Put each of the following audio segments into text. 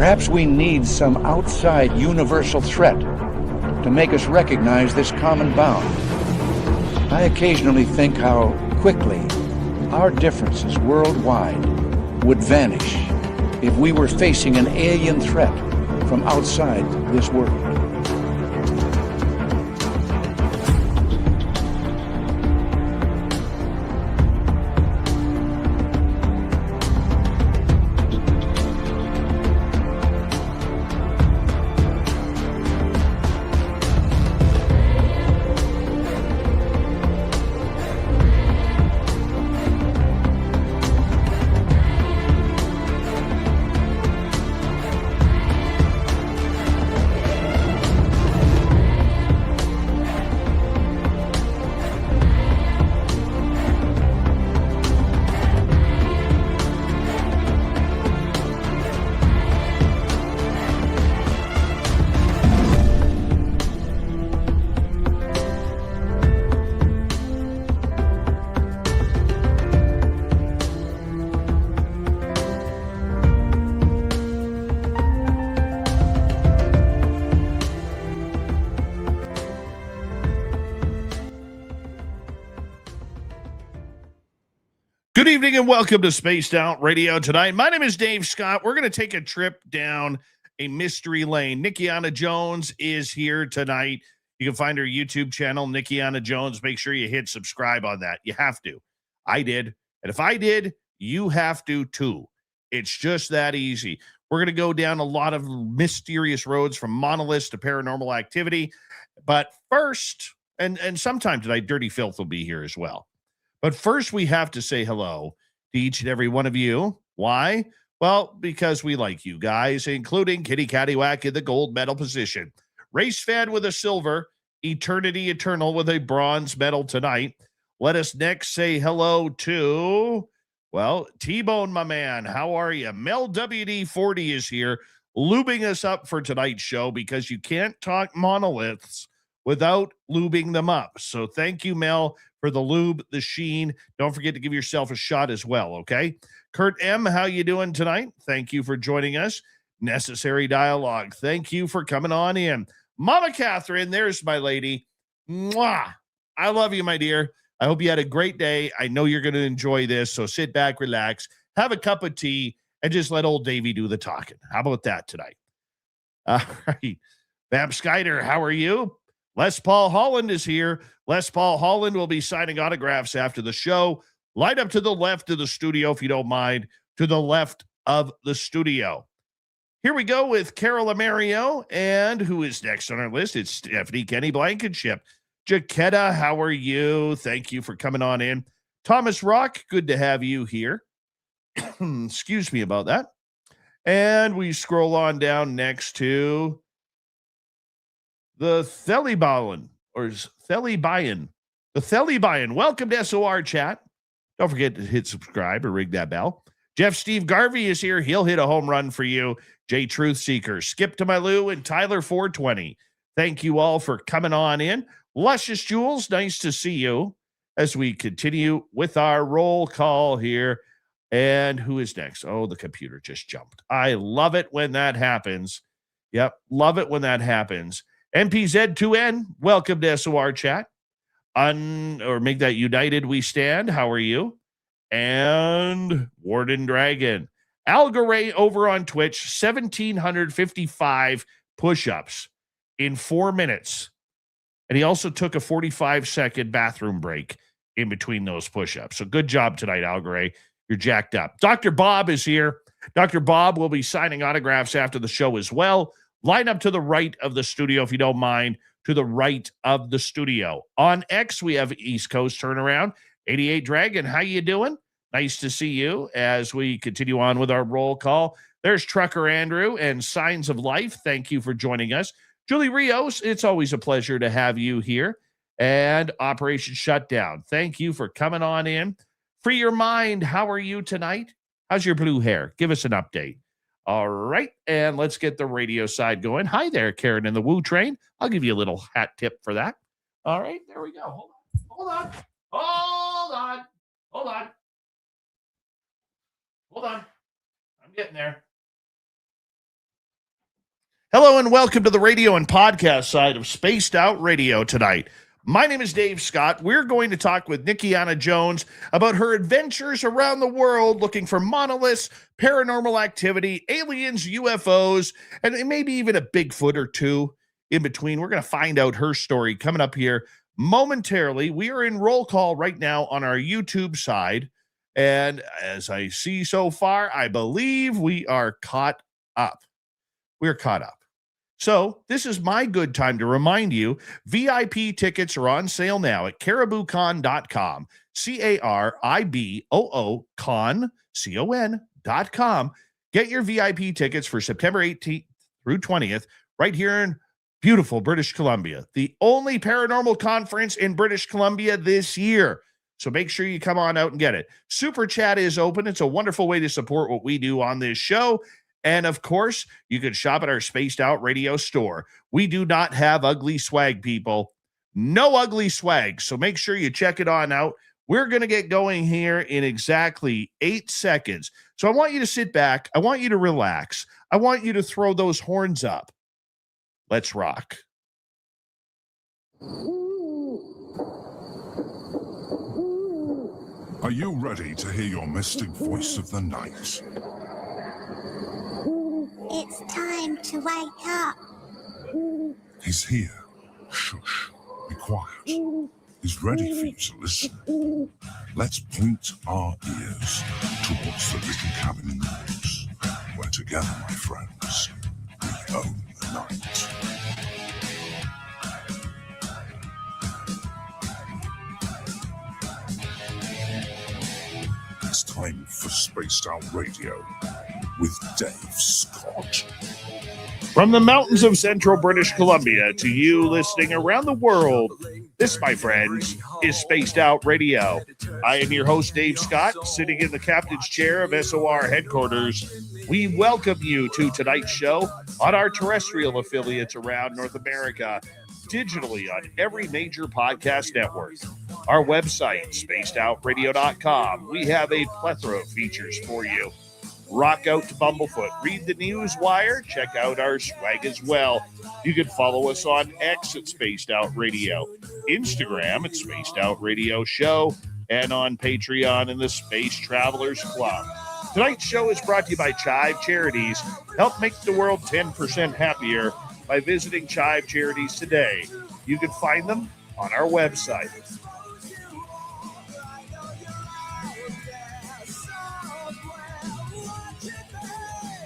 Perhaps we need some outside universal threat to make us recognize this common bound. I occasionally think how quickly our differences worldwide would vanish if we were facing an alien threat from outside this world. Good evening and welcome to Spaced Out Radio tonight. My name is Dave Scott. We're going to take a trip down a mystery lane. Nikkiana Jones is here tonight. You can find her YouTube channel, Nikkiana Jones. Make sure you hit subscribe on that. You have to. I did. And if I did, you have to too. It's just that easy. We're going to go down a lot of mysterious roads from monoliths to paranormal activity. But first, and sometime tonight, Dirty Filth will be here as well. But first, we have to say hello to each and every one of you. Why? Well, because we like you guys, including Kitty Caddywhack in the gold medal position. Race fan with a silver, Eternity Eternal with a bronze medal tonight. Let us next say hello to, well, T-Bone, my man. How are you? Mel WD-40 is here, lubing us up for tonight's show because you can't talk monoliths without lubing them up. So thank you, Mel, for the lube, the sheen. Don't forget to give yourself a shot as well, okay? Kurt M., how you doing tonight? Thank you for joining us. Necessary Dialogue, thank you for coming on in. Mama Catherine, there's my lady. Mwah! I love you, my dear. I hope you had a great day. I know you're going to enjoy this, so sit back, relax, have a cup of tea, and just let old Davey do the talking. How about that tonight? All right. Bam Skyder, how are you? Les Paul Holland is here. Les Paul Holland will be signing autographs after the show. Light up to the left of the studio, if you don't mind, to the left of the studio. Here we go with Carol Amario, and who is next on our list? It's Stephanie Kenny Blankenship. Jaquetta, how are you? Thank you for coming on in. Thomas Rock, good to have you here. Excuse me about that. And we scroll on down next to the Thelibayan, or Thelibayan. The Thelibayan. Welcome to SOR Chat. Don't forget to hit subscribe or ring that bell. Jeff Steve Garvey is here. He'll hit a home run for you. Jay Truth Seeker, Skip to My Lou, and Tyler 420. Thank you all for coming on in. Luscious Jules, nice to see you as we continue with our roll call here. And who is next? Oh, the computer just jumped. I love it when that happens. Yep, love it when that happens. MPZ2N, welcome to SOR Chat. Or make that United We Stand. How are you? And Warden Dragon. Algaray over on Twitch, 1,755 push-ups in 4 minutes. And he also took a 45-second bathroom break in between those push-ups. So good job tonight, Algaray. You're jacked up. Dr. Bob is here. Dr. Bob will be signing autographs after the show as well. Line up to the right of the studio, if you don't mind, to the right of the studio. On X, we have East Coast Turnaround. 88 Dragon, how you doing? Nice to see you as we continue on with our roll call. There's Trucker Andrew and Signs of Life. Thank you for joining us. Julie Rios, it's always a pleasure to have you here. And Operation Shutdown, thank you for coming on in. Free Your Mind, how are you tonight? How's your blue hair? Give us an update. All right, and let's get the radio side going. Hi there, Karen in the Woo Train. I'll give you a little hat tip for that. All right, there we go. Hold on. I'm getting there. Hello and welcome to the radio and podcast side of Spaced Out Radio tonight. My name is Dave Scott. We're going to talk with Nikkiana Jones about her adventures around the world looking for monoliths, paranormal activity, aliens, UFOs, and maybe even a Bigfoot or two in between. We're going to find out her story coming up here momentarily. We are in roll call right now on our YouTube side. And as I see so far, I believe we are caught up. We're caught up. So this is my good time to remind you, VIP tickets are on sale now at cariboucon.com, CARIBOO CON.com. Get your VIP tickets for September 18th through 20th right here in beautiful British Columbia, the only paranormal conference in British Columbia this year. So make sure you come on out and get it. Super Chat is open. It's a wonderful way to support what we do on this show. And of course, you can shop at our Spaced Out Radio store. We do not have ugly swag, people. No ugly swag. So make sure you check it on out. We're going to get going here in exactly 8 seconds. So I want you to sit back. I want you to relax. I want you to throw those horns up. Let's rock. Are you ready to hear your mystic voice of the night? It's time to wake up. He's here. Shush. Be quiet. He's ready for you to listen. Let's point our ears towards the little cabin in the woods, where together, my friends, we own the night. It's time for Spaced Out Radio with Dave Scott. From the mountains of central British Columbia to you listening around the world, this, my friends, is Spaced Out Radio. I am your host, Dave Scott, sitting in the captain's chair of SOR headquarters. We welcome you to tonight's show on our terrestrial affiliates around North America, digitally on every major podcast network. Our website, spacedoutradio.com. We have a plethora of features for you. Rock out to Bumblefoot, read the news wire, check out our swag as well. You can follow us on X at Spaced Out Radio, Instagram at Spaced Out Radio Show, and on Patreon in the Space Travelers Club. Tonight's show is brought to you by Chive Charities. Help make the world 10% happier by visiting Chive Charities today. You can find them on our website.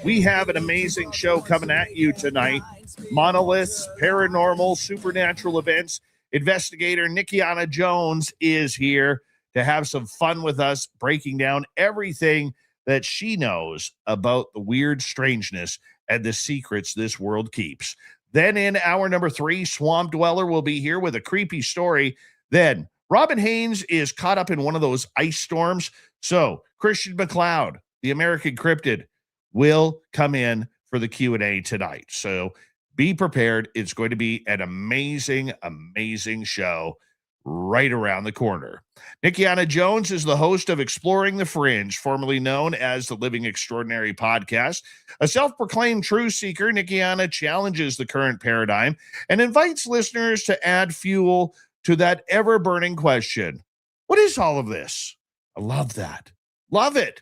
We have an amazing show coming at you tonight. Monoliths, paranormal, supernatural events. Investigator Nikkiana Jones is here to have some fun with us, breaking down everything that she knows about the weird strangeness and the secrets this world keeps. Then in hour number 3, Swamp Dweller will be here with a creepy story. Then Robin Haynes is caught up in one of those ice storms. So Christian McLeod, the American cryptid, will come in for the Q&A tonight. So be prepared. It's going to be an amazing, amazing show right around the corner. Nikkiana Jones is the host of Exploring the Fringe, formerly known as the Living Extraordinary podcast. A self-proclaimed truth seeker, Nikkiana challenges the current paradigm and invites listeners to add fuel to that ever-burning question. What is all of this? I love that. Love it.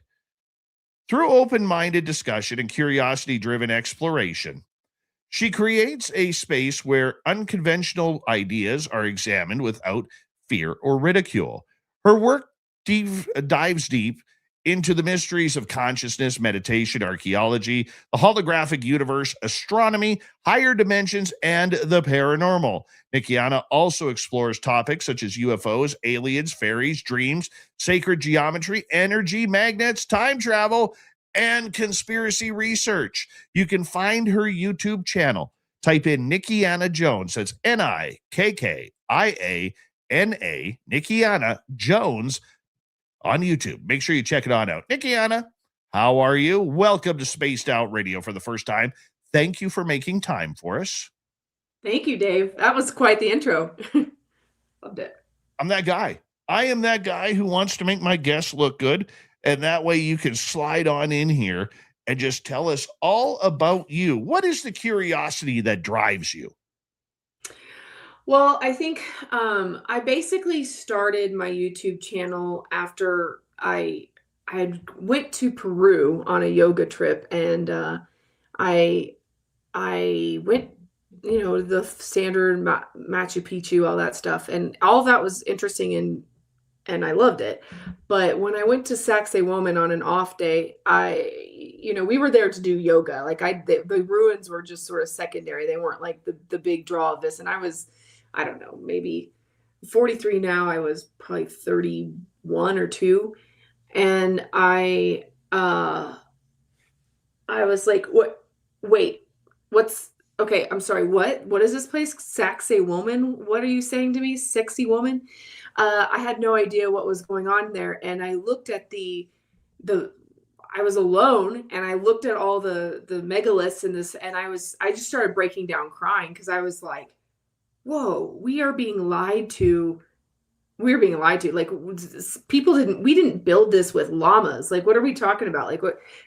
Through open-minded discussion and curiosity-driven exploration, she creates a space where unconventional ideas are examined without fear or ridicule. Her work dives deep into the mysteries of consciousness, meditation, archaeology, the holographic universe, astronomy, higher dimensions, and the paranormal. Nikkiana also explores topics such as UFOs, aliens, fairies, dreams, sacred geometry, energy, magnets, time travel, and conspiracy research. You can find her YouTube channel. Type in Nikkiana Jones. That's Nikkiana, Nikkiana Jones on YouTube. Make sure you check it on out. Nikkiana, how are you? Welcome to Spaced Out Radio for the first time. Thank you for making time for us. Thank you, Dave. That was quite the intro. Loved it. I'm that guy. I am that guy who wants to make my guests look good. And that way you can slide on in here and just tell us all about you. What is the curiosity that drives you? Well, I think I basically started my YouTube channel after I had went to Peru on a yoga trip, and I I went, the standard Machu Picchu, all that stuff, and all that was interesting, and I loved it. But when I went to Sacsayhuaman on an off day, we were there to do yoga. Like the ruins were just sort of secondary. They weren't like the big draw of this. And I don't know, maybe 43 now. I was probably 31 or 2. And I was like, what, wait, what's, okay, I'm sorry, what is this place? Sacsayhuaman? What are you saying to me? Sexy woman? I had no idea what was going on there. And I looked at the I was alone, and I looked at all the megaliths in this, and I just started breaking down crying, because I was like, whoa, we are being lied to. We're being lied to. Like, we didn't build this with llamas. Like, what are we talking about? Like,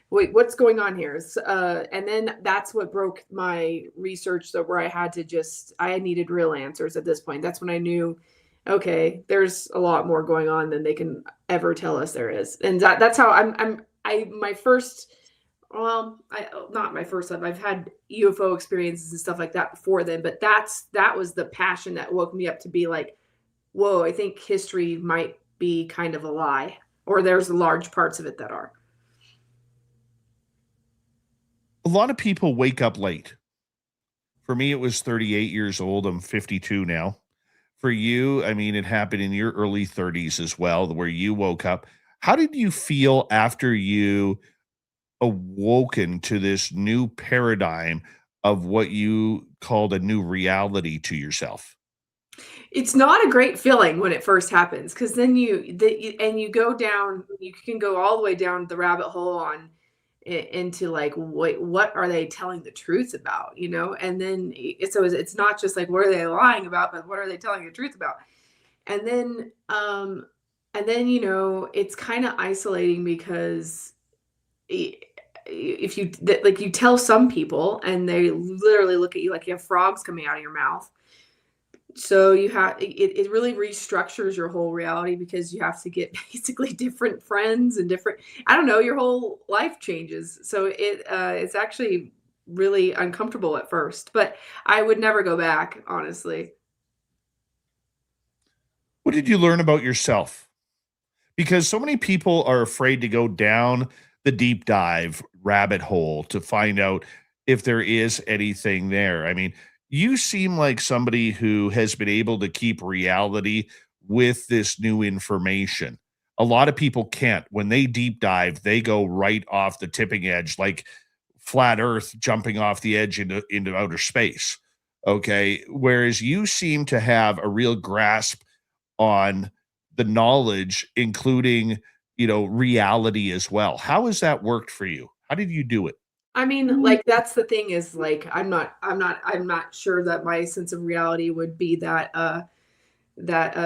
what's going on here? And then that's what broke my research, so where I needed real answers at this point. That's when I knew, okay, there's a lot more going on than they can ever tell us there is. And that's how my first, well, not my first love. I've had UFO experiences and stuff like that before then, but that was the passion that woke me up to be like, whoa, I think history might be kind of a lie, or there's large parts of it that are. A lot of people wake up late. For me, it was 38 years old. I'm 52 now. For you, I mean, it happened in your early 30s as well, where you woke up. How did you feel after you awoken to this new paradigm of what you called a new reality to yourself? It's not a great feeling when it first happens, because then you go down, you can go all the way down the rabbit hole into like, what are they telling the truth about, and then it's not just like, what are they lying about, but what are they telling the truth about? And then it's kind of isolating, because if you tell some people, and they literally look at you like you have frogs coming out of your mouth. So it really restructures your whole reality, because you have to get basically different friends and I don't know, your whole life changes. So it's actually really uncomfortable at first, but I would never go back, honestly. What did you learn about yourself? Because so many people are afraid to go down the deep dive rabbit hole to find out if there is anything there. I mean, you seem like somebody who has been able to keep reality with this new information. A lot of people can't. When they deep dive, they go right off the tipping edge, like flat Earth jumping off the edge into outer space. Okay. Whereas you seem to have a real grasp on the knowledge, including, reality as well. How has that worked for you? How did you do it? I mean, like, that's the thing, is like, I'm not sure that my sense of reality would be that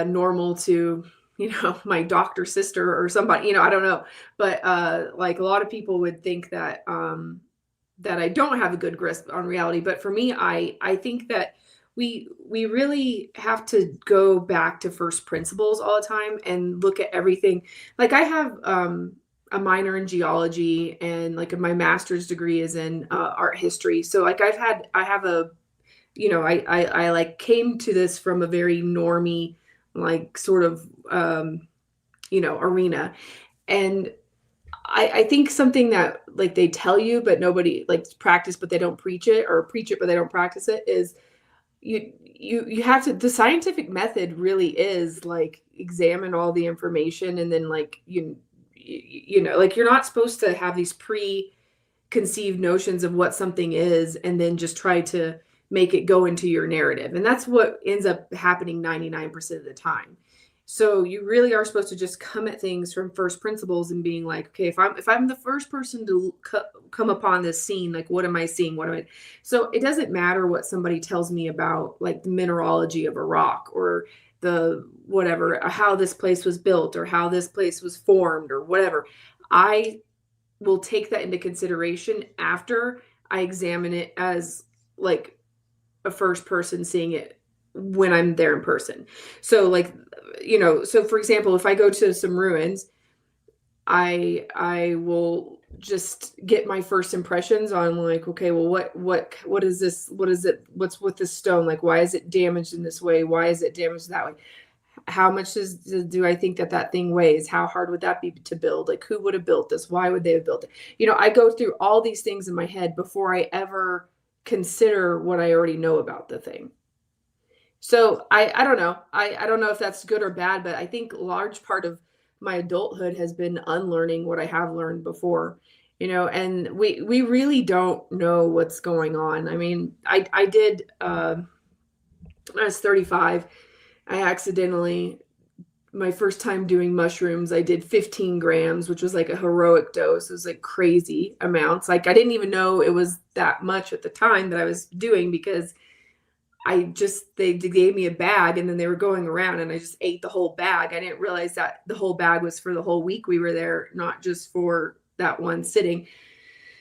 normal to, my doctor sister or somebody, I don't know. But like, a lot of people would think that that I don't have a good grasp on reality. But for me, I think that we really have to go back to first principles all the time and look at everything. Like, I have a minor in geology, and like my master's degree is in art history. So like I have a, I like came to this from a very normie, like, sort of, arena. And I think something that, like, they tell you, but nobody, like, practice, but they don't preach it, or preach it, but they don't practice it, is you have to, the scientific method really is like, examine all the information, and then like, like, you're not supposed to have these preconceived notions of what something is, and then just try to make it go into your narrative. And that's what ends up happening 99% of the time. So you really are supposed to just come at things from first principles, and being like, okay, if I'm the first person to come upon this scene, like, what am I seeing? So it doesn't matter what somebody tells me about, like, the mineralogy of a rock, or the whatever, how this place was built, or how this place was formed, or whatever. I will take that into consideration after I examine it as like a first person seeing it when I'm there in person. So like, so for example, if I go to some ruins, I will just get my first impressions on like, okay, well, what is this? What is it? What's with this stone? Like, why is it damaged in this way? Why is it damaged that way? How much do I think that thing weighs? How hard would that be to build? Like, who would have built this? Why would they have built it? I go through all these things in my head before I ever consider what I already know about the thing. So I don't know. I don't know if that's good or bad, but I think a large part of my adulthood has been unlearning what I have learned before, and we really don't know what's going on. I mean, I did, when I was 35, my first time doing mushrooms, I did 15 grams, which was like a heroic dose. It was like crazy amounts. Like I didn't even know it was that much at the time that I was doing, because they gave me a bag and then they were going around and I just ate the whole bag. I didn't realize that the whole bag was for the whole week we were there, not just for that one sitting.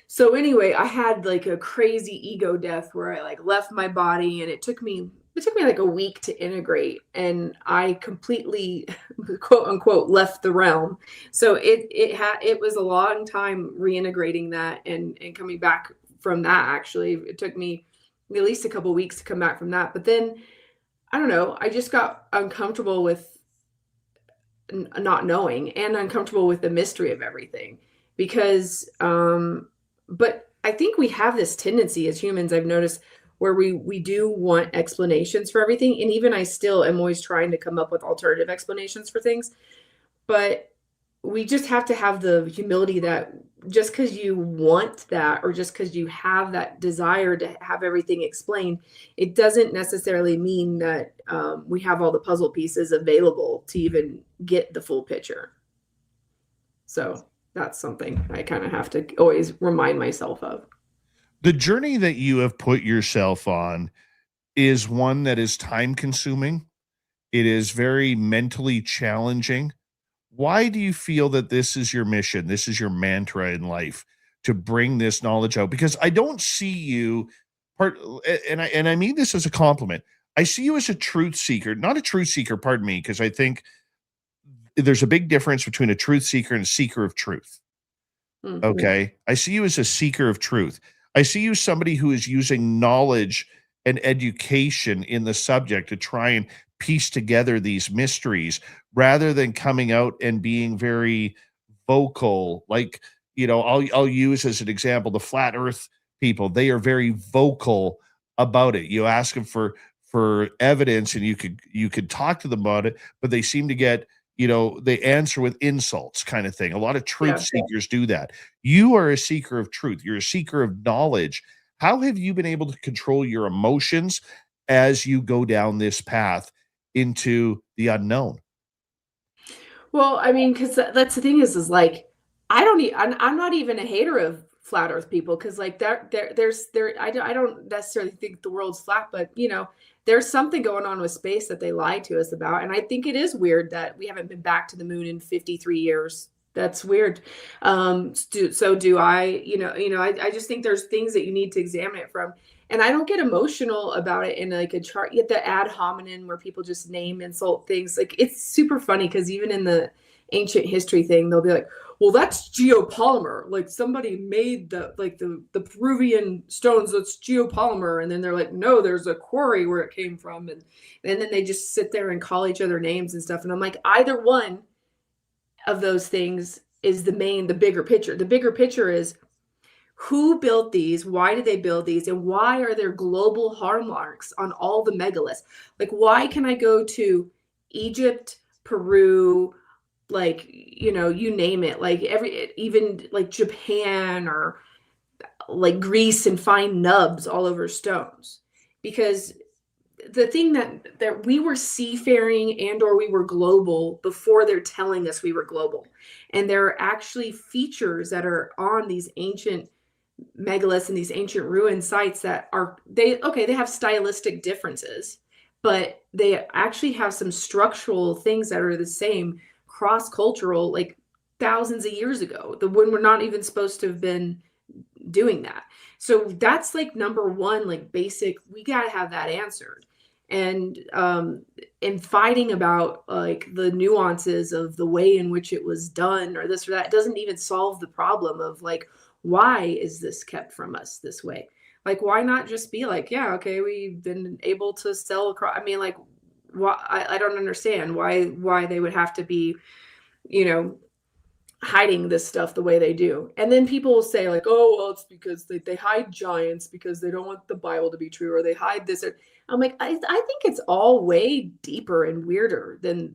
So anyway, I had like a crazy ego death where I like left my body, and it took me like a week to integrate, and I completely quote unquote left the realm. So it was a long time reintegrating that and coming back from that. Actually, it took me at least a couple of weeks to come back from that. But then I don't know, I just got uncomfortable with not knowing and uncomfortable with the mystery of everything, because but I think we have this tendency as humans, I've noticed, where we do want explanations for everything. And even I still am always trying to come up with alternative explanations for things. But we just have to have the humility that just because you want that, or just because you have that desire to have everything explained, it doesn't necessarily mean that we have all the puzzle pieces available to even get the full picture. So that's something I kind of have to always remind myself of. The journey that you have put yourself on is one that is time consuming. It is very mentally challenging. Why do you feel that this is your mission? This is your mantra in life, to bring this knowledge out? Because I don't see you and I mean this as a compliment. I see you as a truth seeker, not a truth seeker, pardon me, because I think there's a big difference between a truth seeker and a seeker of truth. Mhm. Okay. I see you as a seeker of truth. I see you as somebody who is using knowledge and education in the subject to try and piece together these mysteries, rather than coming out and being very vocal. Like, I'll use as an example the flat earth people. They are very vocal about it. You ask them for evidence and you could talk to them about it, but they seem to get, they answer with insults, kind of thing. A lot of truth seekers do that. You are a seeker of truth. You're a seeker of knowledge. How have you been able to control your emotions as you go down this path into the unknown? Well, I mean, because that's the thing is like, I'm not even a hater of flat Earth people, because like I don't necessarily think the world's flat, but there's something going on with space that they lied to us about, and I think it is weird that we haven't been back to the moon in 53 years. That's weird. So do I. I just think there's things that you need to examine it from. And I don't get emotional about it in like a chart. Yet the ad hominem where people just insult things. Like, it's super funny, because even in the ancient history thing, they'll be like, well, that's geopolymer. Like, somebody made the Peruvian stones, that's geopolymer. And then they're like, no, there's a quarry where it came from. And then they just sit there and call each other names and stuff. And I'm like, either one of those things is the bigger picture. The bigger picture is, who built these? Why did they build these? And why are there global hallmarks on all the megaliths? Like, why can I go to Egypt, Peru, like, you name it, like even like Japan or like Greece, and find nubs all over stones? Because the thing that we were seafaring and or we were global before they're telling us we were global. And there are actually features that are on these ancient megaliths and these ancient ruin sites that they have stylistic differences, but they actually have some structural things that are the same, cross-cultural. Like, thousands of years ago, when we're not even supposed to have been doing that. So that's like number one, like basic, we got to have that answered. And fighting about like the nuances of the way in which it was done or this or that doesn't even solve the problem of like, why is this kept from us this way? Like, why not just be like, yeah, okay, we've been able to sell across. I mean, like, why? I don't understand why they would have to be, you know, hiding this stuff the way they do. And then people will say like, oh, well, it's because they hide giants because they don't want the Bible to be true, or they hide this. I'm like, I think it's all way deeper and weirder than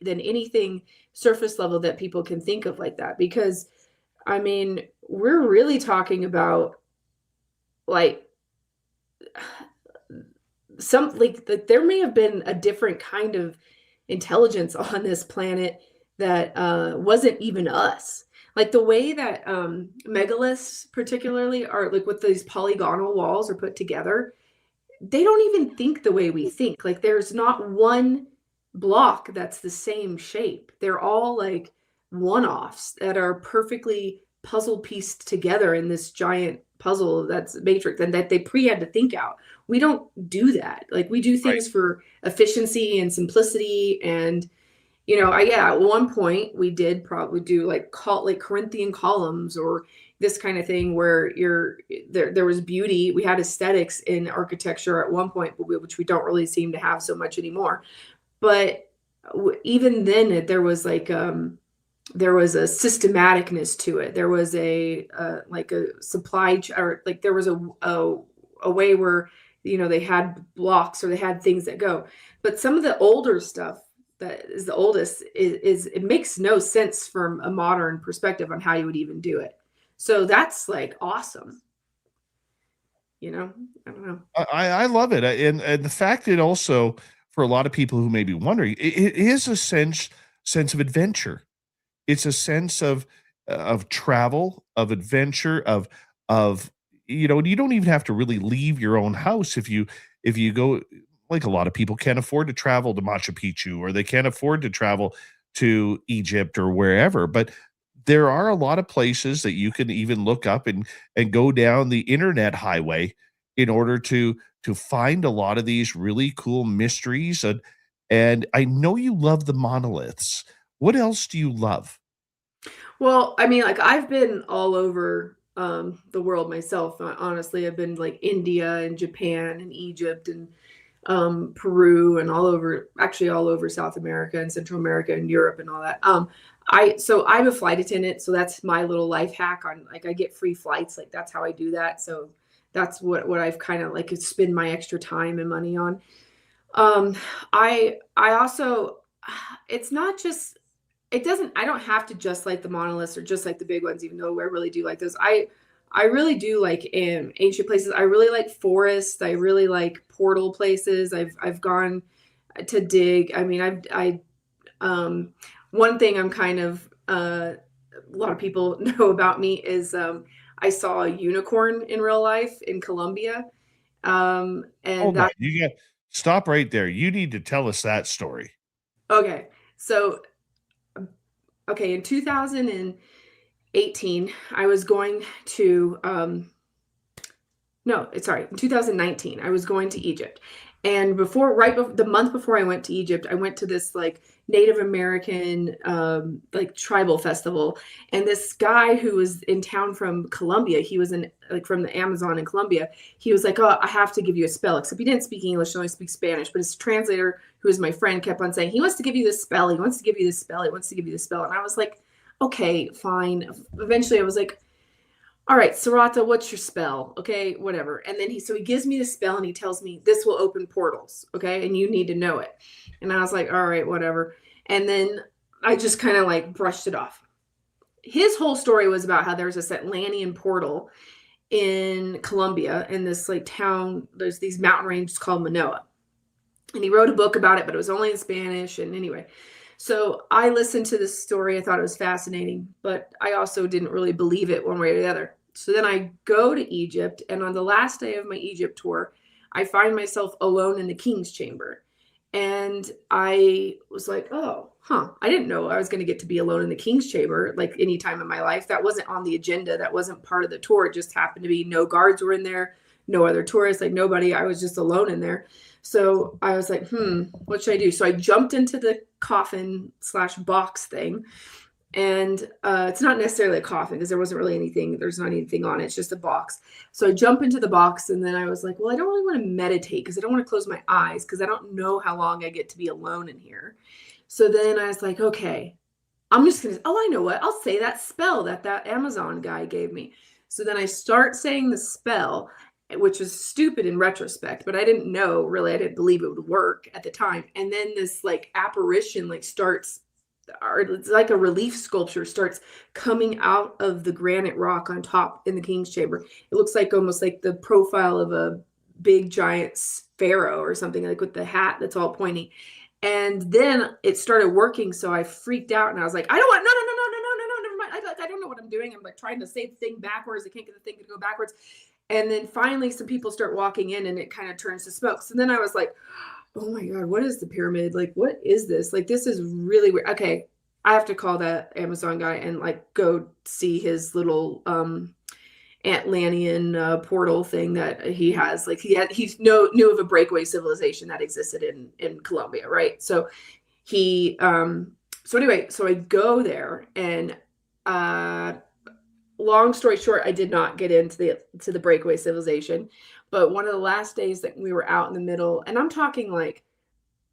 anything surface level that people can think of like that. Because I mean, we're really talking about like some like there may have been a different kind of intelligence on this planet that wasn't even us. Like the way that megaliths particularly are, like with these polygonal walls are put together, they don't even think the way we think. Like there's not one block that's the same shape. They're all like one-offs that are perfectly puzzle pieced together in this giant puzzle that's matrix, and that they had to think out. We don't do that. Like we do things for efficiency and simplicity. And you know, at one point we did probably do like Corinthian columns or this kind of thing where there was beauty. We had aesthetics in architecture at one point, but which we don't really seem to have so much anymore. But even then, there was like there was a systematicness to it. There was a like a supply or like there was a way where, you know, they had blocks or they had things that go. But some of the older stuff that is the oldest is it makes no sense from a modern perspective on how you would even do it. So that's like awesome. You know, I don't know. I love it. And the fact that also for a lot of people who may be wondering, it is a sense of adventure. It's a sense of travel, of adventure, of you know, you don't even have to really leave your own house if you go. Like a lot of people can't afford to travel to Machu Picchu, or they can't afford to travel to Egypt or wherever. But there are a lot of places that you can even look up and go down the internet highway in order to find a lot of these really cool mysteries. And I know you love the monoliths. What else do you love? Well, I mean, like I've been all over the world myself. Honestly, I've been like India and Japan and Egypt and Peru and all over South America and Central America and Europe and all that. So I'm a flight attendant, so that's my little life hack on like I get free flights, like that's how I do that. So that's what I've kind of like spend my extra time and money on. I also, it's not just, I don't have to just like the monoliths or just like the big ones, even though I really do like those. I really do like ancient places. I really like forests. I really like portal places. I've gone to dig. I mean, one thing I'm kind of a lot of people know about me is I saw a unicorn in real life in Colombia. And Hold on, you got stop right there. You need to tell us that story. Okay. So in 2018, I was going to in 2019, I was going to Egypt. And the month before I went to Egypt, I went to this like Native American like tribal festival. And this guy who was in town from Colombia, he was from the Amazon in Colombia. He was like, oh, I have to give you a spell. Except he didn't speak English, he only speaks Spanish. But his translator, who is my friend, kept on saying, he wants to give you this spell. He wants to give you this spell. He wants to give you this spell. And I was like, okay, fine. Eventually I was like, all right, Sarata, what's your spell? Okay, whatever. And then he gives me the spell and he tells me this will open portals. Okay. And you need to know it. And I was like, all right, whatever. And then I just kind of like brushed it off. His whole story was about how there's this Atlantean portal in Colombia in this like town. There's these mountain ranges called Manoa. And he wrote a book about it, but it was only in Spanish. And anyway, so I listened to this story. I thought it was fascinating, but I also didn't really believe it one way or the other. So then I go to Egypt, and on the last day of my Egypt tour, I find myself alone in the king's chamber. And I was like, oh, I didn't know I was going to get to be alone in the King's Chamber like any time in my life. That wasn't on the agenda. That wasn't part of the tour. It just happened to be no guards were in there, no other tourists, like nobody. I was just alone in there. So I was like, what should I do? So I jumped into the coffin/box thing. And it's not necessarily a coffin because there wasn't really anything. There's not anything on it. It's just a box. So I jump into the box and then I was like, well, I don't really want to meditate because I don't want to close my eyes because I don't know how long I get to be alone in here. So then I was like, okay, I'm just going to, I know what, I'll say that spell that Amazon guy gave me. So then I start saying the spell, which was stupid in retrospect, but I didn't know really, I didn't believe it would work at the time. And then this like apparition like starts, or it's like a relief sculpture starts coming out of the granite rock on top in the King's Chamber. It looks like almost like the profile of a big giant pharaoh or something, like with the hat that's all pointy. And then it started working. So I freaked out and I was like, I don't want, no, never mind. I don't know what I'm doing. I'm like trying to say the thing backwards. I can't get the thing to go backwards. And then finally some people start walking in and it kind of turns to smoke. So then I was like, oh my God, what is the pyramid? Like, what is this? Like, this is really weird. Okay. I have to call that Amazon guy and like go see his little, Atlantean portal thing that he has. Like he knew of a breakaway civilization that existed in Colombia. Right. So he, so anyway, so I go there and, long story short, I did not get into the breakaway civilization, but one of the last days that we were out in the middle, and I'm talking like,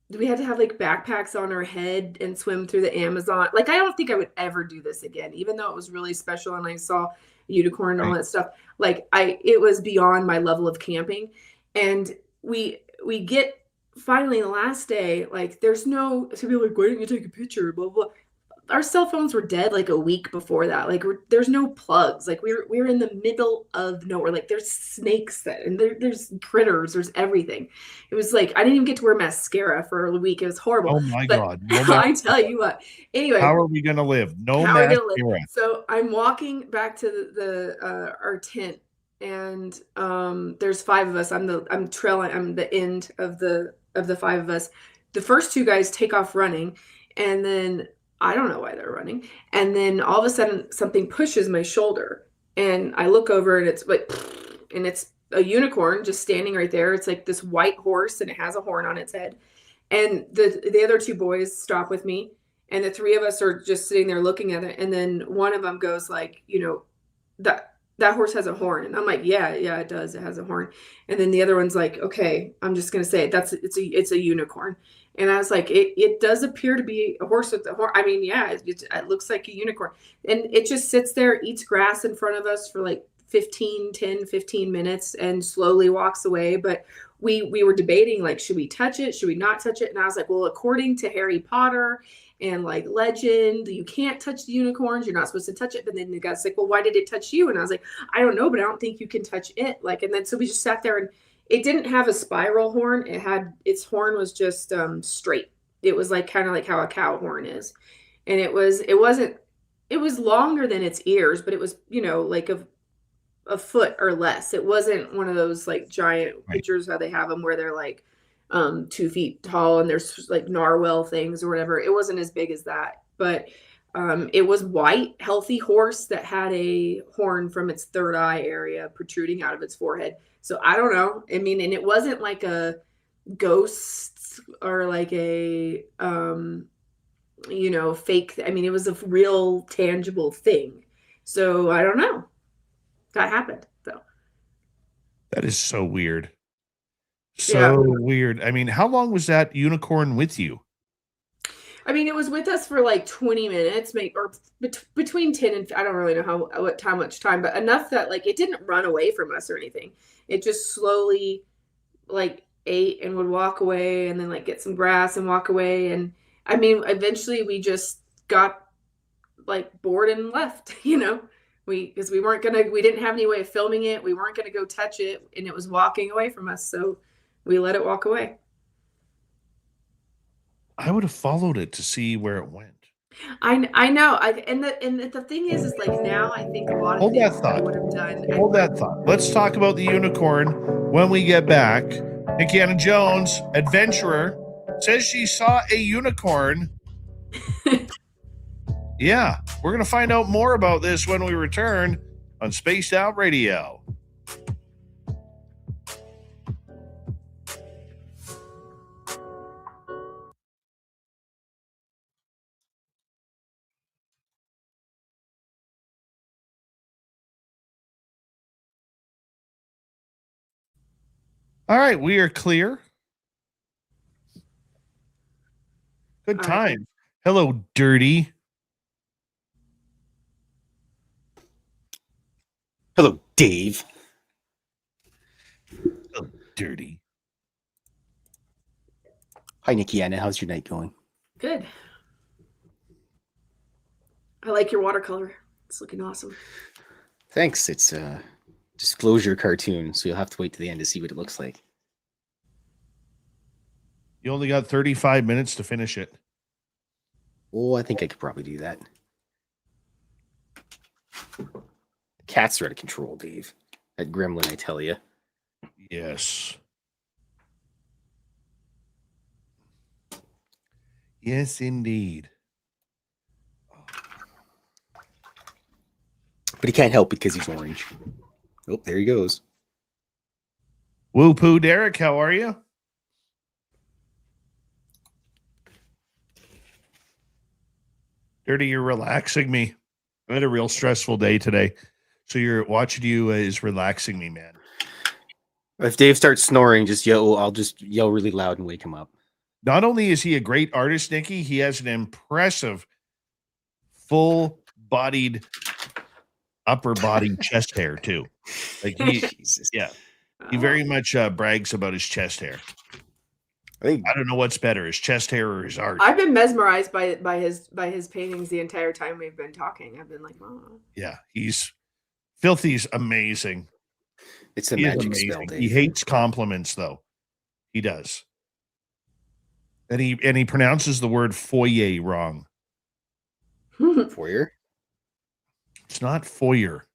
we had to have like backpacks on our head and swim through the Amazon. Like, I don't think I would ever do this again, even though it was really special. And I saw a unicorn and all that stuff. Like it was beyond my level of camping. And we get finally the last day, like there's no, so people are like, why didn't you take a picture? Blah, blah. Our cell phones were dead like a week before that. Like there's no plugs. Like we're in the middle of nowhere. Like there's snakes and there's critters. There's everything. It was like I didn't even get to wear mascara for a week. It was horrible. Oh my God! I tell you what. Anyway, how are we gonna live? No mascara. So I'm walking back to our tent, and there's 5 of us. I'm trailing. I'm the end of the 5 of us. The first 2 guys take off running, and then I don't know why they're running. And then all of a sudden something pushes my shoulder and I look over and it's like, and it's a unicorn just standing right there. It's like this white horse and it has a horn on its head. And the other 2 boys stop with me and the 3 of us are just sitting there looking at it. And then one of them goes like, that horse has a horn. And I'm like, yeah, it does. It has a horn. And then the other one's like, okay, I'm just going to say it. It's a unicorn. And I was like, it does appear to be a horse with a horn. I mean, yeah, it looks like a unicorn. And it just sits there, eats grass in front of us for like 15 minutes and slowly walks away. But we were debating, like, should we touch it? Should we not touch it? And I was like, well, according to Harry Potter and like legend, you can't touch the unicorns. You're not supposed to touch it. But then the guy's like, well, why did it touch you? And I was like, I don't know, but I don't think you can touch it. Like, and then so we just sat there and it didn't have a spiral horn. Its horn was just straight. It was like kind of like how a cow horn is. And it was longer than its ears, but it was, like a foot or less. It wasn't one of those like giant pictures how they have them where they're like 2 feet tall and there's like narwhal things or whatever. It wasn't as big as that, but it was white, healthy horse that had a horn from its third eye area protruding out of its forehead. So I don't know. I mean, and it wasn't like a ghost or like a, fake. I mean, it was a real tangible thing. So I don't know. That happened though. That is so weird. So weird. I mean, how long was that unicorn with you? I mean, it was with us for like 20 minutes, maybe, or between 10 and I don't really know how much time, but enough that like it didn't run away from us or anything. It just slowly like ate and would walk away and then like get some grass and walk away. And I mean, eventually we just got like bored and left, because we didn't have any way of filming it. We weren't going to go touch it and it was walking away from us. So we let it walk away. I would have followed it to see where it went. I know. And the thing is like now I think a lot of things I would have done. Hold that thought. Let's talk about the unicorn when we get back. Nikkiana Jones, adventurer, says she saw a unicorn Yeah, we're going to find out more about this when we return on Spaced Out Radio. All right, we are clear. Good All right. time. Hello, Dirty. Hello, Dave. Hello, Dirty. Hi, Nikkiana. How's your night going? Good. I like your watercolor. It's looking awesome. Thanks. It's a disclosure cartoon, so you'll have to wait to the end to see what it looks like. You only got 35 minutes to finish it. Oh, I think I could probably do that. The cats are out of control, Dave. That gremlin, I tell you. Yes. Yes, indeed. But he can't help because he's orange. Oh, there he goes. Woo poo, Derek. How are you? Dirty, you're relaxing me. I had a real stressful day today. So you're watching you is relaxing me, man. If Dave starts snoring, just yell. I'll just yell really loud and wake him up. Not only is he a great artist, Nikki, he has an impressive full-bodied upper body chest hair too. Like he, Jesus. yeah, he very much brags about his chest hair. I don't know what's better, his chest hair or his art. I've been mesmerized by his paintings the entire time we've been talking. I've been like, oh. Yeah, he's filthy's amazing. It's a He is magic amazing. spell, Dave. He hates compliments though. He does. And he pronounces the word foyer wrong. Foyer? It's not foyer.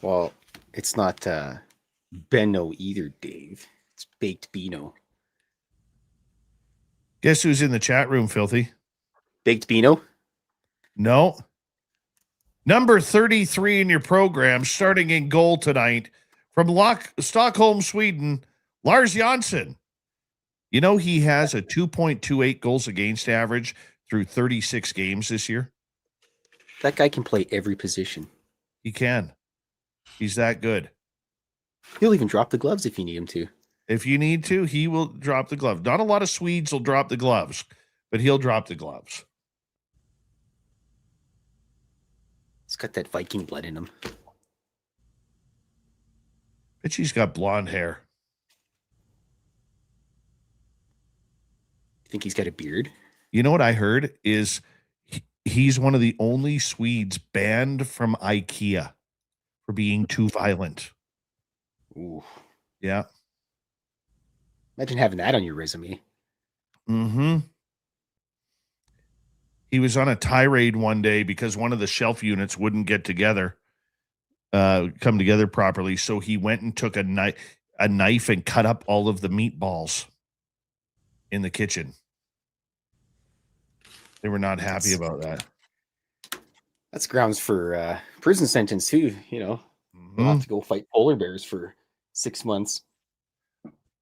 Well, it's not Benno either, Dave. It's baked Beano. Guess who's in the chat room, Filthy? Baked Beano? No. Number 33 in your program, starting in goal tonight from Stockholm, Sweden, Lars Jansson. You know, he has a 2.28 goals against average through 36 games this year. That guy can play every position. He can. He's that good. He'll even drop the gloves if you need him to. If you need to, he will drop the glove. Not a lot of Swedes will drop the gloves, but he'll drop the gloves. He's got that Viking blood in him. Bet she's got blonde hair. You think he's got a beard? You know what I heard is he's one of the only Swedes banned from IKEA for being too violent. Ooh. Yeah. Imagine having that on your resume. Mm-hmm. He was on a tirade one day because one of the shelf units wouldn't get together, come together properly. So he went and took a knife and cut up all of the meatballs in the kitchen. They were not happy about that. That's grounds for prison sentence too. You know, you'll have to go fight polar bears for 6 months.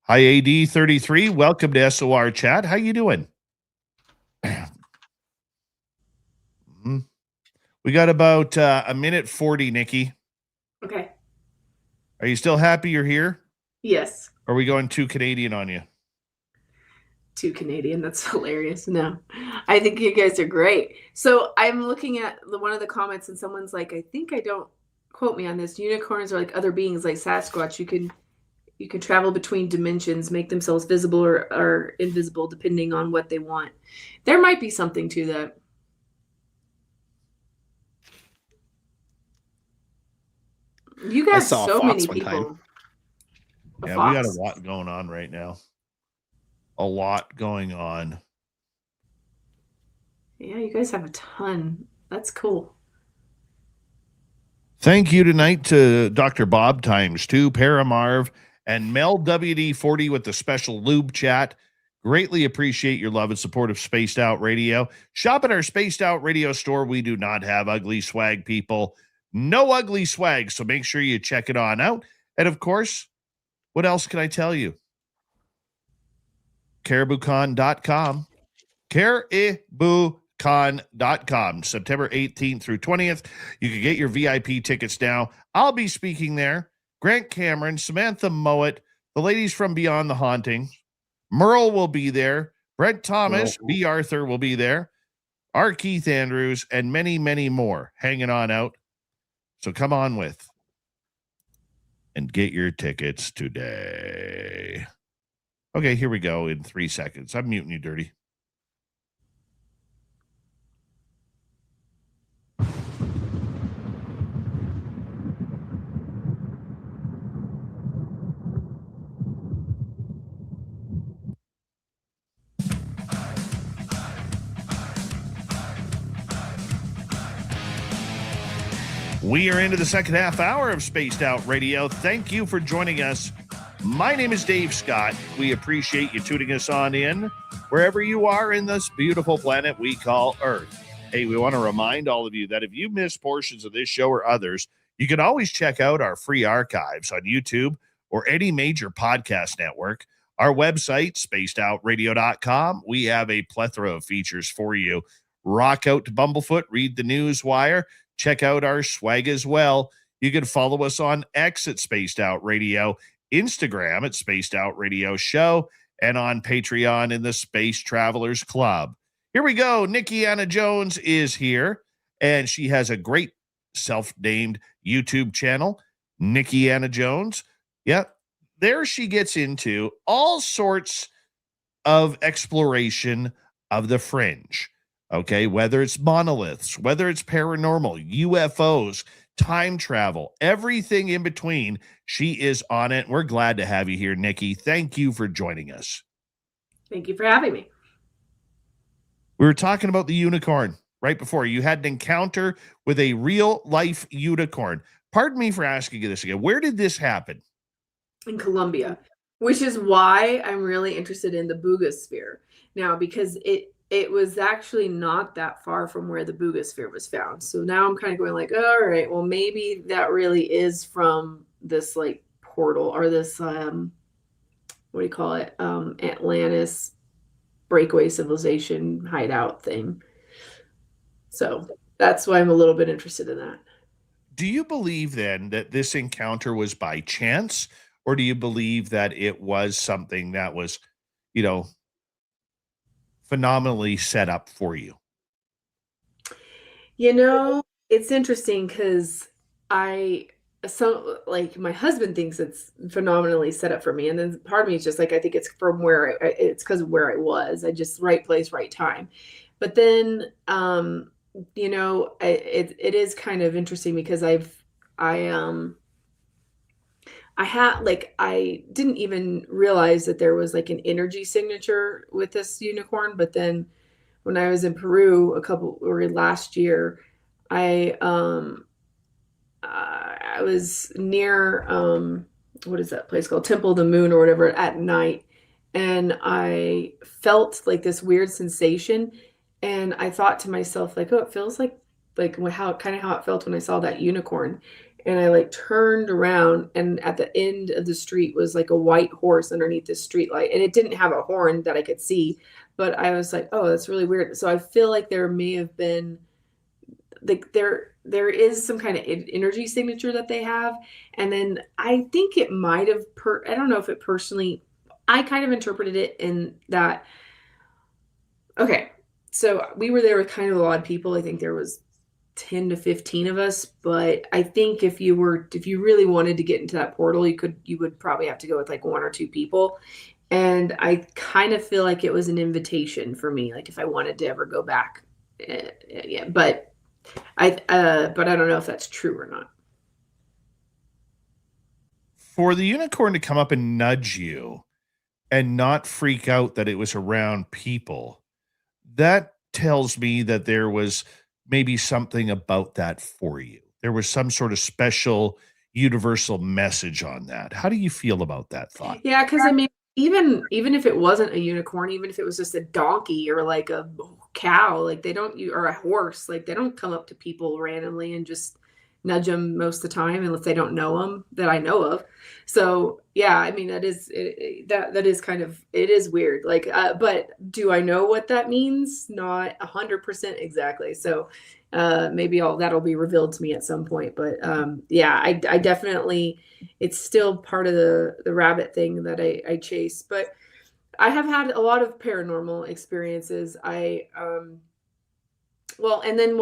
Hi, AD33. Welcome to SOR chat. How you doing? We got about a minute 40, Nikki. Okay. Are you still happy you're here? Yes. Or are we going too Canadian on you? Too Canadian. That's hilarious. No, I think you guys are great. So I'm looking at one of the comments and someone's like, I think I don't quote me on this. Unicorns are like other beings like Sasquatch. You can travel between dimensions, make themselves visible or invisible depending on what they want. There might be something to that. You guys saw a so fox many one people. time. Yeah, we got a lot going on right now. A lot going on. Yeah, you guys have a ton. That's cool. Thank you tonight to Dr. Bob ×2, Paramarv, and Mel WD40 with the special lube chat. Greatly appreciate your love and support of Spaced Out Radio. Shop at our Spaced Out Radio store. We do not have ugly swag, people. No ugly swag, so make sure you check it on out. And of course, what else can I tell you? CaribouCon.com. CaribouCon.com. September 18th through 20th. You can get your VIP tickets now. I'll be speaking there. Grant Cameron, Samantha Mowat, the ladies from Beyond the Haunting. Merle will be there. Brett Thomas, B. Arthur will be there. R. Keith Andrews, and many, many more hanging on out. So come on with and get your tickets today. Okay, here we go in 3 seconds. I'm muting you, Dirty. We are into the second half hour of Spaced Out Radio. Thank you for joining us. My name is Dave Scott. We appreciate you tuning us on in wherever you are in this beautiful planet we call Earth. Hey, we want to remind all of you that if you miss portions of this show or others, you can always check out our free archives on YouTube or any major podcast network. Our website, spacedoutradio.com. We have a plethora of features for you. Rock out to Bumblefoot, read the news wire. Check out our swag as well. You can follow us on X at Spaced Out Radio, Instagram at Spaced Out Radio Show, and on Patreon in the Space Travelers Club. Here we go. Nikkiana Jones is here, and she has a great self-named YouTube channel, Nikkiana Jones. Yep. There she gets into all sorts of exploration of the fringe. Okay, whether it's monoliths, whether it's paranormal, UFOs, time travel, everything in between, she is on it. We're glad to have you here, Nikki. Thank you for joining us. Thank you for having me. We were talking about the unicorn right before. You had an encounter with a real-life unicorn. Pardon me for asking you this again. Where did this happen? In Colombia, which is why I'm really interested in the Boogosphere now, because it was actually not that far from where the Boogosphere was found. So now I'm kind of going like, all right, well, maybe that really is from this like portal or this, what do you call it? Atlantis breakaway civilization hideout thing. So that's why I'm a little bit interested in that. Do you believe then that this encounter was by chance, or do you believe that it was something that was, phenomenally set up for you? It's interesting because my husband thinks it's phenomenally set up for me, and then part of me is just like, I think it's from it's because of where I was. I just right place, right time. But then, it is kind of interesting because I didn't even realize that there was like an energy signature with this unicorn. But then when I was in Peru last year, I was near, what is that place called? Temple of the Moon or whatever at night. And I felt like this weird sensation. And I thought to myself, like, oh, it feels like how it felt when I saw that unicorn. And I like turned around, and at the end of the street was like a white horse underneath this street light. And it didn't have a horn that I could see, but I was like, oh, that's really weird. So I feel like there may have been like, there is some kind of energy signature that they have. And then I think it might have, I don't know if it personally, I kind of interpreted it in that, okay, so we were there with kind of a lot of people. I think there was 10 to 15 of us, but I think if you really wanted to get into that portal, you would probably have to go with like one or two people. And I kind of feel like it was an invitation for me, like if I wanted to ever go back. Yeah, but I don't know if that's true or not. For the unicorn to come up and nudge you and not freak out that it was around people, that tells me that there was maybe something about that for you. There was some sort of special universal message on that. How do you feel about that thought? Yeah, because I mean, even if it wasn't a unicorn, even if it was just a donkey or like a cow, like they don't or a horse, like they don't come up to people randomly and just nudge them most of the time unless they don't know them that I know of. So yeah, I mean that is that is kind of, it is weird. Like, but do I know what that means? Not 100% exactly. So maybe that'll be revealed to me at some point. But yeah, I definitely, it's still part of the rabbit thing that I chase. But I have had a lot of paranormal experiences. Well, and then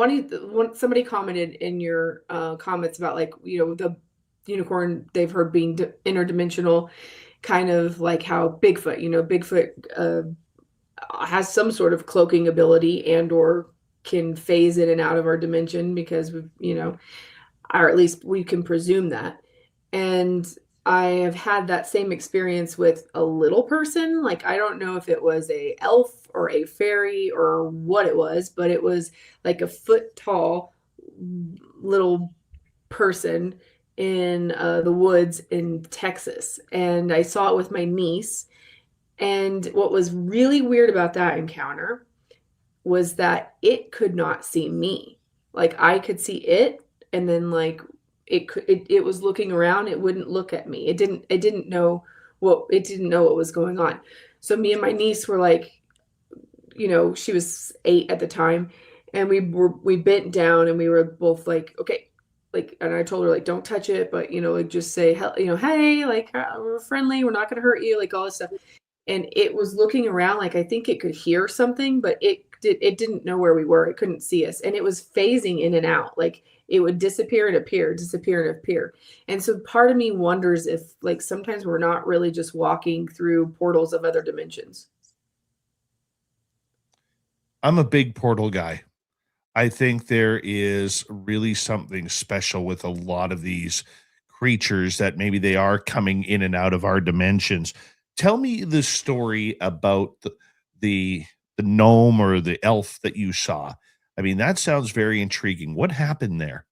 somebody commented in your comments about, like, the unicorn they've heard being interdimensional, kind of like how Bigfoot has some sort of cloaking ability and or can phase in and out of our dimension because or at least we can presume that. And I have had that same experience with a little person. Like, I don't know if it was a elf or a fairy or what it was, but it was like a foot tall little person in the woods in Texas. And I saw it with my niece. And what was really weird about that encounter was that it could not see me. Like, I could see it, and then like it was looking around, it wouldn't look at me. It didn't know what was going on. So me and my niece were like, she was 8 at the time, and we bent down and we were both like, okay, like, and I told her, like, don't touch it, but like, just say, hey, like, we're friendly, we're not gonna hurt you, like all this stuff. And it was looking around, like, I think it could hear something, but it didn't know where we were. It couldn't see us. And it was phasing in and out. Like, it would disappear and appear, disappear and appear. And so part of me wonders if, like, sometimes we're not really just walking through portals of other dimensions. I'm a big portal guy. I think there is really something special with a lot of these creatures that maybe they are coming in and out of our dimensions. Tell me the story about the gnome or the elf that you saw. I mean, that sounds very intriguing. What happened there?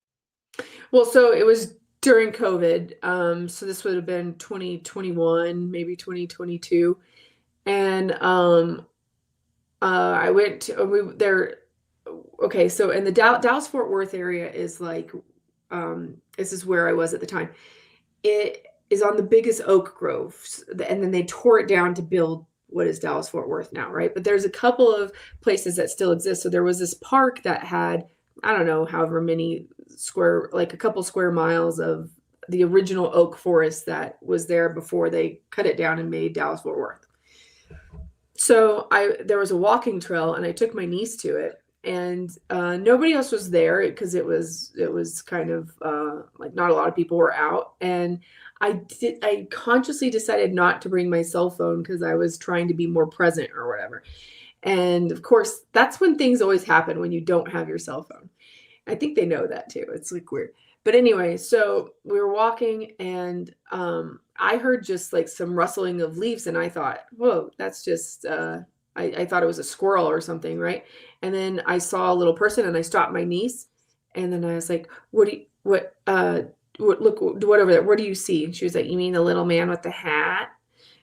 Well, so it was during COVID. So this would have been 2021, maybe 2022. And I went to there. Okay, so in the Dallas Fort Worth area is like, this is where I was at the time. It is on the biggest oak groves, and then they tore it down to build what is Dallas Fort Worth now, right? But there's a couple of places that still exist. So there was this park that had, I don't know, however many like a couple square miles of the original oak forest that was there before they cut it down and made Dallas Fort Worth. So there was a walking trail, and I took my niece to it, and nobody else was there because it was kind of like not a lot of people were out. And I consciously decided not to bring my cell phone because I was trying to be more present or whatever. And of course, that's when things always happen, when you don't have your cell phone. I think they know that too. It's like weird. But anyway, so we were walking, and I heard just like some rustling of leaves, and I thought, whoa, that's just I thought it was a squirrel or something, right? And then I saw a little person, and I stopped my niece, and then I was like, what look, what over there? What do you see? And she was like, you mean the little man with the hat?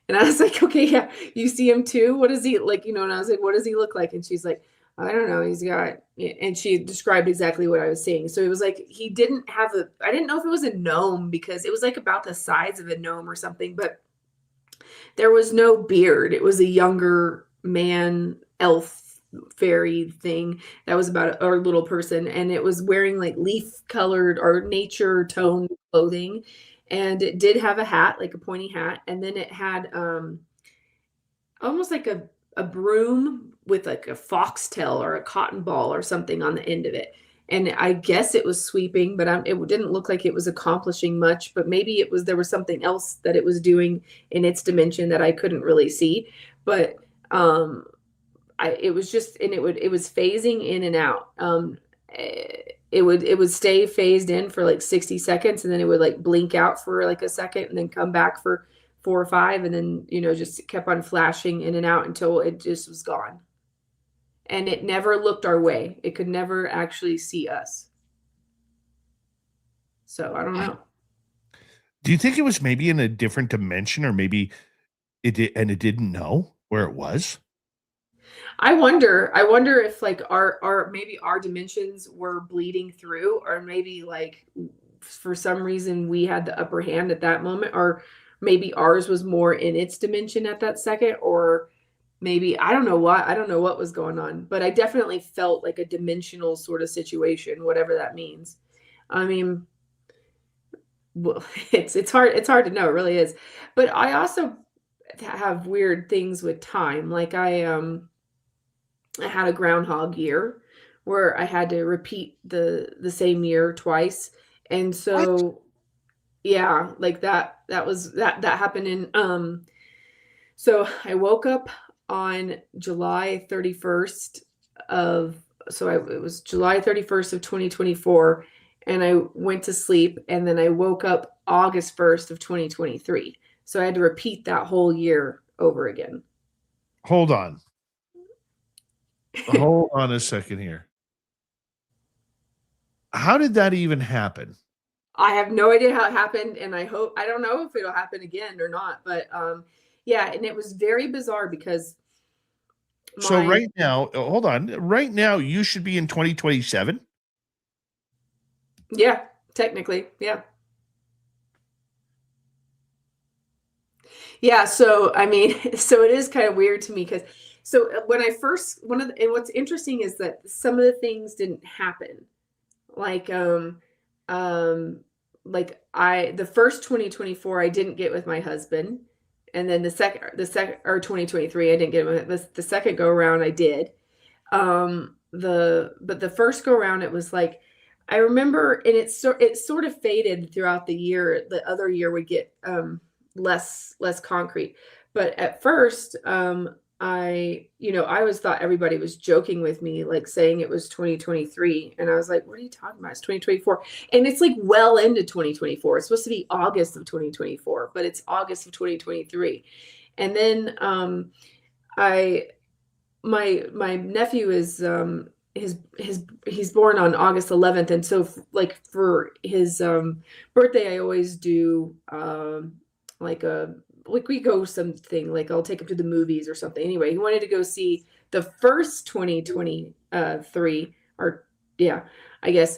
And I was like, okay, yeah, you see him too? What is he like? And I was like, what does he look like? And she's like, I don't know. He's got, and she described exactly what I was seeing. So it was like, I didn't know if it was a gnome because it was like about the size of a gnome or something, but there was no beard. It was a younger man, elf, fairy thing that was about our little person, and it was wearing like leaf colored or nature toned clothing, and it did have a hat, like a pointy hat, and then it had almost like a broom with like a foxtail or a cotton ball or something on the end of it. And I guess it was sweeping, but it didn't look like it was accomplishing much, but maybe there was something else that it was doing in its dimension that I couldn't really see. But it was just, and it was phasing in and out. It would stay phased in for like 60 seconds, and then it would like blink out for like a second and then come back for 4 or 5, and then just kept on flashing in and out until it just was gone. And it never looked our way. It could never actually see us. So I don't know. Do you think it was maybe in a different dimension, or maybe it didn't know where it was. I wonder if like our maybe our dimensions were bleeding through, or maybe like for some reason we had the upper hand at that moment, or maybe ours was more in its dimension at that second, or maybe I don't know what was going on, but I definitely felt like a dimensional sort of situation, whatever that means. I mean, well, it's hard to know, it really is. But I also have weird things with time. Like I had a groundhog year where I had to repeat the same year twice. And What? so yeah, like that happened in so I woke up on July 31st of it was July 31st of 2024, and I went to sleep, and then I woke up August 1st of 2023. So I had to repeat that whole year over again. Hold on. Hold on a second here. How did that even happen? I have no idea how it happened, and I don't know if it'll happen again or not, but yeah, and it was very bizarre because So right now, hold on. Right now, you should be in 2027. Yeah, technically, yeah. Yeah, so I mean, so it is kind of weird to me because when I first and what's interesting is that some of the things didn't happen. Like like the first 2024 I didn't get with my husband, and then the second or 2023 I didn't get with the second go around I did. But the first go around it was like I remember, and it sort of faded throughout the year. The other year would get less concrete, but at first I always thought everybody was joking with me, like saying it was 2023, and I was like, what are you talking about? It's 2024, and it's like well into 2024. It's supposed to be August of 2024, but it's August of 2023. And then my nephew is he's born on August 11th, and so like for his birthday I always do like we go something, like I'll take him to the movies or something. Anyway, he wanted to go see the first 2023, or yeah, I guess.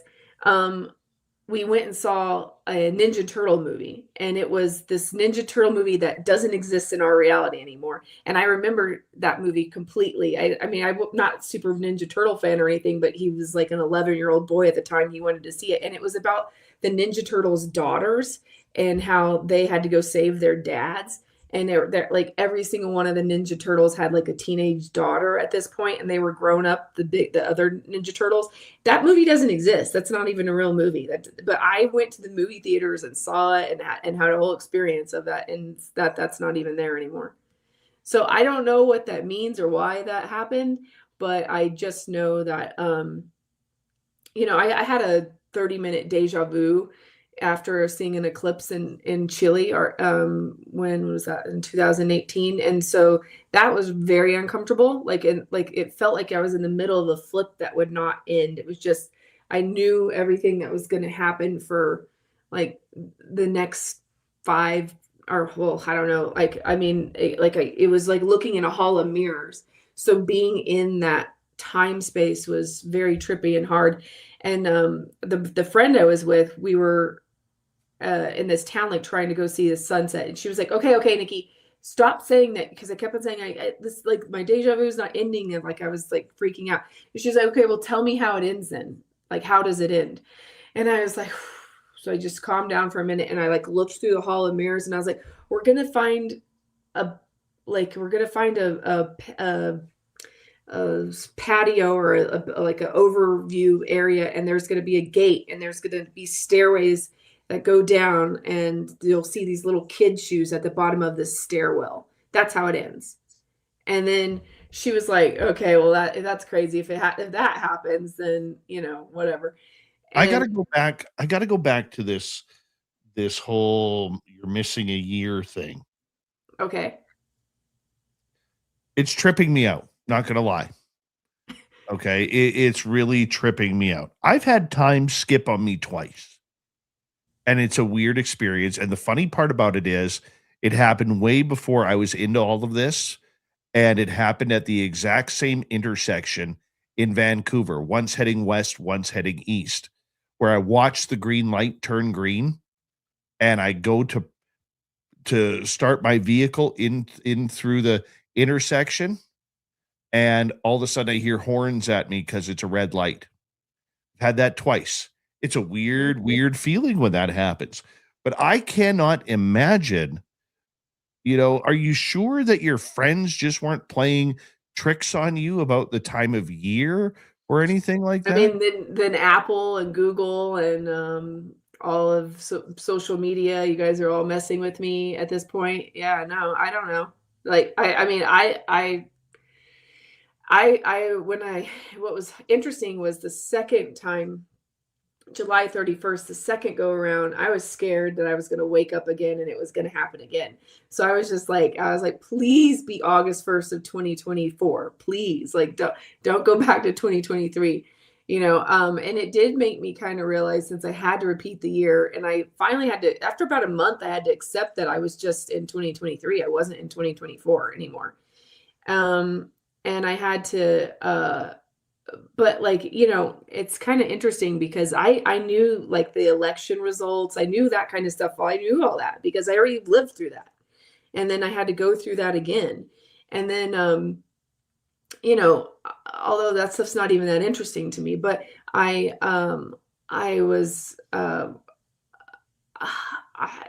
We went and saw a Ninja Turtle movie, and it was this Ninja Turtle movie that doesn't exist in our reality anymore. And I remember that movie completely. I mean, I'm not super Ninja Turtle fan or anything, but he was like an 11-year-old boy at the time. He wanted to see it, and it was about the Ninja Turtles' daughters and how they had to go save their dads. And they're like every single one of the Ninja Turtles had like a teenage daughter at this point, and they were grown up. The other Ninja Turtles. That movie doesn't exist. That's not even a real movie. But I went to the movie theaters and saw it and had a whole experience of that, and that's not even there anymore. So I don't know what that means or why that happened, but I just know that I had a 30-minute deja vu after seeing an eclipse in Chile, or when was that, in 2018, and so that was very uncomfortable. Like it felt like I was in the middle of a flip that would not end. It was just, I knew everything that was going to happen for like the next 5, or well, I don't know. Like I mean, it was like looking in a hall of mirrors. So being in that time space was very trippy and hard. And the friend I was with, we were in this town, like trying to go see the sunset, and she was like, okay, Nikki, stop saying that, because I kept on saying this, like my deja vu is not ending, and like I was like freaking out. And she's like, okay, well tell me how it ends then, like how does it end? And I was like, so I just calmed down for a minute, and I like looked through the hall of mirrors, and I was like, we're gonna find a patio, or like an overview area, and there's going to be a gate, and there's going to be stairways that go down, and you'll see these little kid shoes at the bottom of this stairwell. That's how it ends. And then she was like, okay, well that's crazy. If that happens, then whatever. And I gotta go back to this whole you're missing a year thing. Okay. It's tripping me out, not gonna lie. Okay, it's really tripping me out. I've had time skip on me twice, and it's a weird experience. And the funny part about it is It happened way before I was into all of this, and it happened at the exact same intersection in Vancouver, once heading west, once heading east, where I watched the green light turn green, and I go to start my vehicle in through the intersection, and all of a sudden I hear horns at me because it's a red light. Had that twice. It's a weird feeling when that happens. But I cannot imagine, are you sure that your friends just weren't playing tricks on you about the time of year or anything like I that? mean, then Apple and Google and all of social media, you guys are all messing with me at this point. Yeah, no, I don't know. Like, I mean, what was interesting was the second time, July 31st, the second go around, I was scared that I was going to wake up again and it was going to happen again. So I was like, please be August 1st of 2024. Please, like, don't go back to 2023, and it did make me kind of realize, since I had to repeat the year, and I finally had to, after about a month, I had to accept that I was just in 2023. I wasn't in 2024 anymore. And I had to, but it's kind of interesting because I knew, like, the election results. I knew that kind of stuff. I knew all that because I already lived through that. And then I had to go through that again. And then, although that stuff's not even that interesting to me, but I was,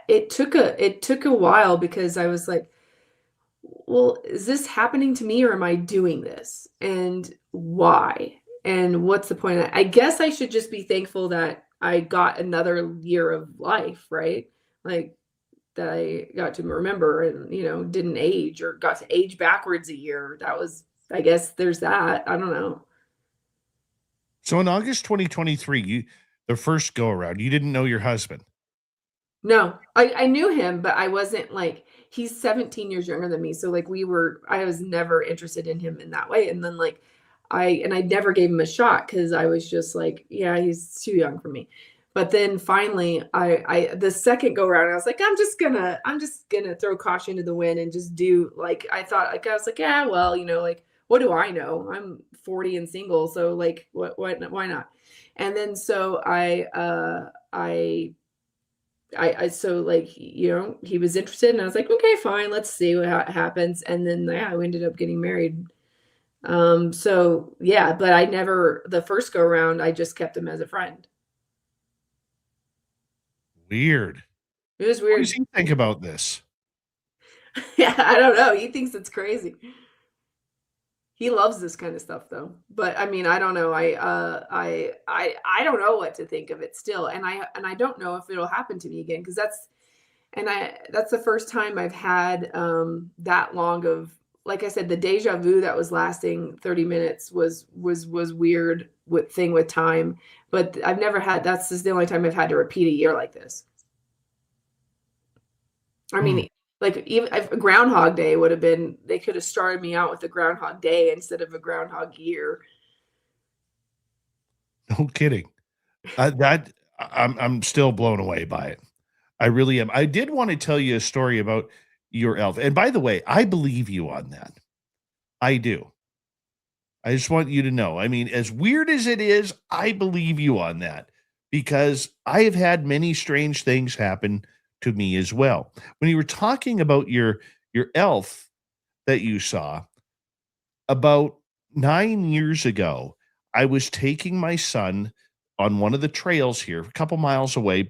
it took a while because I was like, well, is this happening to me or am I doing this? And why? And what's the point? I guess I should just be thankful that I got another year of life, right? Like, that I got to remember and, didn't age or got to age backwards a year. That was, I guess there's that. I don't know. So in August 2023, the first go around, you didn't know your husband. No, I knew him, but I wasn't like, he's 17 years younger than me. So like I was never interested in him in that way. And then like, I never gave him a shot because I was just like, yeah, he's too young for me. But then finally the second go around, I was like, I'm just gonna throw caution to the wind and just do, like, I was like, yeah, well, like, what do I know? I'm 40 and single. So like, why not? And then, so so like, he was interested and I was like, okay, fine, let's see what happens. And then, yeah, we ended up getting married. So yeah, but the first go around, I just kept him as a friend. Weird. It was What weird. does he think about this? Yeah, I don't know. He thinks it's crazy. He loves this kind of stuff though. But I mean, I don't know. I don't know what to think of it still. And I don't know if it'll happen to me again, because that's the first time I've had that long of, like I said, the deja vu that was lasting 30 minutes was weird with time. But I've never had, that's just the only time I've had to repeat a year like this. I mean, like, even if Groundhog Day would have been, they could have started me out with a Groundhog Day instead of a Groundhog Year. No kidding. I'm still blown away by it. I really am. I did want to tell you a story about your elf. And by the way, I believe you on that. I do. I just want you to know. I mean, as weird as it is, I believe you on that, because I have had many strange things happen to me as well. When you were talking about your elf that you saw, about 9 years ago, I was taking my son on one of the trails here, a couple miles away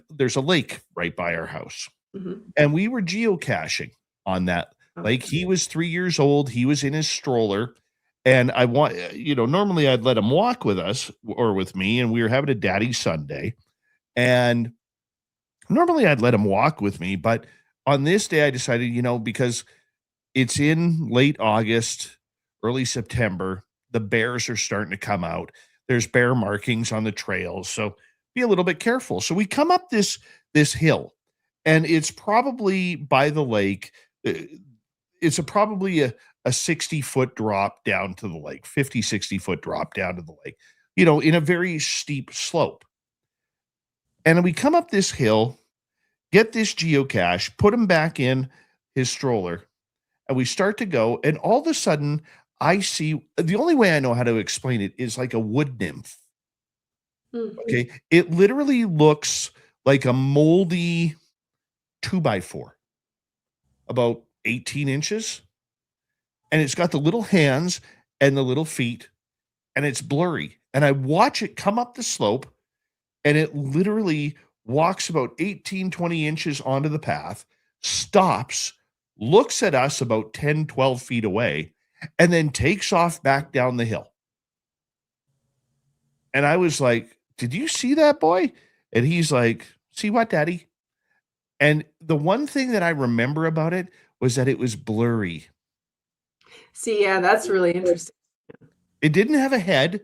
there's a lake right by our house. Mm-hmm. And we were geocaching on that lake. He was 3 years old. He was in his stroller. And normally I'd let him walk with us or with me, and we were having a daddy Sunday. And normally I'd let him walk with me, but on this day I decided, because it's in late August, early September, the bears are starting to come out. There's bear markings on the trails, so be a little bit careful. So we come up this hill, and it's probably by the lake. It's probably a 60-foot drop down to the lake, 50, 60-foot drop down to the lake, in a very steep slope. And we come up this hill, get this geocache, put him back in his stroller, and we start to go. And all of a sudden, I see the only way I know how to explain it is like a wood nymph. Okay. It literally looks like a moldy 2x4, about 18 inches. And it's got the little hands and the little feet, and it's blurry. And I watch it come up the slope, and it literally walks about 18, 20 inches onto the path, stops, looks at us about 10, 12 feet away, and then takes off back down the hill. And I was like, did you see that, boy? And he's like, see what, Daddy? And the one thing that I remember about it was that it was blurry. See, yeah, that's really interesting. It didn't have a head,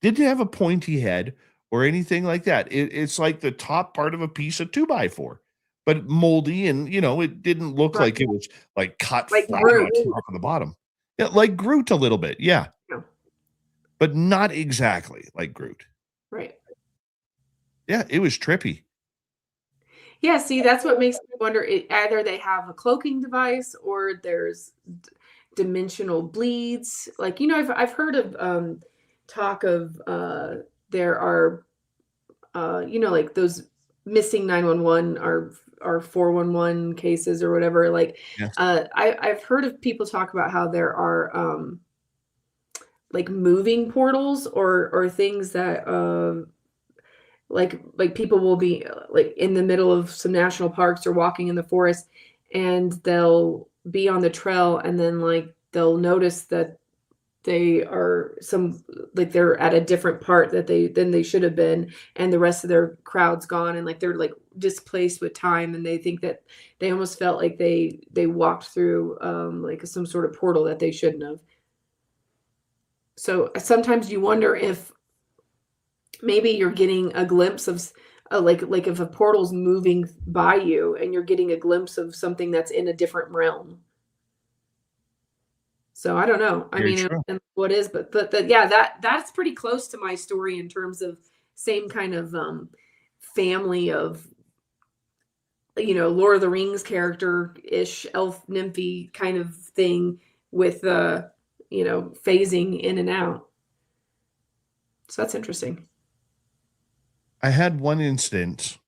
didn't have a pointy head or anything like that. It's like the top part of a piece of 2x4, but moldy, and it didn't look like it was like cut Like flat Groot. on the top and the bottom. Yeah, like Groot a little bit, yeah. Yeah. But not exactly like Groot. Right. Yeah, it was trippy. Yeah, see, that's what makes me wonder. Either they have a cloaking device, or there's dimensional bleeds. Like, I've heard of talk of there are like those missing 911 or 411 cases or whatever. Like, Yes. I've heard of people talk about how there are like moving portals or things that like people will be like in the middle of some national parks or walking in the forest, and they'll be on the trail, and then like they'll notice that they are they're at a different part than they should have been, and the rest of their crowd's gone, and like they're like displaced with time, and they think that they almost felt like they walked through like some sort of portal that they shouldn't have. So sometimes you wonder if maybe you're getting a glimpse of like if a portal's moving by you and you're getting a glimpse of something that's in a different realm. So I don't know. I Very mean, true. and what is, but yeah, that's pretty close to my story in terms of same kind of family of Lord of the Rings character-ish, elf nymphy kind of thing with phasing in and out. So that's interesting. I had one instance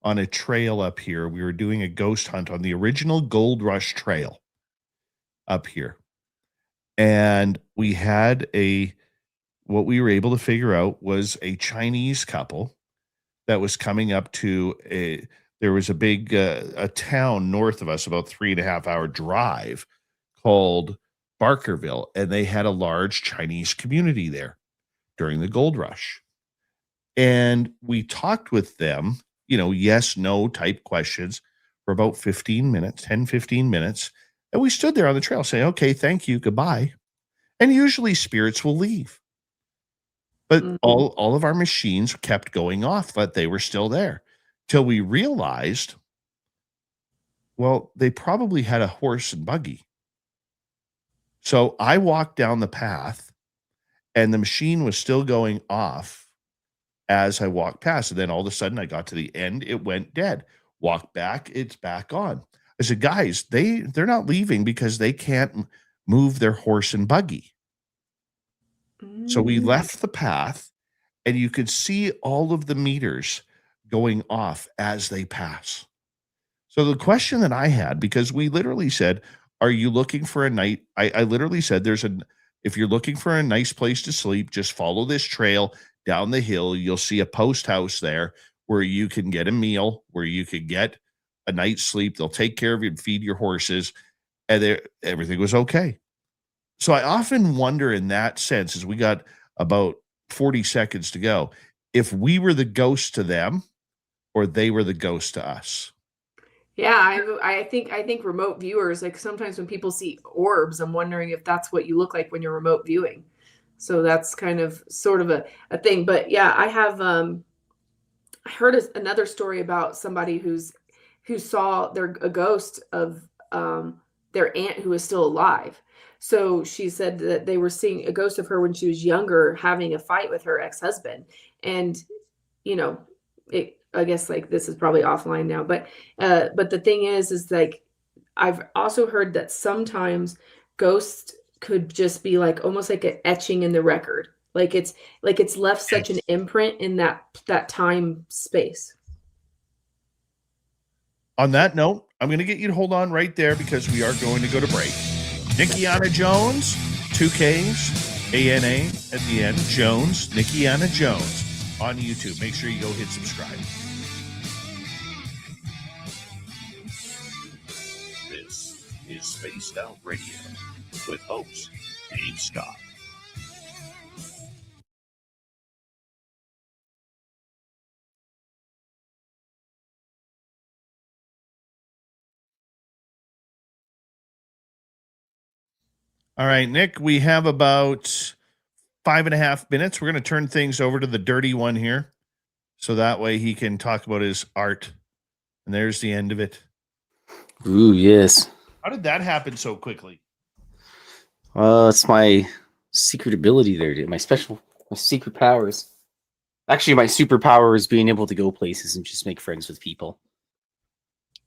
on a trail up here. We were doing a ghost hunt on the original Gold Rush Trail up here. And we had what we were able to figure out was a Chinese couple that was coming up to there was a big, a town north of us, about 3.5 hour drive, called Barkerville. And they had a large Chinese community there during the gold rush. And we talked with them, yes, no type questions for about 15 minutes, 10, 15 minutes. And we stood there on the trail saying, okay, thank you, goodbye. And usually spirits will leave. But all of our machines kept going off, but they were still there till we realized, well, they probably had a horse and buggy. So I walked down the path and the machine was still going off as I walked past. And then all of a sudden I got to the end, it went dead. Walked back, it's back on. I said, guys, they're not leaving because they can't move their horse and buggy. So we left the path, and you could see all of the meters going off as they pass. So the question that I had, because we literally said, are you looking for a night? I literally said, if you're looking for a nice place to sleep, just follow this trail down the hill. You'll see a post house there where you can get a meal, where you could get a night's sleep. They'll take care of you and feed your horses, and everything was okay. So I often wonder in that sense, as we got about 40 seconds to go, if we were the ghost to them or they were the ghost to us. Yeah, I think remote viewers, like sometimes when people see orbs, I'm wondering if that's what you look like when you're remote viewing. So that's kind of sort of a thing. But yeah, I have I heard another story about somebody who saw a ghost of their aunt who is still alive. So she said that they were seeing a ghost of her when she was younger, having a fight with her ex-husband. And, I guess like this is probably offline now, but the thing is like I've also heard that sometimes ghosts could just be like almost like an etching in the record. Like it's left such an imprint in that time space. On that note, I'm going to get you to hold on right there because we are going to go to break. Nikkiana Jones, 2Ks, ANA at the end, Jones, Nikkiana Jones on YouTube. Make sure you go hit subscribe. This is Spaced Out Radio with host Dave Scott. All right, Nick, we have about 5.5 minutes. We're going to turn things over to the dirty one here. So that way he can talk about his art. And there's the end of it. Ooh, yes. How did that happen so quickly? It's my secret ability there, dude. My secret powers. Actually, my superpower is being able to go places and just make friends with people.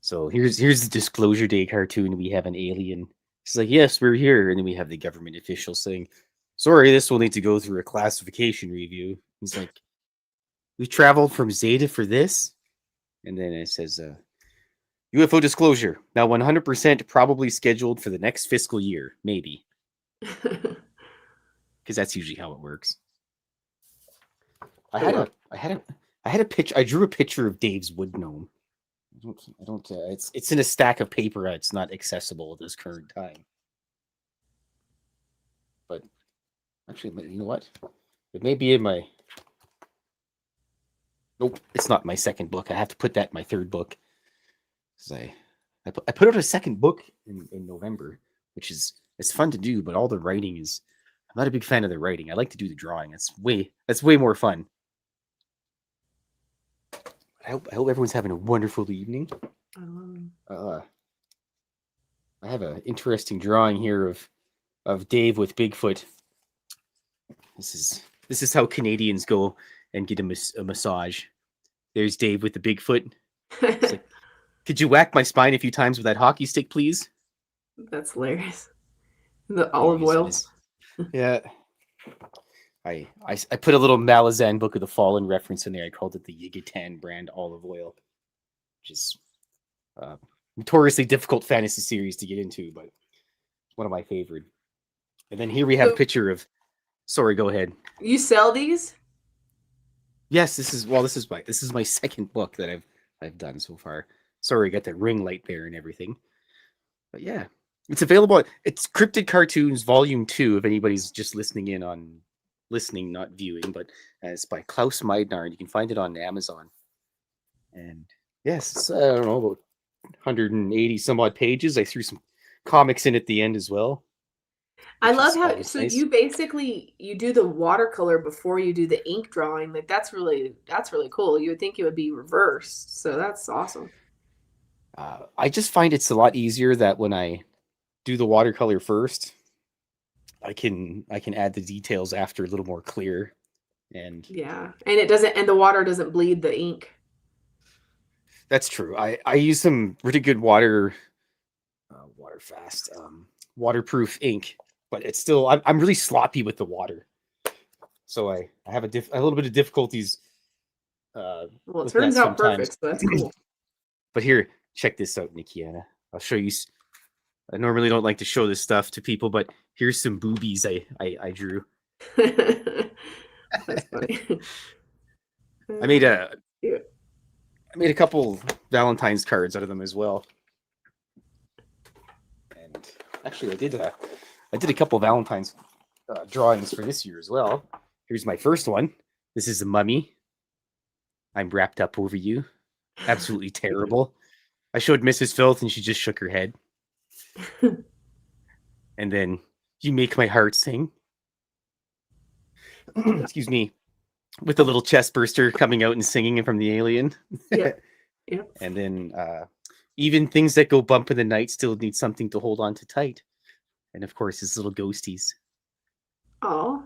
So here's the Disclosure Day cartoon. We have an alien. He's like, yes, we're here. And then we have the government official saying, sorry, this will need to go through a classification review. He's like, we traveled from Zeta for this. And then it says, UFO disclosure. Now 100% probably scheduled for the next fiscal year. Maybe. Because that's usually how it works. I had a picture. I drew a picture of Dave's wood gnome. I don't. It's in a stack of paper. It's not accessible at this current time. But actually, you know what? It may be in my. Nope, it's not my second book. I have to put that in my third book. I put out a second book in November, which is it's fun to do, but all the writing is. I'm not a big fan of the writing. I like to do the drawing. That's way more fun. I hope everyone's having a wonderful evening. I have an interesting drawing here of Dave with Bigfoot. This is how Canadians go and get a massage. There's Dave with the Bigfoot. It's like, could you whack my spine a few times with that hockey stick, please? That's hilarious. The olive oil. Yeah. I put a little Malazan Book of the Fallen reference in there. I called it the Yucatan brand olive oil, which is a notoriously difficult fantasy series to get into, but one of my favorite. And then here we have a picture of. Sorry, go ahead. You sell these? Yes, this is my second book that I've done so far. Sorry, I got the ring light there and everything. But yeah, it's available. It's Cryptid Cartoons Volume 2. If anybody's just listening, not viewing, but it's by Klaus Meidnar, and you can find it on Amazon. And yes, it's, I don't know, about 180 some odd pages. I threw some comics in at the end as well. I love how nice. you basically you do the watercolor before you do the ink drawing. Like that's really cool. You would think it would be reversed, so that's awesome. I just find it's a lot easier that when I do the watercolor first, I can add the details after a little more clear, and yeah, and the water doesn't bleed the ink. That's true. I use some really good waterproof ink, but it's still I'm really sloppy with the water, so I have a little bit of difficulties. Well, it turns out perfect, so that's cool. But here, check this out, Nikkiana. I'll show you. I normally don't like to show this stuff to people, but here's some boobies I drew. That's funny. I made a couple Valentine's cards out of them as well. And actually, I did a couple Valentine's drawings for this year as well. Here's my first one. This is a mummy. I'm wrapped up over you. Absolutely terrible. I showed Mrs. Filth and she just shook her head. And then you make my heart sing. Excuse me. With a little chest burster coming out and singing from the alien. Yeah. And then even things that go bump in the night still need something to hold on to tight. And of course, his little ghosties. Oh.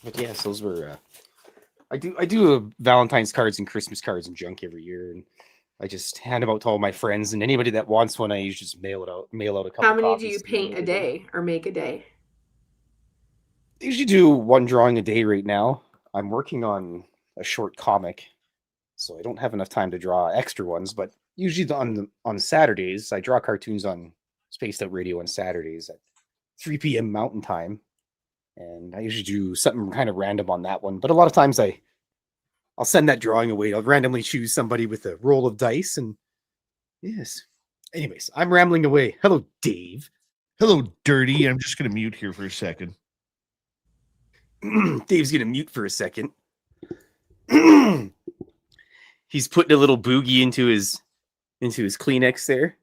But yes, those were I do Valentine's cards and Christmas cards and junk every year, and I just hand them out to all my friends, and anybody that wants one, I usually just mail out a couple. How many do copies you to paint a everybody. day or make a day? I usually do one drawing a day right now. I'm working on a short comic, so I don't have enough time to draw extra ones, but usually on Saturdays, I draw cartoons on Spaced Out Radio on Saturdays at 3 p.m. Mountain Time. And I usually do something kind of random on that one. But a lot of times I'll send that drawing away. I'll randomly choose somebody with a roll of dice. And yes. Anyways, I'm rambling away. Hello, Dave. Hello, Dirty. I'm just going to mute here for a second. Dave's going to mute for a second. He's putting a little boogie into his Kleenex there.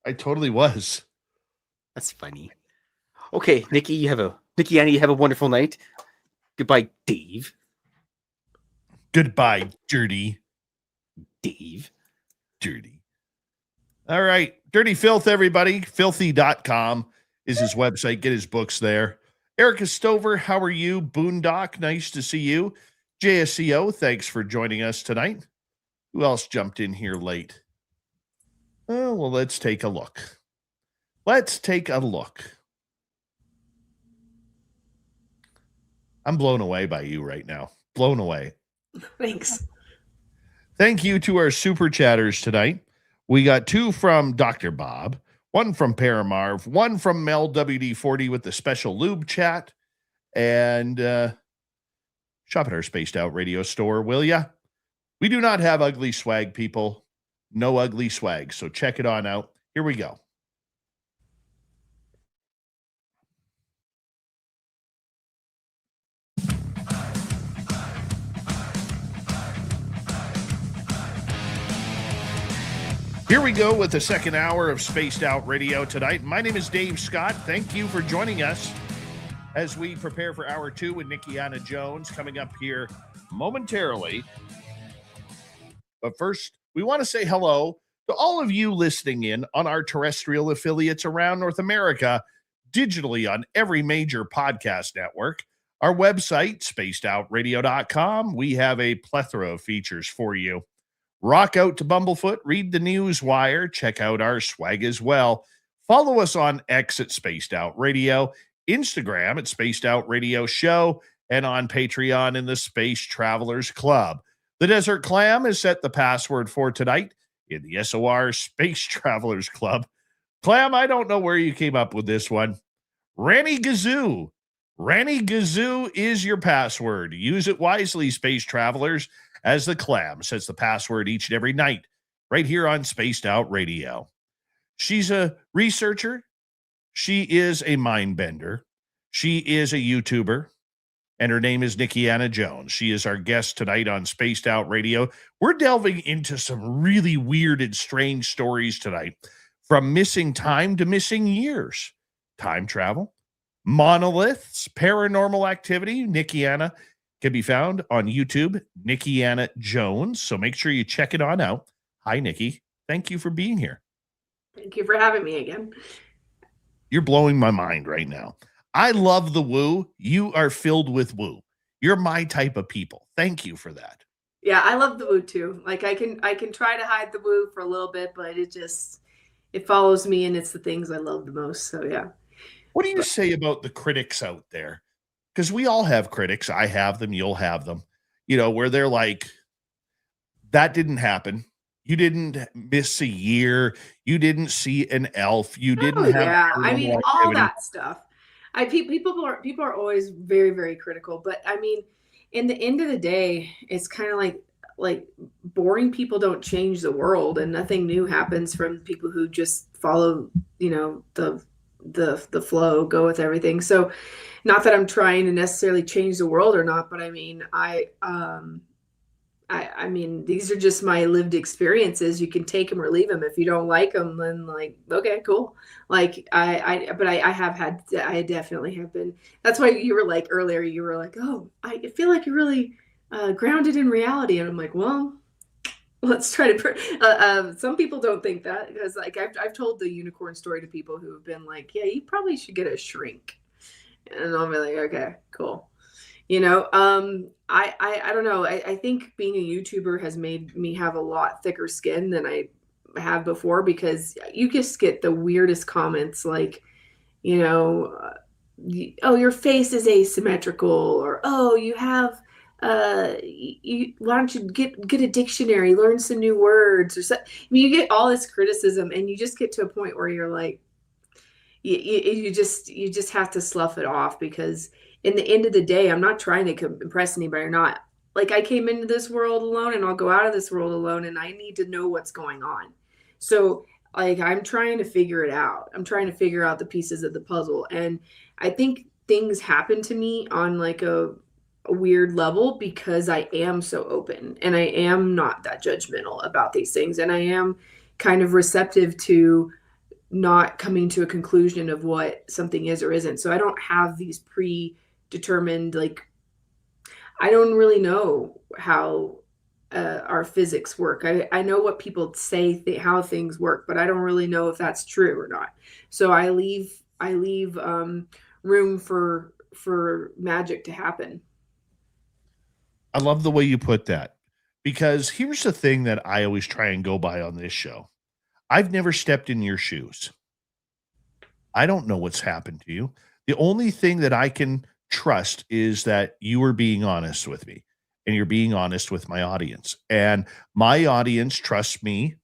I totally was. That's funny. Okay, Nikkiana, you have a wonderful night. Goodbye, Dave. Goodbye, Dirty. Dave. Dirty. All right. Dirty Filth, everybody. Filthy.com is his website. Get his books there. Erica Stover, how are you? Boondock, nice to see you. JSCO, thanks for joining us tonight. Who else jumped in here late? Oh, well, let's take a look. I'm blown away by you right now. Blown away. Thanks. Thank you to our super chatters tonight. We got 2 from Dr. Bob, 1 from Paramarv, 1 from Mel WD40 with the special lube chat, and shop at our Spaced Out Radio store, will ya? We do not have ugly swag, people. No ugly swag, so check it on out. Here we go. Here we go with the second hour of Spaced Out Radio tonight. My name is Dave Scott. Thank you for joining us as we prepare for hour 2 with Nikkiana Jones coming up here momentarily. But first, we want to say hello to all of you listening in on our terrestrial affiliates around North America, digitally on every major podcast network. Our website, spacedoutradio.com, we have a plethora of features for you. Rock out to Bumblefoot, read the news wire, check out our swag as well. Follow us on X at Spaced Out Radio, Instagram at Spaced Out Radio Show, and on Patreon in the Space Travelers Club. The Desert Clam has set the password for tonight in the SOR Space Travelers Club. Clam, I don't know where you came up with this one. Ranny Gazoo. Ranny Gazoo is your password. Use it wisely, Space Travelers, as the Clam sets the password each and every night right here on Spaced Out Radio. She's a researcher. She is a mind bender. She is a YouTuber. And her name is Nikkiana Jones. She is our guest tonight on Spaced Out Radio. We're delving into some really weird and strange stories tonight, from missing time to missing years, time travel, monoliths, paranormal activity. Nikkiana can be found on YouTube, Nikkiana Jones. So make sure you check it on out. Hi, Nikki. Thank you for being here. Thank you for having me again. You're blowing my mind right now. I love the woo. You are filled with woo. You're my type of people. Thank you for that. Yeah, I love the woo too. Like I can try to hide the woo for a little bit, but it follows me, and it's the things I love the most. So yeah. What do you say about the critics out there? Because we all have critics. I have them. You'll have them. You know, where they're like, that didn't happen. You didn't miss a year. You didn't see an elf. You didn't have. Yeah, I mean, all activity. that stuff. People are always very, very critical, but I mean, in the end of the day, it's kind of like boring people don't change the world, and nothing new happens from people who just follow, the flow, go with everything. So, not that I'm trying to necessarily change the world or not, but I mean, I mean, these are just my lived experiences. You can take them or leave them. If you don't like them, then like, okay, cool. Like I definitely have been. That's why you were like earlier, you were like, oh, I feel like you're really grounded in reality. And I'm like, well, let's try to, some people don't think that, because like I've told the unicorn story to people who have been like, yeah, you probably should get a shrink. And I'll be like, okay, cool. I don't know. I think being a YouTuber has made me have a lot thicker skin than I have before, because you just get the weirdest comments like, you know, oh, your face is asymmetrical, or oh, you have why don't you get a dictionary, learn some new words, or so. I mean, you get all this criticism, and you just get to a point where you're like, you just have to slough it off, because in the end of the day, I'm not trying to impress anybody or not. Like, I came into this world alone, and I'll go out of this world alone, and I need to know what's going on. So like, I'm trying to figure it out. I'm trying to figure out the pieces of the puzzle. And I think things happen to me on like a weird level because I am so open, and I am not that judgmental about these things. And I am kind of receptive to not coming to a conclusion of what something is or isn't. So I don't have these predetermined, like, I don't really know how our physics work. I know what people say, how things work, but I don't really know if that's true or not. So I leave room for magic to happen. I love the way you put that, because here's the thing that I always try and go by on this show. I've never stepped in your shoes. I don't know what's happened to you. The only thing that I can trust is that you are being honest with me, and you're being honest with my audience. And my audience trusts me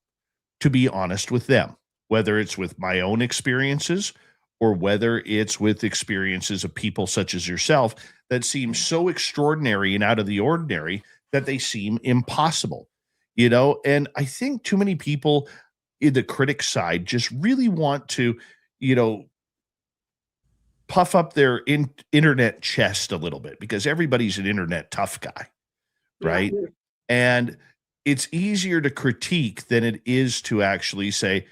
to be honest with them, whether it's with my own experiences or whether it's with experiences of people such as yourself that seem so extraordinary and out of the ordinary that they seem impossible. And I think too many people in the critic side just really want to, you know, puff up their internet chest a little bit, because everybody's an internet tough guy, right? Yeah. And it's easier to critique than it is to actually say,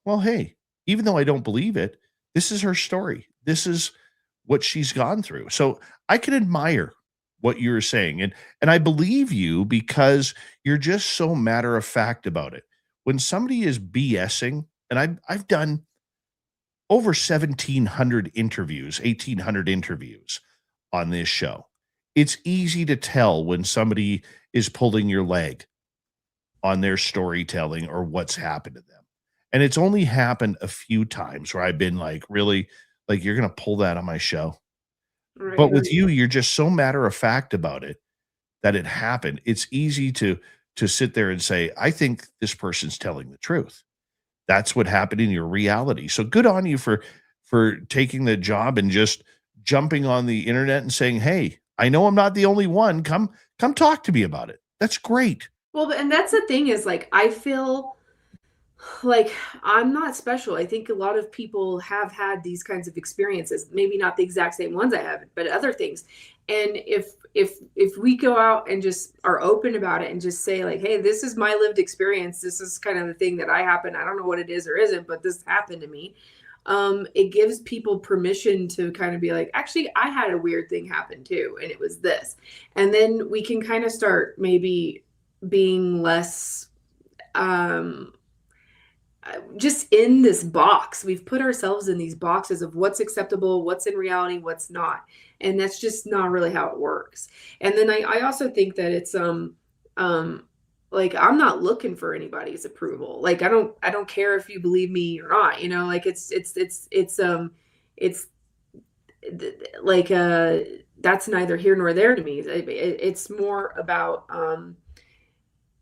well, hey, even though I don't believe it, this is her story. This is what she's gone through. So I can admire what you're saying. And I believe you because you're just so matter of fact about it. When somebody is BSing, and I've done over 1,700 interviews, 1,800 interviews on this show. It's easy to tell when somebody is pulling your leg on their storytelling or what's happened to them. And it's only happened a few times where I've been like, really, like, you're going to pull that on my show. Right. But with you, you're just so matter of fact about it that it happened. It's easy to sit there and say, I think this person's telling the truth. That's what happened in your reality. So good on you for taking the job and just jumping on the internet and saying, hey, I know I'm not the only one. Come talk to me about it. That's great. Well, and that's the thing, is like, I feel like I'm not special. I think a lot of people have had these kinds of experiences, maybe not the exact same ones I have, but other things. And if we go out and just are open about it and just say like, hey, this is my lived experience, this is kind of the thing that I happened, I don't know what it is or isn't, but this happened to me. It gives people permission to kind of be like, actually, I had a weird thing happen too, and it was this. And then we can kind of start maybe being less just in this box. We've put ourselves in these boxes of what's acceptable, what's in reality, what's not. And that's just not really how it works. And then I also think that it's like, I'm not looking for anybody's approval. Like, I don't care if you believe me or not, like it's like that's neither here nor there to me. It's more about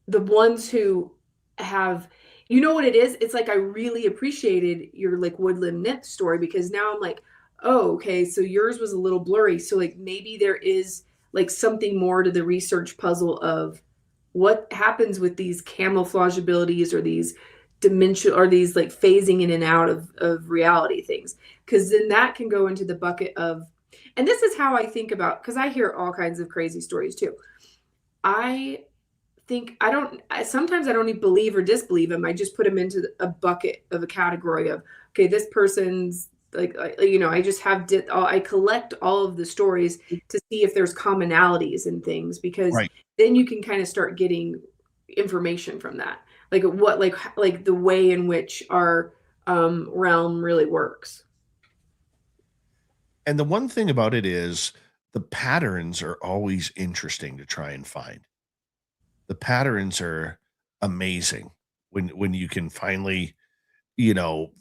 the ones who have, what it is? It's like, I really appreciated your like woodland nymph story, because now I'm like, oh, okay, so yours was a little blurry. So like, maybe there is like something more to the research puzzle of what happens with these camouflage abilities, or these dimension, or these like phasing in and out of reality things. Because then that can go into the bucket of, and this is how I think about, because I hear all kinds of crazy stories too. I think sometimes I don't even believe or disbelieve them. I just put them into a bucket of a category of, okay, this person's like, I just have I collect all of the stories to see if there's commonalities and things, because Right. then you can kind of start getting information from that, like what, like the way in which our realm really works. And the one thing about it is the patterns are always interesting to try and find. The patterns are amazing when you can finally,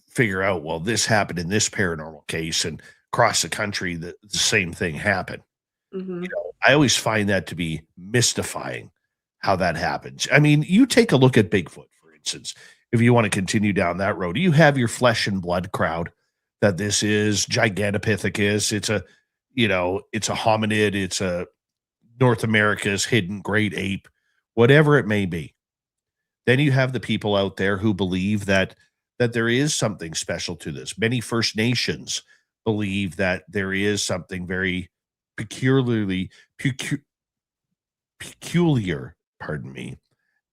figure out, well, this happened in this paranormal case, and across the country the same thing happened. Hmm. I always find that to be mystifying how that happens. I mean, you take a look at Bigfoot, for instance, if you want to continue down that road. You have your flesh and blood crowd that this is Gigantopithecus. It's a hominid. It's a North America's hidden great ape, whatever it may be. Then you have the people out there who believe that there is something special to this. Many First Nations believe that there is something very peculiarly peculiar, pardon me,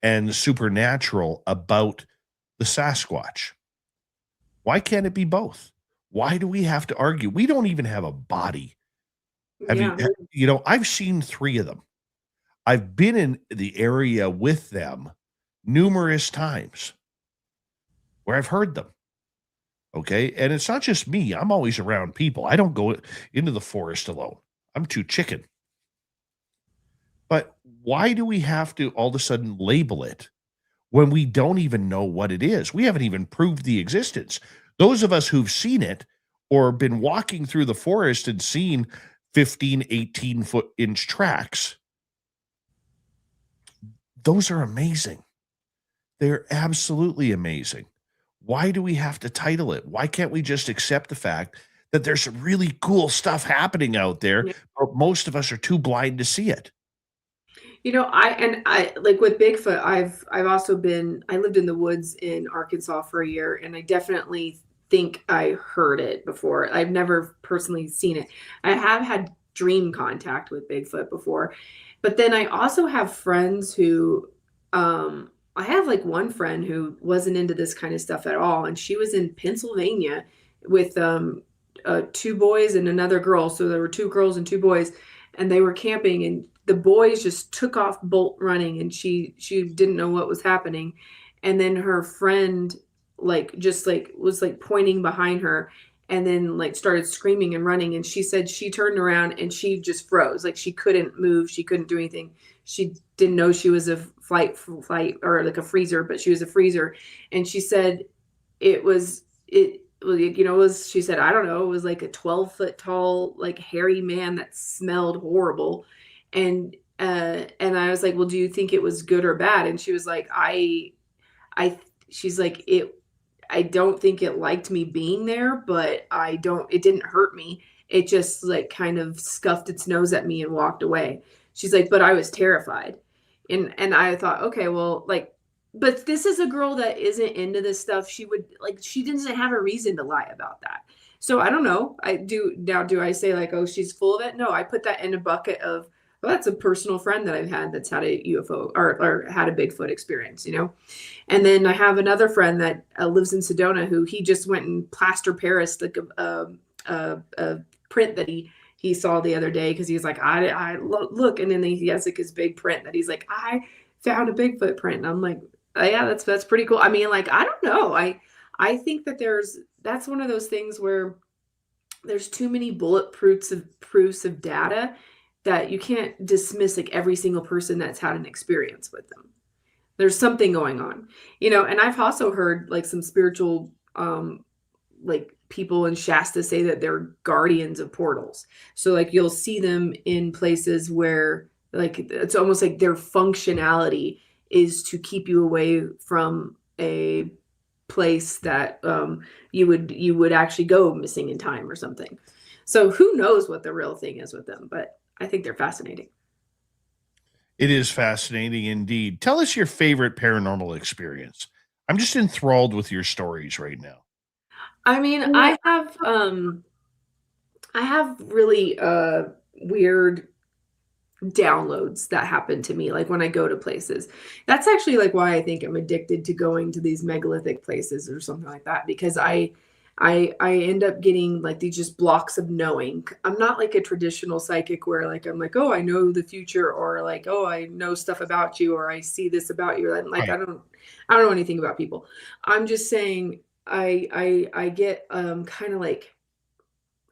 and supernatural about the Sasquatch. Why can't it be both? Why do we have to argue? We don't even have a body. Yeah. I've seen 3 of them. I've been in the area with them numerous times where I've heard them. Okay. And it's not just me. I'm always around people. I don't go into the forest alone. I'm too chicken. But why do we have to all of a sudden label it when we don't even know what it is? We haven't even proved the existence. Those of us who've seen it or been walking through the forest and seen 15, 18-foot-inch tracks, those are amazing. They're absolutely amazing. Why do we have to title it? Why can't we just accept the fact that there's some really cool stuff happening out there, Yeah. but most of us are too blind to see it? I like with Bigfoot, I lived in the woods in Arkansas for a year, and I definitely think I heard it before. I've never personally seen it. I have had dream contact with Bigfoot before, but then I also have friends who, I have like one friend who wasn't into this kind of stuff at all, and she was in Pennsylvania with 2 boys and another girl. So there were 2 girls and 2 boys, and they were camping, and the boys just took off bolt running, and she didn't know what was happening. And then her friend was pointing behind her, and then started screaming and running, and she said she turned around and she just froze. Like, she couldn't move, she couldn't do anything. She didn't know she was a flight or like a freezer, but she was a freezer. And she said she said, I don't know, it was like a 12-foot tall, like hairy man that smelled horrible. And I was like, well, do you think it was good or bad? And she was like, she's like, I don't think it liked me being there, but it didn't hurt me. It just kind of scuffed its nose at me and walked away. She's like, but I was terrified. And I thought, okay, well, but this is a girl that isn't into this stuff. She doesn't have a reason to lie about that. So I don't know. Do I say oh, she's full of it? No, I put that in a bucket of, well, that's a personal friend that I've had that's had a UFO or had a Bigfoot experience, And then I have another friend that lives in Sedona who he just went and plaster Paris a print that he saw the other day, because he's like, I look, and then he has his big print that he's like, I found a Bigfoot print, and I'm like, oh, yeah, that's pretty cool. I mean, I don't know, I think that that's one of those things where there's too many bullet proofs of data that you can't dismiss every single person that's had an experience with them. There's something going on, and I've also heard some spiritual, people in Shasta say that they're guardians of portals. So you'll see them in places where it's almost like their functionality is to keep you away from a place that you would actually go missing in time or something. So who knows what the real thing is with them, but I think they're fascinating. It is fascinating indeed. Tell us your favorite paranormal experience. I'm just enthralled with your stories right now. I mean, I have really weird downloads that happen to me, when I go to places. That's actually why I think I'm addicted to going to these megalithic places or something like that, because I end up getting these just blocks of knowing. I'm not a traditional psychic where I'm oh, I know the future, or oh, I know stuff about you, or I see this about you. I'm Right. I don't know anything about people. I'm just saying I get kind of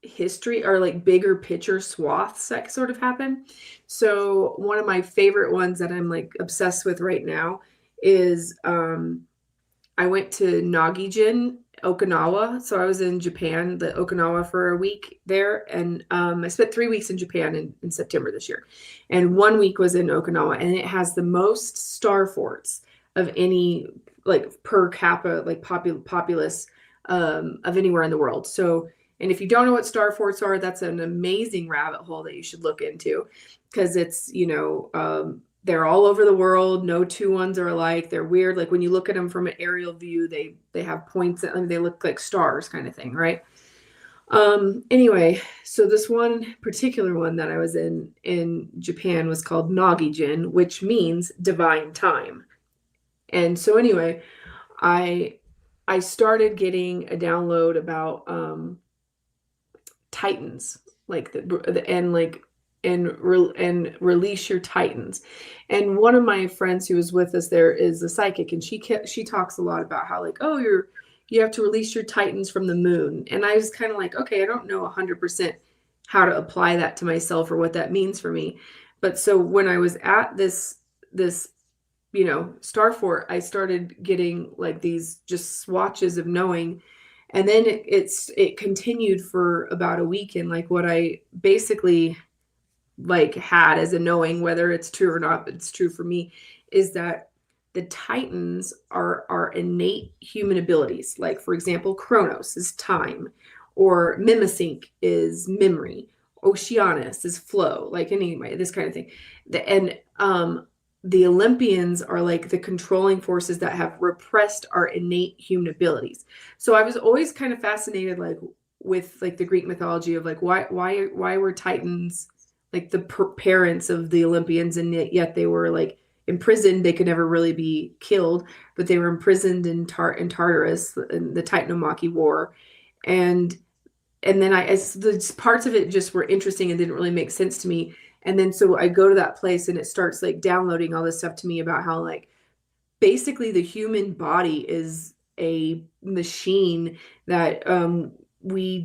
history or like bigger picture swaths that sort of happen. So one of my favorite ones that I'm like obsessed with right now is I went to Nagijin, Okinawa. So I was in Japan, the Okinawa, for a week there. And I spent 3 weeks in Japan in September this year. And 1 week was in Okinawa. And it has the most star forts of any, like per capita, like populace of anywhere in the world. So, and if you don't know what star forts are, that's an amazing rabbit hole that you should look into, because it's, you know, they're all over the world. No two ones are alike. They're weird. Like when you look at them from an aerial view, they have points and they look like stars kind of thing, right? Anyway, so this one particular one that I was in Japan was called Nagijin, which means divine time. And so anyway, I started getting a download about Titans, like and release your Titans. And one of my friends who was with us there is a psychic, and she talks a lot about how like, oh, you have to release your Titans from the moon. And I was kind of like, okay, I don't know 100% how to apply that to myself or what that means for me. But so when I was at this you know, star fort, I started getting like these just swatches of knowing. And then it continued for about a week. And like what I basically like had as a knowing, whether it's true or not, but it's true for me, is that the Titans are innate human abilities. Like, for example, Chronos is time, or Mimosync is memory, Oceanus is flow, like anyway, this kind of thing. The Olympians are like the controlling forces that have repressed our innate human abilities. So I was always kind of fascinated, like with like the Greek mythology of like why were Titans like the parents of the Olympians, and yet they were like imprisoned. They could never really be killed, but they were imprisoned in Tartarus in the Titanomachy War, and then the parts of it just were interesting and didn't really make sense to me. And then so I go to that place and it starts like downloading all this stuff to me about how like basically the human body is a machine that we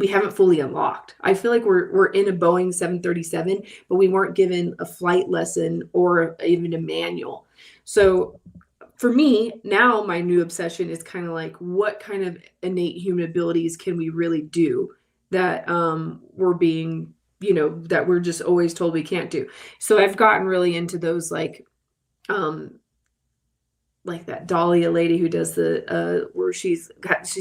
haven't fully unlocked. I feel like we're in a Boeing 737, but we weren't given a flight lesson or even a manual. So for me now, my new obsession is kind of like, what kind of innate human abilities can we really do that we're being, you know, that we're just always told we can't do. So I've gotten really into those, like that Dahlia lady who does the where she's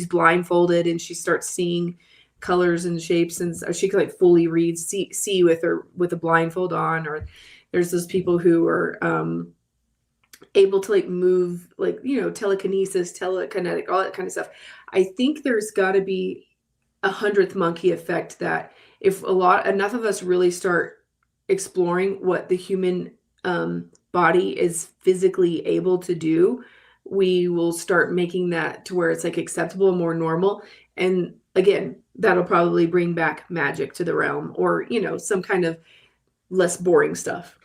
blindfolded and she starts seeing colors and shapes, and she can like fully read see with a blindfold on. Or there's those people who are able to like move, like, you know, telekinesis, telekinetic, all that kind of stuff. I think there's got to be a 100th monkey effect, that if enough of us really start exploring what the human body is physically able to do, we will start making that to where it's like acceptable and more normal. And again, that'll probably bring back magic to the realm, or, you know, some kind of less boring stuff.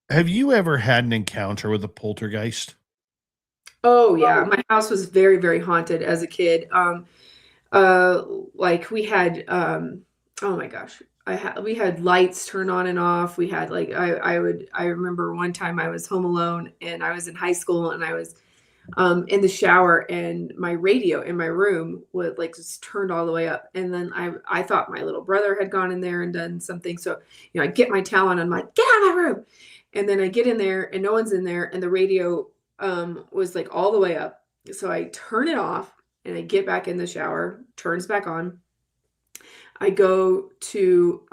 Have you ever had an encounter with a poltergeist? Oh yeah, my house was very, very haunted as a kid. Like we had oh my gosh, we had lights turn on and off. We had like I remember one time I was home alone and I was in high school, and I was in the shower, and my radio in my room would like just turned all the way up. And then I thought my little brother had gone in there and done something. So, you know, I get my towel on and I'm like, get out of my room. And then I get in there and no one's in there, and the radio was like all the way up. So I turn it off and I get back in the shower, turns back on. I go to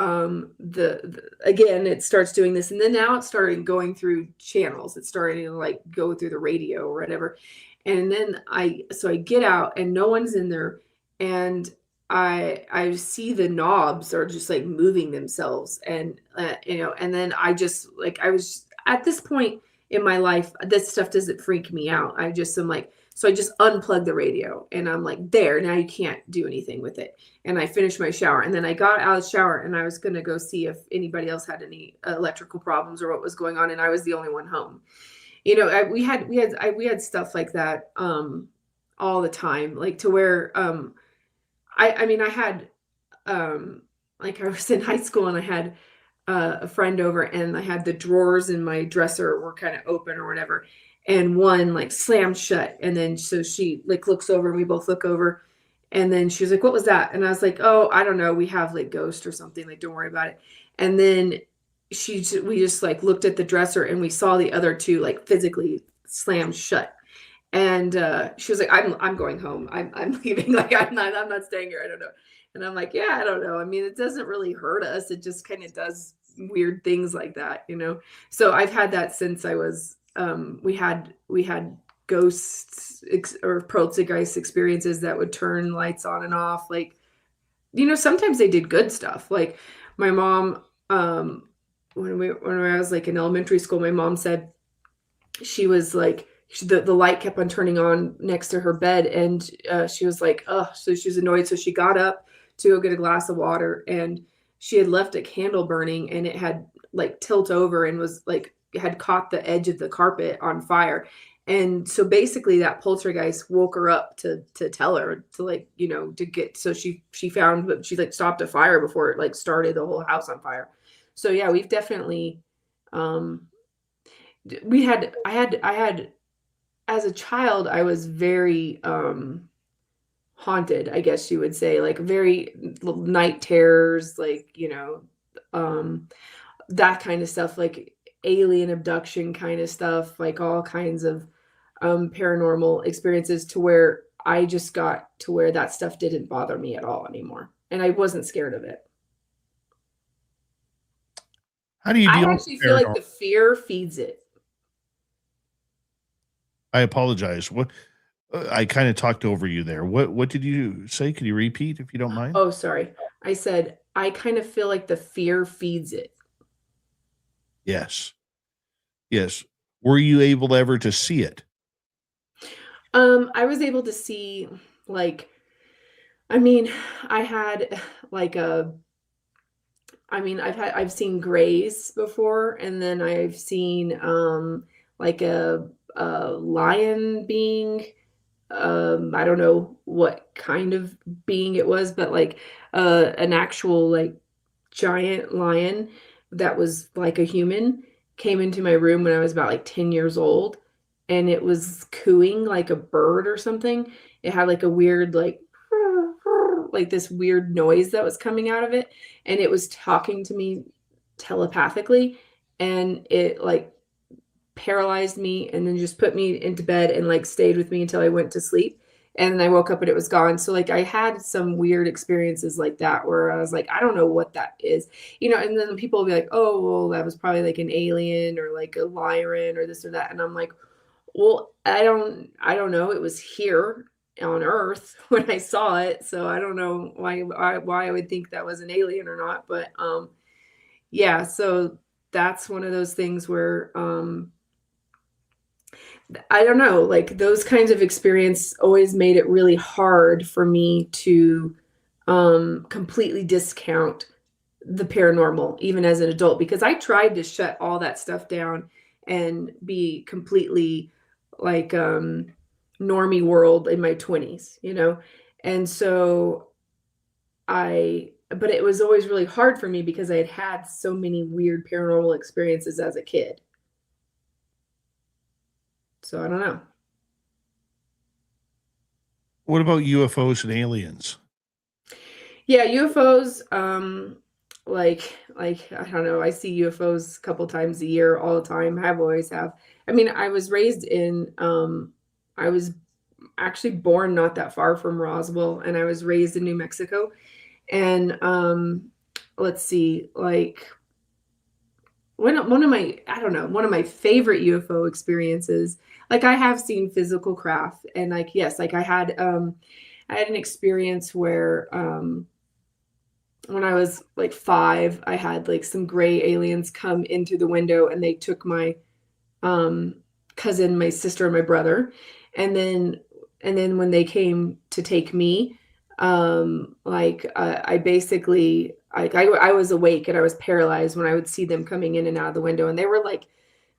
again, it starts doing this. And then now it's starting going through channels. It's starting to like go through the radio or whatever. And then I get out and no one's in there. And I see the knobs are just like moving themselves. And, you know, and then I just like, I was at this point in my life, this stuff doesn't freak me out. I just am like, so I just unplugged the radio and I'm like, there, now you can't do anything with it. And I finished my shower, and then I got out of the shower and I was going to go see if anybody else had any electrical problems or what was going on. And I was the only one home. You know, we had stuff like that all all the time, like to where I mean I had like I was in high school and I had a friend over and I had the drawers in my dresser were kind of open or whatever. And one like slammed shut. And then so she like looks over and we both look over. And then she was like, what was that? And I was like, oh, I don't know. We have like ghost or something. Like, don't worry about it. And then we just like looked at the dresser and we saw the other two like physically slammed shut. And she was like, I'm going home. I'm leaving. Like, I'm not staying here. I don't know. And I'm like, yeah, I don't know. I mean, it doesn't really hurt us. It just kind of does weird things like that, you know? So I've had that since I was, we had ghosts or poltergeist experiences that would turn lights on and off. Like, you know, sometimes they did good stuff. Like my mom, when I was like in elementary school, my mom said she was like, the light kept on turning on next to her bed. And she was like, oh, so she was annoyed. So she got up to go get a glass of water and she had left a candle burning and it had like tilt over and was like, had caught the edge of the carpet on fire. And so basically that poltergeist woke her up to tell her to like, you know, to get, so she found, but she like stopped a fire before it like started the whole house on fire. So yeah, we've definitely, I had, as a child, I was very, haunted, I guess you would say, like very night terrors, like, you know, that kind of stuff, like alien abduction kind of stuff, like all kinds of paranormal experiences to where I just got to where that stuff didn't bother me at all anymore. And I wasn't scared of it. How do you deal I with actually feel like paranormal? the fear feeds it. I apologize. What I kind of talked over you there. What did you say? Could you repeat if you don't mind? Oh, sorry. I said, I kind of feel like the fear feeds it. Yes. Yes. Were you able ever to see it? I was able to see like, I mean, I had like I've seen grays before, and then I've seen like a lion being, I don't know what kind of being it was, but like an actual like giant lion that was like a human came into my room when I was about like 10 years old, and it was cooing like a bird or something. It had like a weird like this weird noise that was coming out of it, and it was talking to me telepathically, and it like paralyzed me and then just put me into bed and like stayed with me until I went to sleep. And then I woke up and it was gone. So like I had some weird experiences like that where I was like, I don't know what that is, you know, and then people will be like, oh, well, that was probably like an alien or like a lyran or this or that. And I'm like, well, I don't know. It was here on Earth when I saw it. So I don't know why I would think that was an alien or not. But yeah, so that's one of those things where I don't know, like those kinds of experience always made it really hard for me to completely discount the paranormal, even as an adult, because I tried to shut all that stuff down and be completely like normie world in my 20s, you know? And so but it was always really hard for me because I had had so many weird paranormal experiences as a kid. So I don't know. What about UFOs and aliens? Yeah, UFOs, like I don't know, I see UFOs a couple times a year all the time. Have always have. I mean, I was raised in I was actually born not that far from Roswell, and I was raised in New Mexico. And let's see, like one of my, I don't know, one of my favorite UFO experiences, like I have seen physical craft, and like yes, like I had an experience where when I was like 5, I had like some gray aliens come into the window and they took my cousin, my sister, and my brother. And then when they came to take me, I basically I was awake and I was paralyzed when I would see them coming in and out of the window. And they were like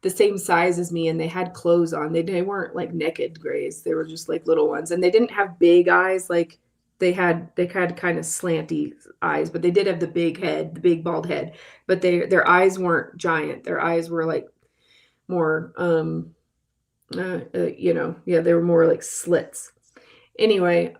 the same size as me, and they had clothes on. They weren't like naked grays. They were just like little ones, and they didn't have big eyes. Like they had kind of slanty eyes, but they did have the big head, the big bald head. But their eyes weren't giant. Their eyes were like more, they were more like slits. Anyway,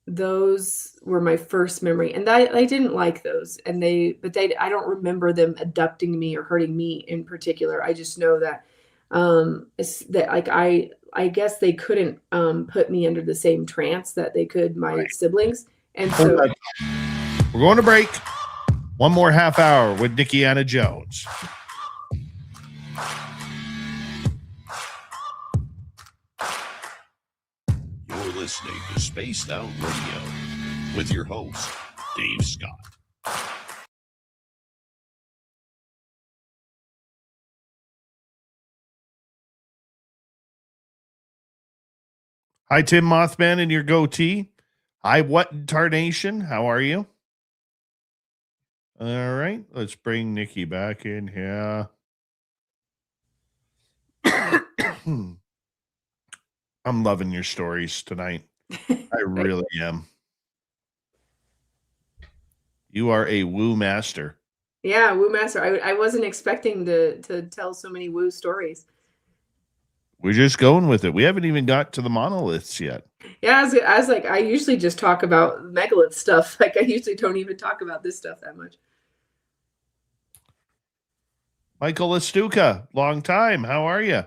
those were my first memory, and I didn't like those. And I don't remember them abducting me or hurting me in particular. I just know that like I guess they couldn't put me under the same trance that they could my siblings, and so we're going to break. One more half hour with Nikkiana Jones. You're listening to Spaced Out Radio with your host, Dave Scott. Hi, Tim Mothman in your goatee. Hi, what tarnation? How are you? All right, let's bring Nikki back in here. I'm loving your stories tonight. I really am. You are a woo master. Yeah, woo master. I wasn't expecting to tell so many woo stories. We're just going with it. We haven't even got to the monoliths yet. Yeah, I was like, I usually just talk about megalith stuff. Like, I usually don't even talk about this stuff that much. Michael Lestuca, long time. How are you?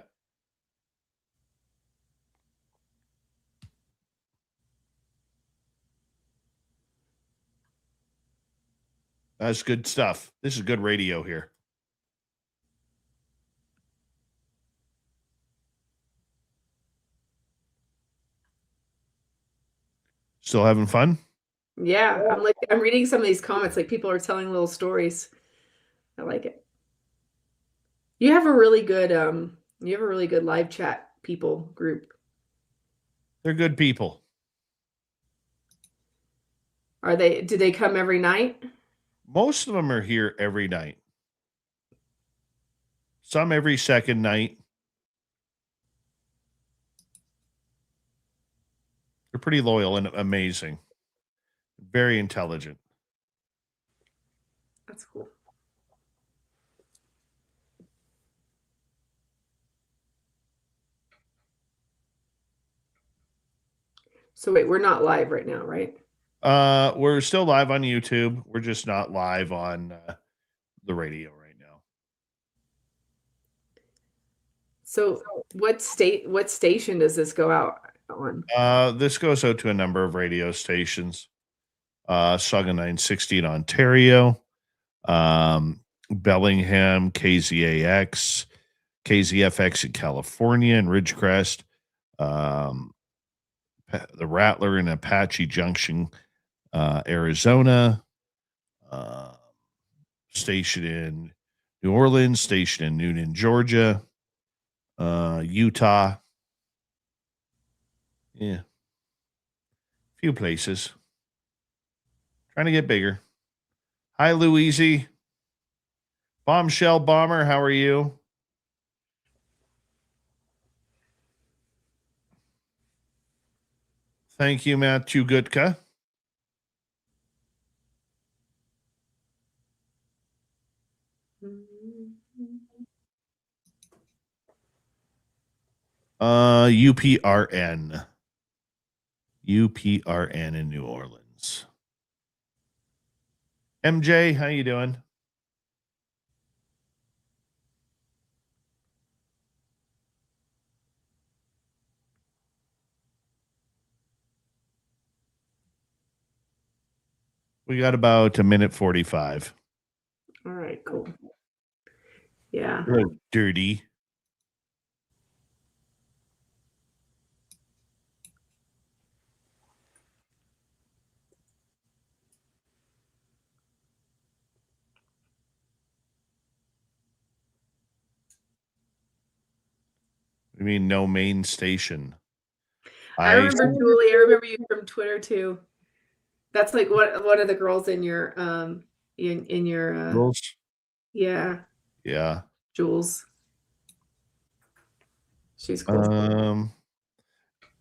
That's good stuff. This is good radio here. Still having fun? Yeah, I'm reading some of these comments. Like, people are telling little stories. I like it. You have a really good live chat people group. They're good people. Do they come every night? Most of them are here every night. Some every second night. They're pretty loyal and amazing. Very intelligent. That's cool. So wait, we're not live right now, right? We're still live on YouTube. We're just not live on the radio right now. So what station does this go out on? This goes out to a number of radio stations. Saga 960 in Ontario, Bellingham, KZAX, KZFX in California and Ridgecrest, the Rattler in Apache Junction, Arizona, station in New Orleans, station in Newnan, Georgia, Utah. Yeah. Few places. Trying to get bigger. Hi, Louise. Bombshell Bomber, how are you? Thank you, Matthew Gutka. UPRN. UPRN in New Orleans. MJ, how you doing? We got about a minute 45. All right, cool. Yeah. Really dirty. I mean, no main station. I remember Julie. I remember you from Twitter too. That's like one of the girls in your in your Rules? yeah. Yeah. Jules. She's cool.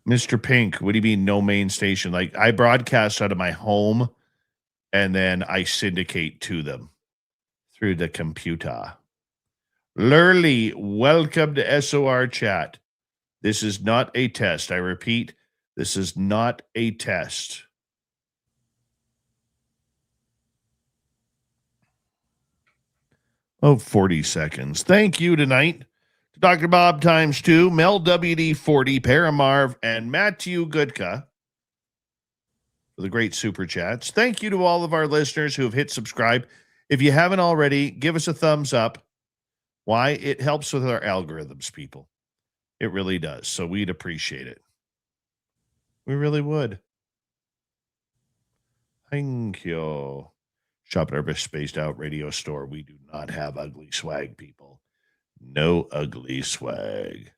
Mr. Pink, what do you mean no main station? Like I broadcast out of my home and then I syndicate to them through the computer. Lurley, welcome to SOR chat. This is not a test. I repeat, this is not a test. Oh, 40 seconds. Thank you tonight to Dr. Bob times 2, Mel WD40, Paramarv, and Matthew Goodka for the great super chats. Thank you to all of our listeners who have hit subscribe. If you haven't already, give us a thumbs up. Why? It helps with our algorithms, people. It really does. So we'd appreciate it. We really would. Thank you. Shop at our best spaced out radio store. We do not have ugly swag, people. No ugly swag.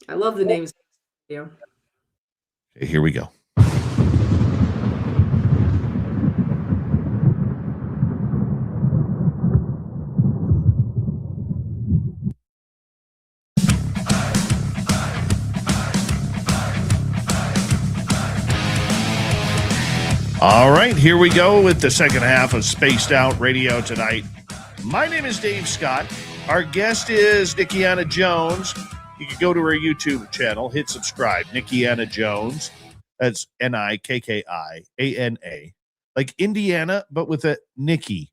I love the names. Yeah. Okay, here we go. All right, here we go with the second half of Spaced Out Radio tonight. My name is Dave Scott. Our guest is Nikkiana Jones. You can go to her YouTube channel, hit subscribe. Nikkiana Jones. That's Nikkiana, like Indiana, but with a Nikki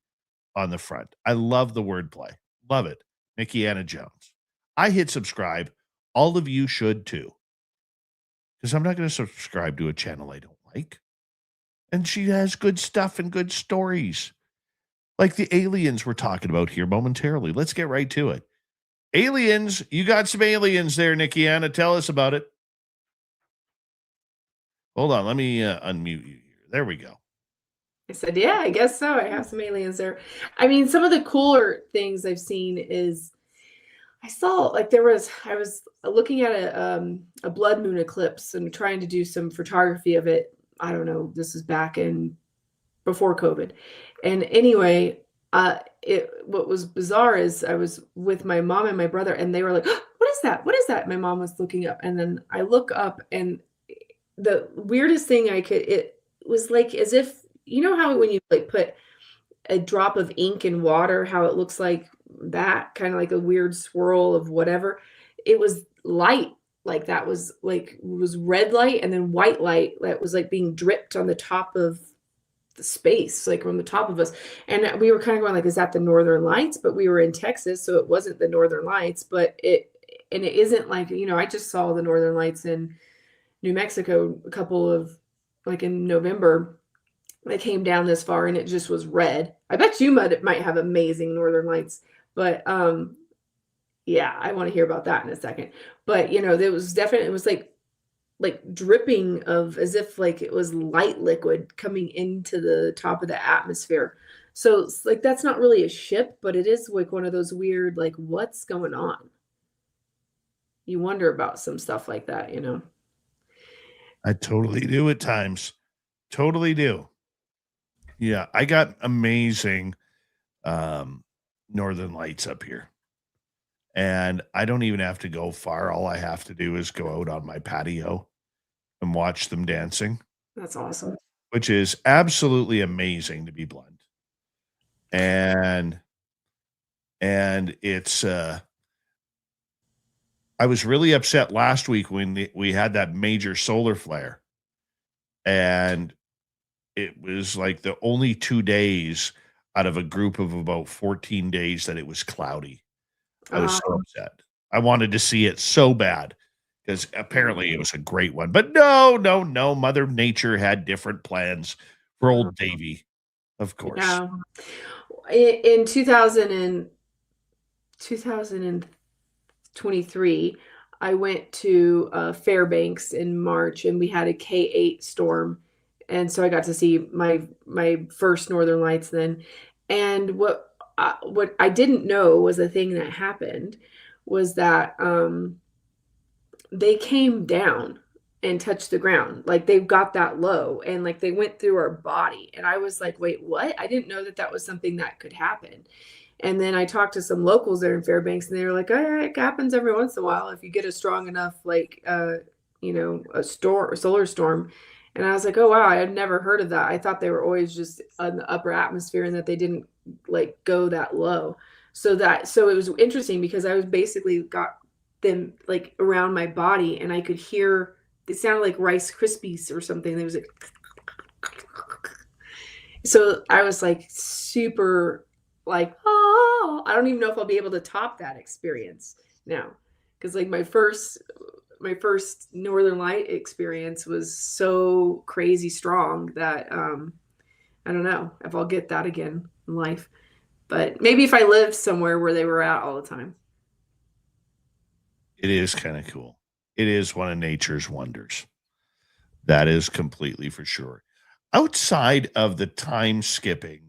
on the front. I love the wordplay. Love it. Nikkiana Jones. I hit subscribe. All of you should too. Because I'm not going to subscribe to a channel I don't like. And she has good stuff and good stories. Like the aliens we're talking about here momentarily. Let's get right to it. Aliens, you got some aliens there, Nikkiana. Tell us about it. Hold on, let me unmute you here. There we go. I said, yeah, I guess so. I have some aliens there. I mean, some of the cooler things I've seen is I saw like I was looking at a blood moon eclipse and trying to do some photography of it. I don't know. This is back in before COVID. And anyway, what was bizarre is I was with my mom and my brother and they were like, oh, what is that? What is that? My mom was looking up and then I look up and the weirdest thing it was like as if, you know how when you like put a drop of ink in water, how it looks like that kind of like a weird swirl of whatever. It was light. Like that was red light and then white light that was like being dripped on the top of the space, like on the top of us. And we were kind of going like, is that the Northern Lights? But we were in Texas, so it wasn't the Northern Lights, but it isn't like, I just saw the Northern Lights in New Mexico a couple of like in November. They came down this far and it just was red. I bet you might have amazing Northern Lights, but yeah, I want to hear about that in a second. But there was definitely, it was like dripping of as if like it was light liquid coming into the top of the atmosphere. So it's like that's not really a ship, but it is like one of those weird like what's going on. You wonder about some stuff like that, I totally do at times. Totally do. Yeah, I got amazing Northern Lights up here. And I don't even have to go far. All I have to do is go out on my patio and watch them dancing. That's awesome. Which is absolutely amazing, to be blunt. And it's I was really upset last week when we had that major solar flare. And it was like the only 2 days out of a group of about 14 days that it was cloudy. I was so upset. I wanted to see it so bad because apparently it was a great one. But no. Mother Nature had different plans for old Davy, of course. Yeah. In 2023, I went to Fairbanks in March and we had a K8 storm. And so I got to see my first Northern Lights then. And what I didn't know was a thing that happened was that they came down and touch the ground. Like they got that low and like they went through our body. And I was like, wait, what? I didn't know that that was something that could happen. And then I talked to some locals there in Fairbanks, and they were like, oh, it happens every once in a while if you get a strong enough, like, you know, a solar storm. And I was like, oh, wow, I had never heard of that. I thought they were always just in the upper atmosphere and that they didn't like go that low. So it was interesting because I was basically got them like around my body, and I could hear, it sounded like Rice Krispies or something. There was like, so I was like super like, oh, I don't even know if I'll be able to top that experience now. Cause like my first Northern Light experience was so crazy strong that, I don't know if I'll get that again in life, but maybe if I lived somewhere where they were at all the time. It is kind of cool. It is one of nature's wonders. That is completely for sure. Outside of the time skipping,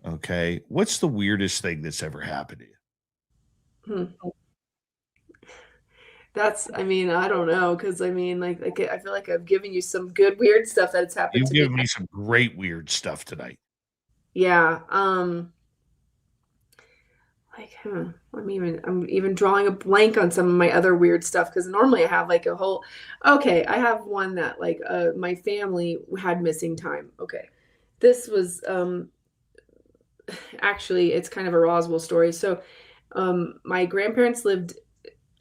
okay, what's the weirdest thing that's ever happened to you? That's, I mean, I don't know. Cause I mean, like, I feel like I've given you some good, weird stuff that's happened You've to me. given me some great weird stuff tonight. Yeah. Like, I'm even drawing a blank on some of my other weird stuff. Cause normally I have like I have one that like, my family had missing time. Okay. This was, actually, it's kind of a Roswell story. So, my grandparents lived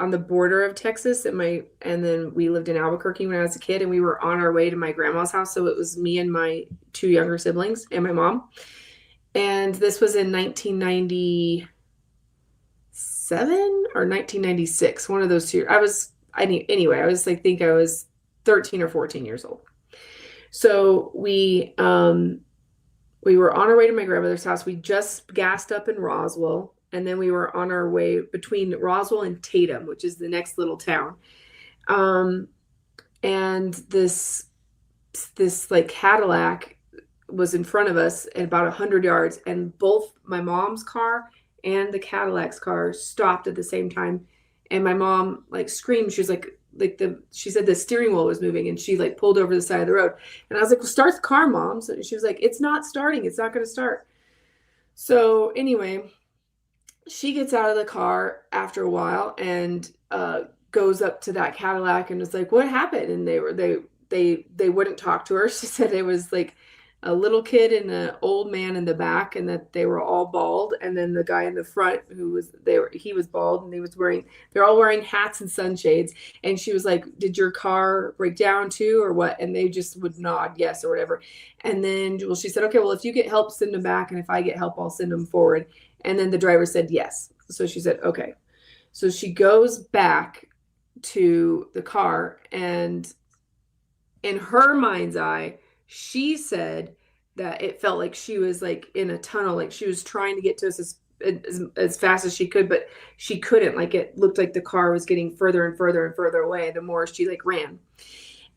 on the border of Texas, and then we lived in Albuquerque when I was a kid, and we were on our way to my grandma's house. So it was me and my two younger siblings and my mom. And this was in 1997 or 1996, one of those two. I was like, think I was 13 or 14 years old. So we were on our way to my grandmother's house. We just gassed up in Roswell. And then we were on our way between Roswell and Tatum, which is the next little town. And this like Cadillac was in front of us at about 100 yards. And both my mom's car and the Cadillac's car stopped at the same time. And my mom like screamed. She was like she said the steering wheel was moving, and she like pulled over the side of the road. And I was like, well, start the car, Mom. So she was like, it's not starting. It's not going to start. So anyway, she gets out of the car after a while and goes up to that Cadillac and is like, what happened? And they wouldn't talk to her. She said it was like a little kid and an old man in the back, and that they were all bald. And then the guy in the front he was bald, and they're all wearing hats and sunshades. And she was like, did your car break down too or what? And they just would nod yes or whatever. And then, well, she said, okay, well, if you get help, send them back. And if I get help, I'll send them forward. And then the driver said yes. So she said, okay. So she goes back to the car, and in her mind's eye, she said that it felt like she was like in a tunnel, like she was trying to get to us as fast as she could, but she couldn't. Like it looked like the car was getting further and further and further away the more she like ran.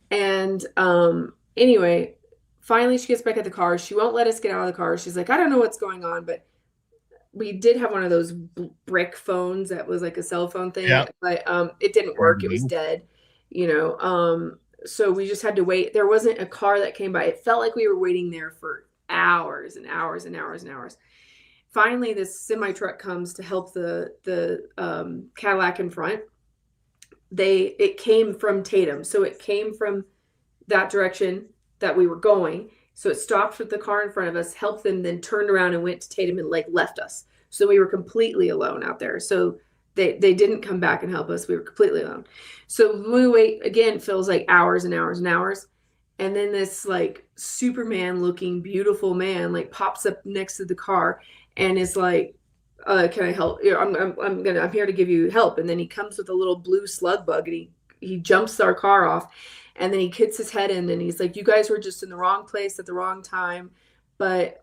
And anyway, finally she gets back at the car. She won't let us get out of the car. She's like, I don't know what's going on, but we did have one of those brick phones that was like a cell phone thing, but it didn't work. It was dead, you know. So we just had to wait. There wasn't a car that came by. It felt like we were waiting there for hours and hours and hours and hours. Finally, this semi truck comes to help the Cadillac in front. It came from Tatum, so it came from that direction that we were going. So it stopped with the car in front of us, helped them, then turned around and went to Tatum and like left us. So we were completely alone out there. So they didn't come back and help us. We were completely alone. So when we wait again, it feels like hours and hours and hours. And then this like Superman looking beautiful man like pops up next to the car and is like, can I help? I'm here to give you help. And then he comes with a little blue slug bug, and he jumps our car off. And then he hits his head in, and he's like, you guys were just in the wrong place at the wrong time, but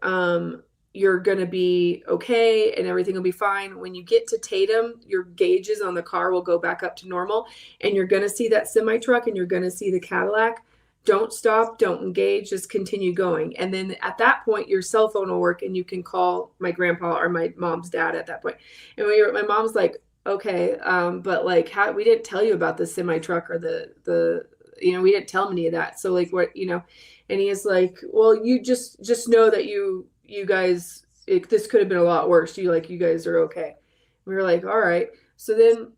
you're going to be okay and everything will be fine. When you get to Tatum, your gauges on the car will go back up to normal, and you're going to see that semi truck and you're going to see the Cadillac. Don't stop, don't engage, just continue going. And then at that point, your cell phone will work and you can call my grandpa or my mom's dad at that point. And my mom's like, okay, but like, how we didn't tell you about the semi truck or the we didn't tell him any of that. So like, what and he is like, well, you just know that you guys, this could have been a lot worse. You guys are okay. We were like, all right. So then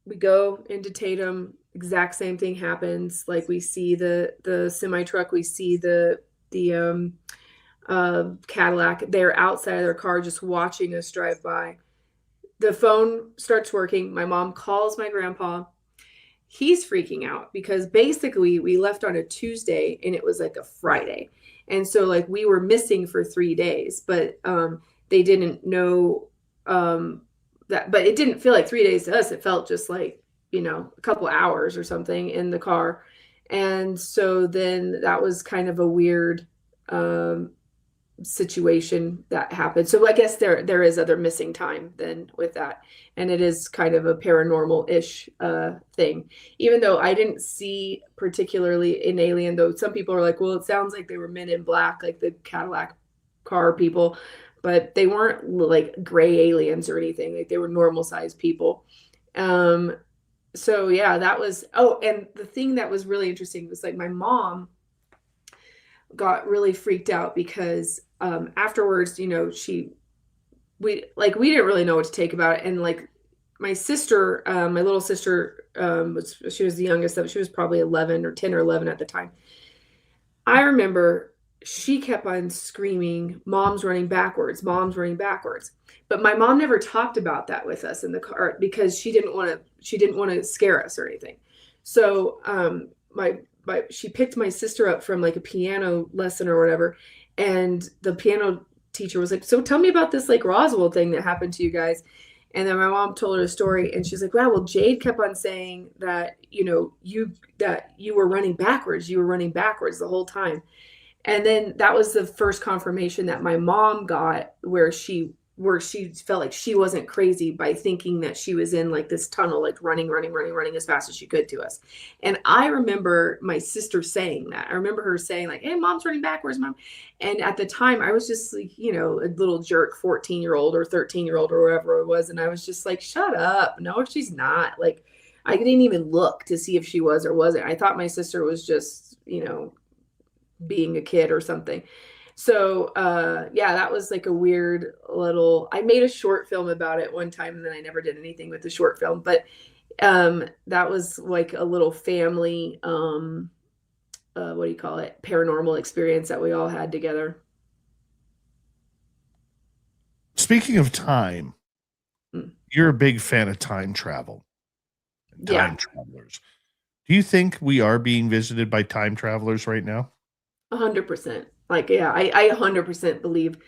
we go into Tatum. Exact same thing happens. Like, we see the semi truck, we see the Cadillac. They're outside of their car just watching us drive by. The phone starts working. My mom calls my grandpa. He's freaking out because basically we left on a Tuesday and it was like a Friday. And so like we were missing for 3 days, but they didn't know that, but it didn't feel like 3 days to us. It felt just like, a couple hours or something in the car. And so then that was kind of a weird situation that happened. So I guess there is other missing time then with that. And it is kind of a paranormal-ish thing. Even though I didn't see particularly an alien, though some people are like, well, it sounds like they were men in black, like the Cadillac car people, but they weren't like gray aliens or anything. Like, they were normal sized people. So yeah, that was, and the thing that was really interesting was like my mom got really freaked out because afterwards, we didn't really know what to take about it. And like my sister, my little sister, she was the youngest of, she was probably 11 or 10 or 11 at the time. I remember she kept on screaming, "Mom's running backwards, mom's running backwards." But my mom never talked about that with us in the car because she didn't want to scare us or anything. So she picked my sister up from like a piano lesson or whatever. And the piano teacher was like, "So tell me about this like Roswell thing that happened to you guys." And then my mom told her a story and she's like, "Wow, well, Jade kept on saying that, you were running backwards. You were running backwards the whole time." And then that was the first confirmation that my mom got where she felt like she wasn't crazy by thinking that she was in like this tunnel, like running as fast as she could to us. And I remember my sister saying that. I remember her saying like, "Hey, mom's running backwards, mom." And at the time I was just like, a little jerk 14-year-old or 13-year-old or whatever it was. And I was just like, shut up. No, she's not. Like, I didn't even look to see if she was or wasn't. I thought my sister was just, being a kid or something. So yeah, that was like a weird little, I made a short film about it one time and then I never did anything with the short film, but that was like a little family paranormal experience that we all had together. Speaking of time, you're a big fan of time travel and time travelers. Do you think we are being visited by time travelers right now? 100%. Like, yeah, I 100% believe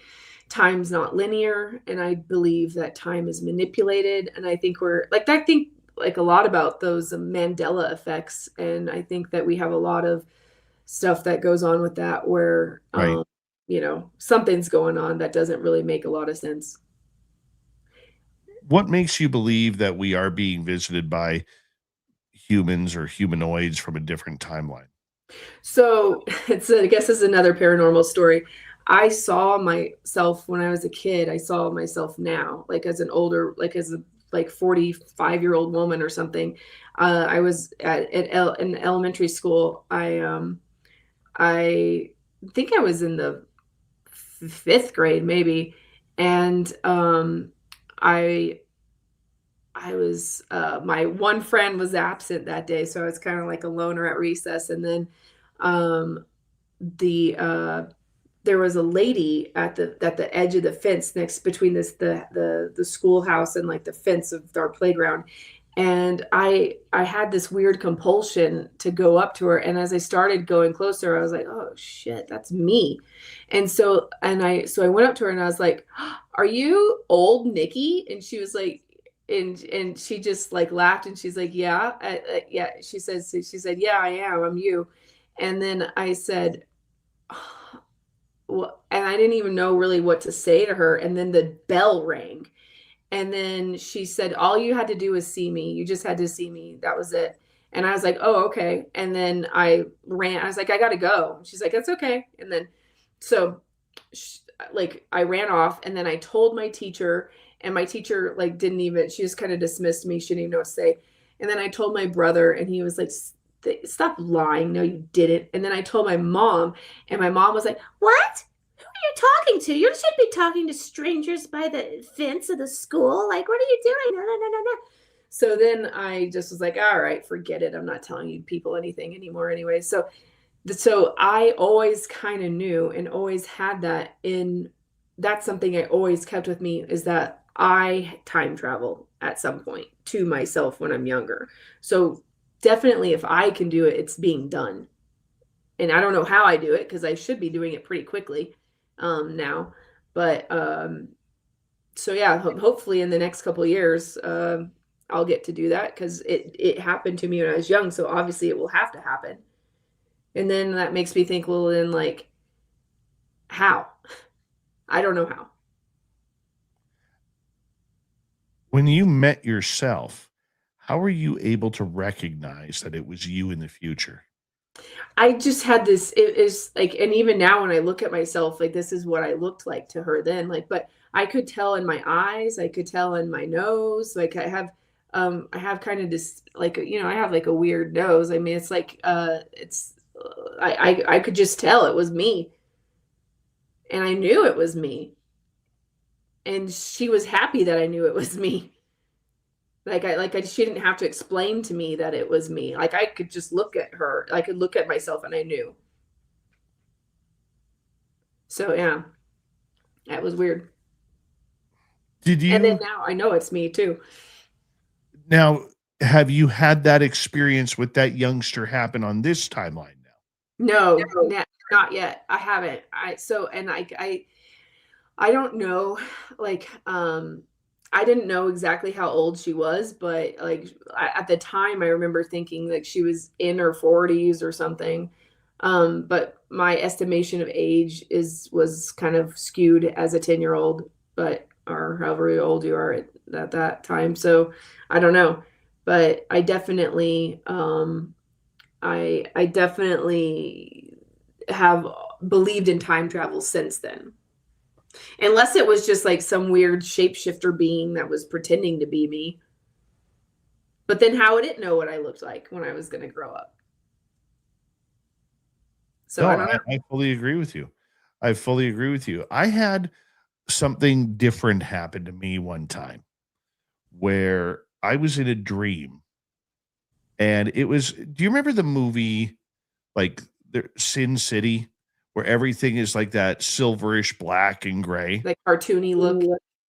time's not linear, and I believe that time is manipulated. And I think I think a lot about those Mandela effects, and I think that we have a lot of stuff that goes on with that where, right. Something's going on that doesn't really make a lot of sense. What makes you believe that we are being visited by humans or humanoids from a different timeline? So I guess it's another paranormal story. I saw myself when I was a kid. I saw myself now, like as an older, like as a 45-year-old woman or something. I was in elementary school. I think I was in the 5th grade maybe, and I was my one friend was absent that day, so I was kind of like a loner at recess. And then there was a lady at the edge of the fence between the schoolhouse and like the fence of our playground. And I had this weird compulsion to go up to her. And as I started going closer, I was like, "Oh shit, that's me." And so I went up to her and I was like, "Are you old Nikki?" And she was like, and she just like laughed and she's like, "Yeah, yeah." She said, "Yeah, I am. I'm you." And then I said, well, and I didn't even know really what to say to her. And then the bell rang. And then she said, "All you had to do was see me. You just had to see me. That was it." And I was like, "Oh, okay." And then I ran. I was like, "I got to go." She's like, "That's okay." And then, so like I ran off, and then I told my teacher, and my teacher like didn't even, she just kind of dismissed me. She didn't even know what to say. And then I told my brother, and he was like, Stop lying. No, you didn't." And then I told my mom, and my mom was like, "What? Who are you talking to? You shouldn't be talking to strangers by the fence of the school. Like, what are you doing? No, no, no, no, no." So then I just was like, "All right, forget it. I'm not telling you people anything anymore anyway." So I always kind of knew and always had that in, that's something I always kept with me, is that I time travel at some point to myself when I'm younger. So definitely if I can do it, it's being done. And I don't know how I do it, because I should be doing it pretty quickly now. But so yeah, hopefully in the next couple of years, I'll get to do that, because it happened to me when I was young. So obviously it will have to happen. And then that makes me think, well, then, like, how? I don't know how. When you met yourself, how were you able to recognize that it was you in the future? I just had this, it is like, and even now when I look at myself, like, this is what I looked like to her then. Like, but I could tell in my eyes, I could tell in my nose. Like, I have kind of this, like, I have like a weird nose. I mean, it's like, I could just tell it was me. And I knew it was me. And she was happy that I knew it was me. She didn't have to explain to me that it was me. Like, I could just look at her. I could look at myself and I knew. So yeah, that was weird. Did And then you now I know it's me too. now have you had that experience with that youngster happen on this timeline now? No, not yet. I haven't. I don't know, like, I didn't know exactly how old she was, but like at the time I remember thinking like she was in her 40s or something. But my estimation of age was kind of skewed as a 10-year-old, but or however old you are at that time. So I don't know. But I definitely I definitely have believed in time travel since then. Unless it was just like some weird shapeshifter being that was pretending to be me. But then how would it know what I looked like when I was going to grow up? So I No, don't know. I fully agree with you. I fully agree with you. I had something different happen to me one time where I was in a dream, and it was, do you remember the movie like Sin City, where everything is like that silverish black and gray? Like cartoony look.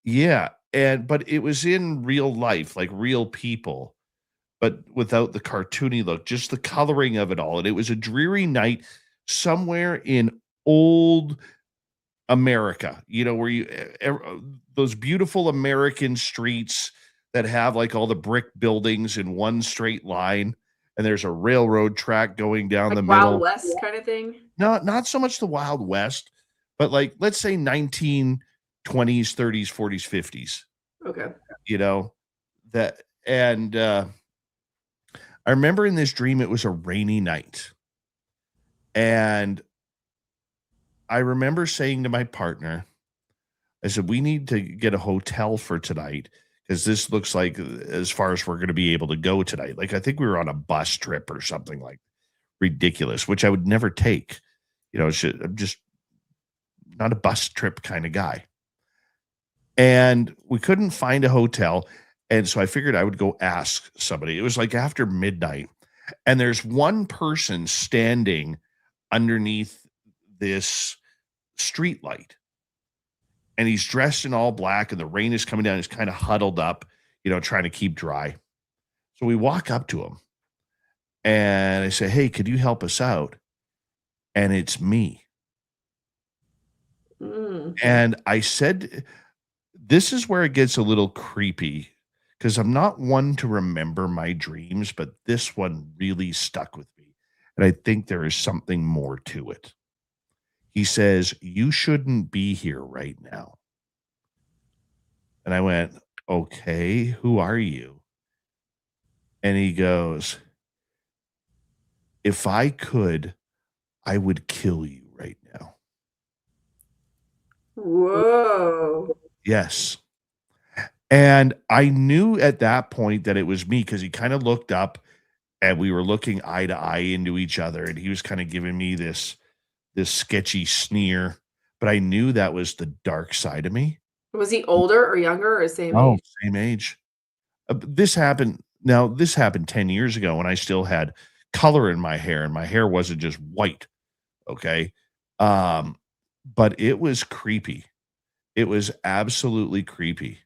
Yeah. But it was in real life, like real people, but without the cartoony look, just the coloring of it all. And it was a dreary night somewhere in old America, where those beautiful American streets that have like all the brick buildings in one straight line, and there's a railroad track going down Like the Wild middle. West kind of thing. No, not so much the Wild West, but like let's say 1920s, 30s, 40s, 50s. Okay. That and I remember in this dream it was a rainy night. And I remember saying to my partner, I said, we need to get a hotel for tonight, because this looks like as far as we're going to be able to go tonight. Like, I think we were on a bus trip or something like ridiculous, which I would never take. I'm just not a bus trip kind of guy. And we couldn't find a hotel. And so I figured I would go ask somebody. It was like after midnight. And there's one person standing underneath this street light. And he's dressed in all black, and the rain is coming down. He's kind of huddled up, trying to keep dry. So we walk up to him and I say, "Hey, could you help us out?" And it's me. And I said, this is where it gets a little creepy, because I'm not one to remember my dreams, but this one really stuck with me. And I think there is something more to it. He says, "You shouldn't be here right now." And I went, "Okay, who are you?" And he goes, "If I could, I would kill you right now." Whoa. Yes. And I knew at that point that it was me because he kind of looked up and we were looking eye to eye into each other. And he was kind of giving me this sketchy sneer, but I knew that was the dark side of me. Was he older or younger or same Oh, age? same age. This happened 10 years ago when I still had color in my hair and my hair wasn't just white. Okay. But it was creepy. It was absolutely creepy.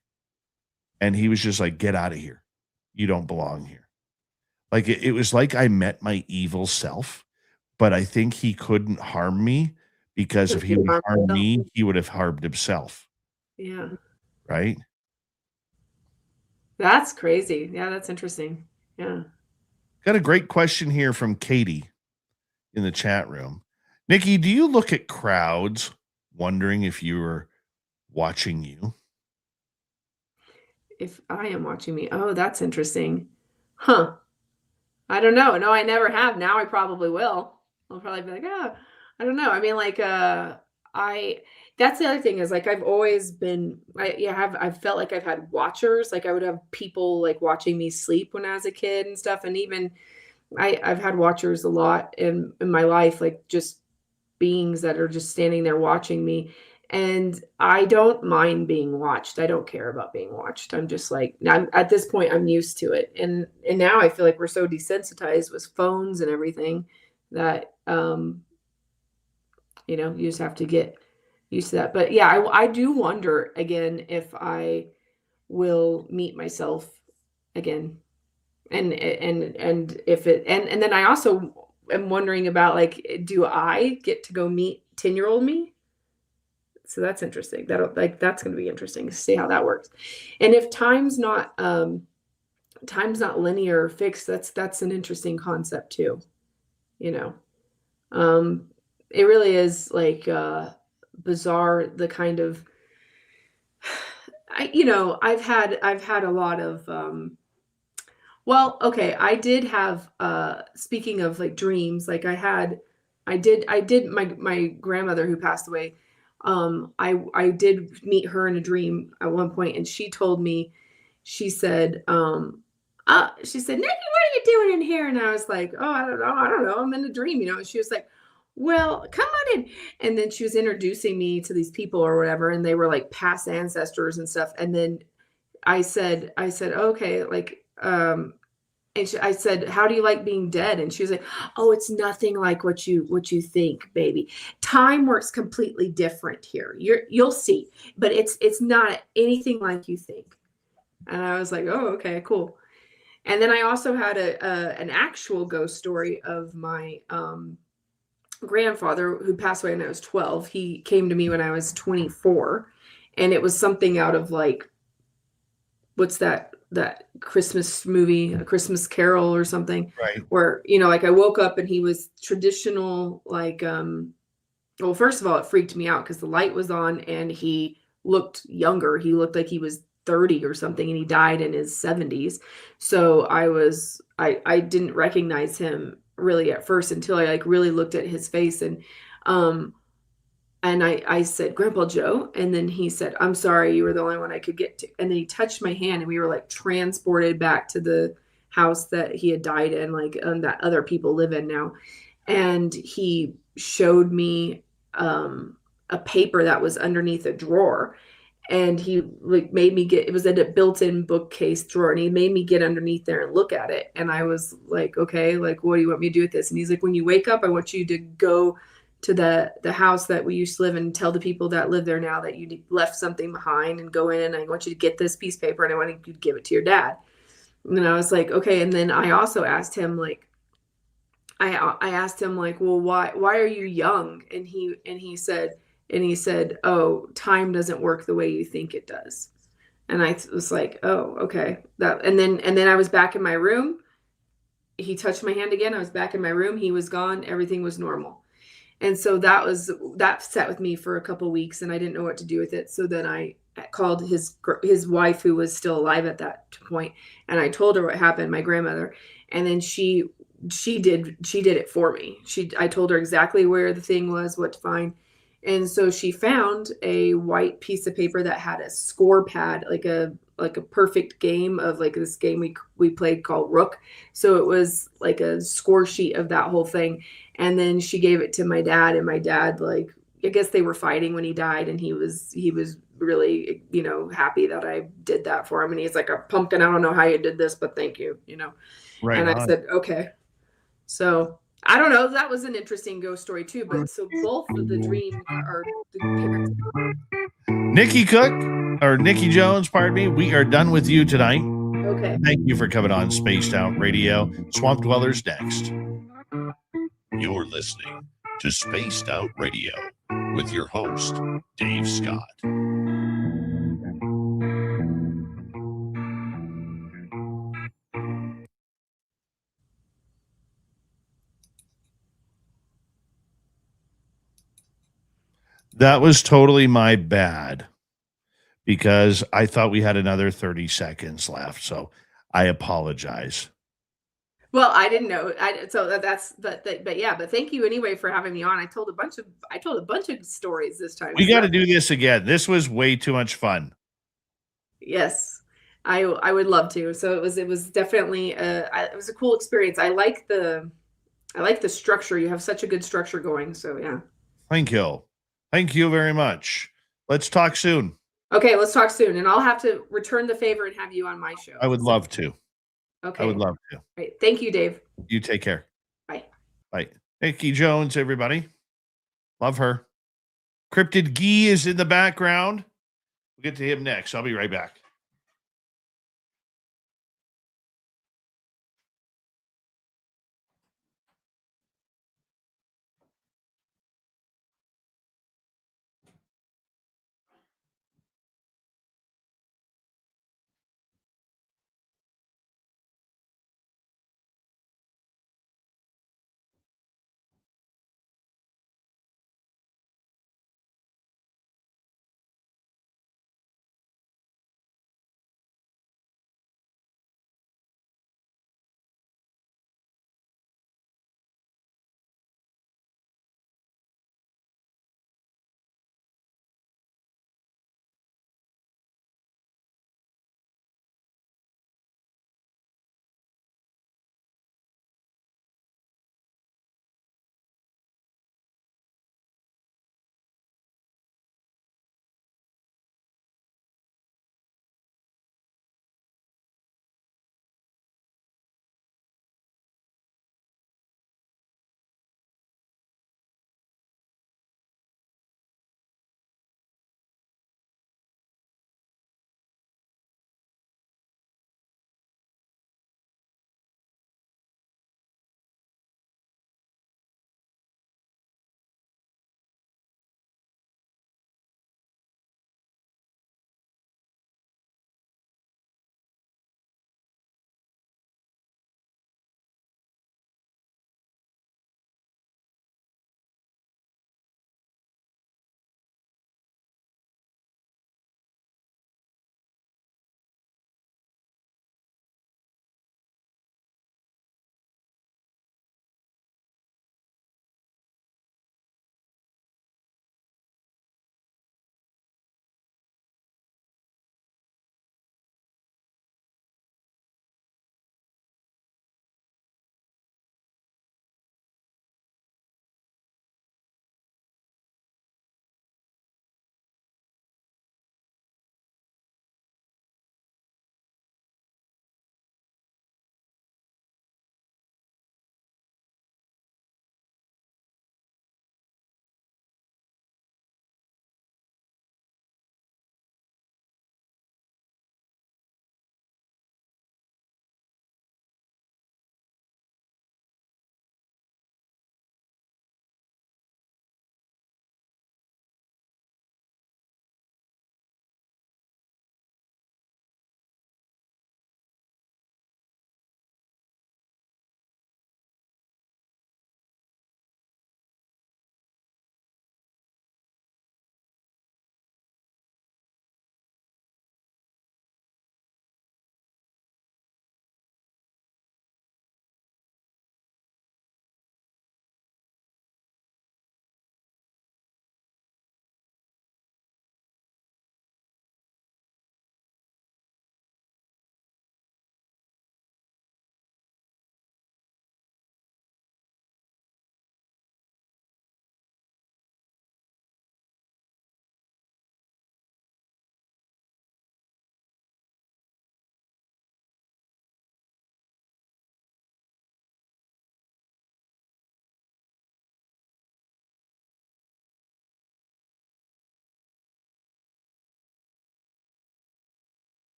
And he was just like, get out of here. You don't belong here. Like it was like I met my evil self, but I think he couldn't harm me because if he would harm me, he would have harmed himself. Yeah. Right. That's crazy. Yeah, that's interesting. Yeah. Got a great question here from Katie in the chat room. Nikki, do you look at crowds wondering if you were watching you? If I am watching me. Oh, that's interesting. Huh. I don't know. No, I never have. Now I probably will. I'll probably be like, oh, I don't know. I mean, like, that's the other thing is like I've always been I've felt like I've had watchers. Like I would have people like watching me sleep when I was a kid and stuff. And even I've had watchers a lot in my life, like just beings that are just standing there watching me. And I don't mind being watched. I don't care about being watched. I'm just like, I'm at this point, I'm used to it. And now I feel like we're so desensitized with phones and everything that, you just have to get used to that. But yeah, I do wonder again if I will meet myself again. And if it, and then I also am wondering about like, do I get to go meet 10-year-old me? So that's interesting. That's going to be interesting to see how that works. And if time's not linear or fixed, that's an interesting concept too. It really is like bizarre, the kind of I've had a lot of well, okay, I did have speaking of like dreams, like I did my grandmother who passed away. I did meet her in a dream at one point, and she told me, she said, Nikki, what are you doing in here? And I was like, oh, I don't know. I'm in a dream, And she was like, well, come on in. And then she was introducing me to these people or whatever, and they were like past ancestors and stuff. And then I said, okay, like, I said, how do you like being dead? And she was like, oh, it's nothing like what you think, baby. Time works completely different here. You'll see, but it's not anything like you think. And I was like, oh, okay, cool. And then I also had an actual ghost story of my grandfather who passed away when I was 12. He came to me when I was 24, and it was something out of like, what's that Christmas movie, A Christmas Carol or something, right? Where, like I woke up and he was traditional, like, well, first of all, it freaked me out because the light was on and he looked younger. He looked like he was 30 or something, and he died in his 70s. So I didn't recognize him really at first until I like really looked at his face, and I said, Grandpa Joe. And then he said, I'm sorry, you were the only one I could get to. And then he touched my hand, and we were like transported back to the house that he had died in, like that other people live in now. And he showed me a paper that was underneath a drawer. And he like made me it was at a built-in bookcase drawer, and he made me get underneath there and look at it. And I was like, okay, like, what do you want me to do with this? And he's like, when you wake up, I want you to go to the house that we used to live in and tell the people that live there now that you left something behind, and go in, and I want you to get this piece of paper, and I want you to give it to your dad. And then I was like, okay. And then I also asked him, like, I asked him like, well, why are you young? And he said, oh, time doesn't work the way you think it does. And I was like, oh, okay. And then I was back in my room. He touched my hand again. I was back in my room. He was gone. Everything was normal. And so that sat with me for a couple of weeks, and I didn't know what to do with it. So then I called his wife, who was still alive at that point, and I told her what happened, my grandmother. And then she did it for me. I told her exactly where the thing was, what to find. And so she found a white piece of paper that had a score pad, like a perfect game of like this game we played called Rook. So it was like a score sheet of that whole thing. And then she gave it to my dad, and my dad, like, I guess they were fighting when he died, and he was really, happy that I did that for him. And he's like, a pumpkin, I don't know how you did this, but thank you, Right And I on. said, okay. So I don't know. That was an interesting ghost story too. But so both of the dream are the parents. Nikki Jones, pardon me. We are done with you tonight. Okay. Thank you for coming on Spaced Out Radio. Swamp Dwellers next. You're listening to Spaced Out Radio with your host, Dave Scott. That was totally my bad because I thought we had another 30 seconds left. So I apologize. Well, I didn't know. But yeah. But thank you anyway for having me on. I told a bunch of stories this time. We got to do this again. This was way too much fun. Yes, I would love to. So it was definitely it was a cool experience. I like the structure. You have such a good structure going. So yeah. Thank you. Thank you very much. Let's talk soon. Okay, let's talk soon. And I'll have to return the favor and have you on my show. I would love to. Okay. I would love to. Great. Thank you, Dave. You take care. Bye. Bye. Nikki Jones, everybody. Love her. Cryptid Gee is in the background. We'll get to him next. I'll be right back.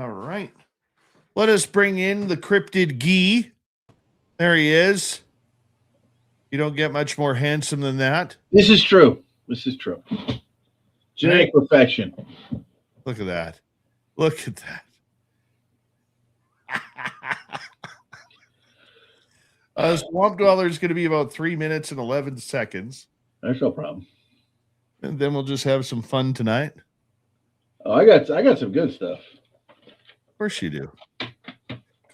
All right. Let us bring in the cryptid Gee. There he is. You don't get much more handsome than that. This is true. This is true. Genetic perfection. Look at that. Look at that. Swamp Dweller is going to be about 3 minutes and 11 seconds. That's no problem. And then we'll just have some fun tonight. Oh, I got some good stuff. Of course you do.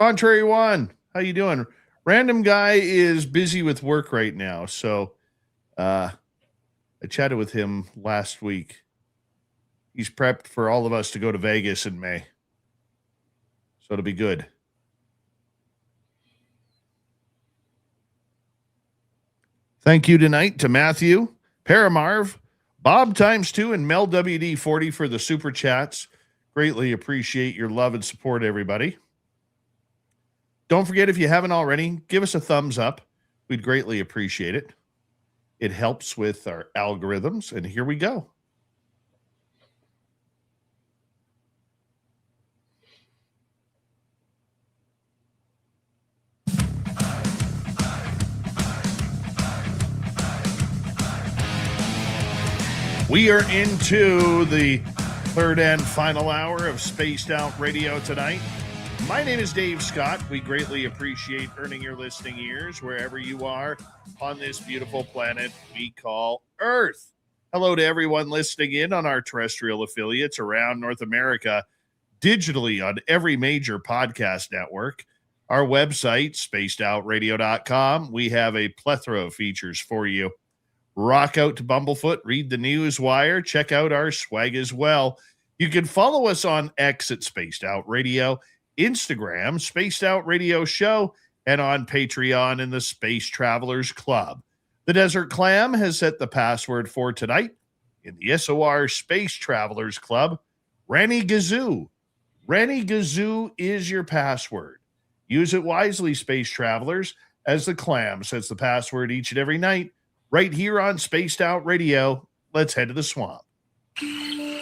Contrary One, how you doing? Random Guy is busy with work right now, so I chatted with him last week. He's prepped for all of us to go to Vegas in May, so it'll be good. Thank you tonight to Matthew, Paramarv, Bob ×2, and Mel WD40 for the super chats. Greatly appreciate your love and support, everybody. Don't forget, if you haven't already, give us a thumbs up. We'd greatly appreciate it. It helps with our algorithms, and here we go. We are into the third and final hour of Spaced Out Radio tonight. My name is Dave Scott. We greatly appreciate earning your listening ears wherever you are on this beautiful planet we call Earth. Hello to everyone listening in on our terrestrial affiliates around North America, digitally on every major podcast network. Our website, spacedoutradio.com. We have a plethora of features for you. Rock out to Bumblefoot, read the news wire, check out our swag as well. You can follow us on X at Spaced Out Radio, Instagram, Spaced Out Radio Show, and on Patreon in the Space Travelers Club. The Desert Clam has set the password for tonight in the SOR Space Travelers Club, Ranny Gazoo. Ranny Gazoo is your password. Use it wisely, Space Travelers, as the Clam sets the password each and every night right here on Spaced Out Radio. Let's head to the swamp.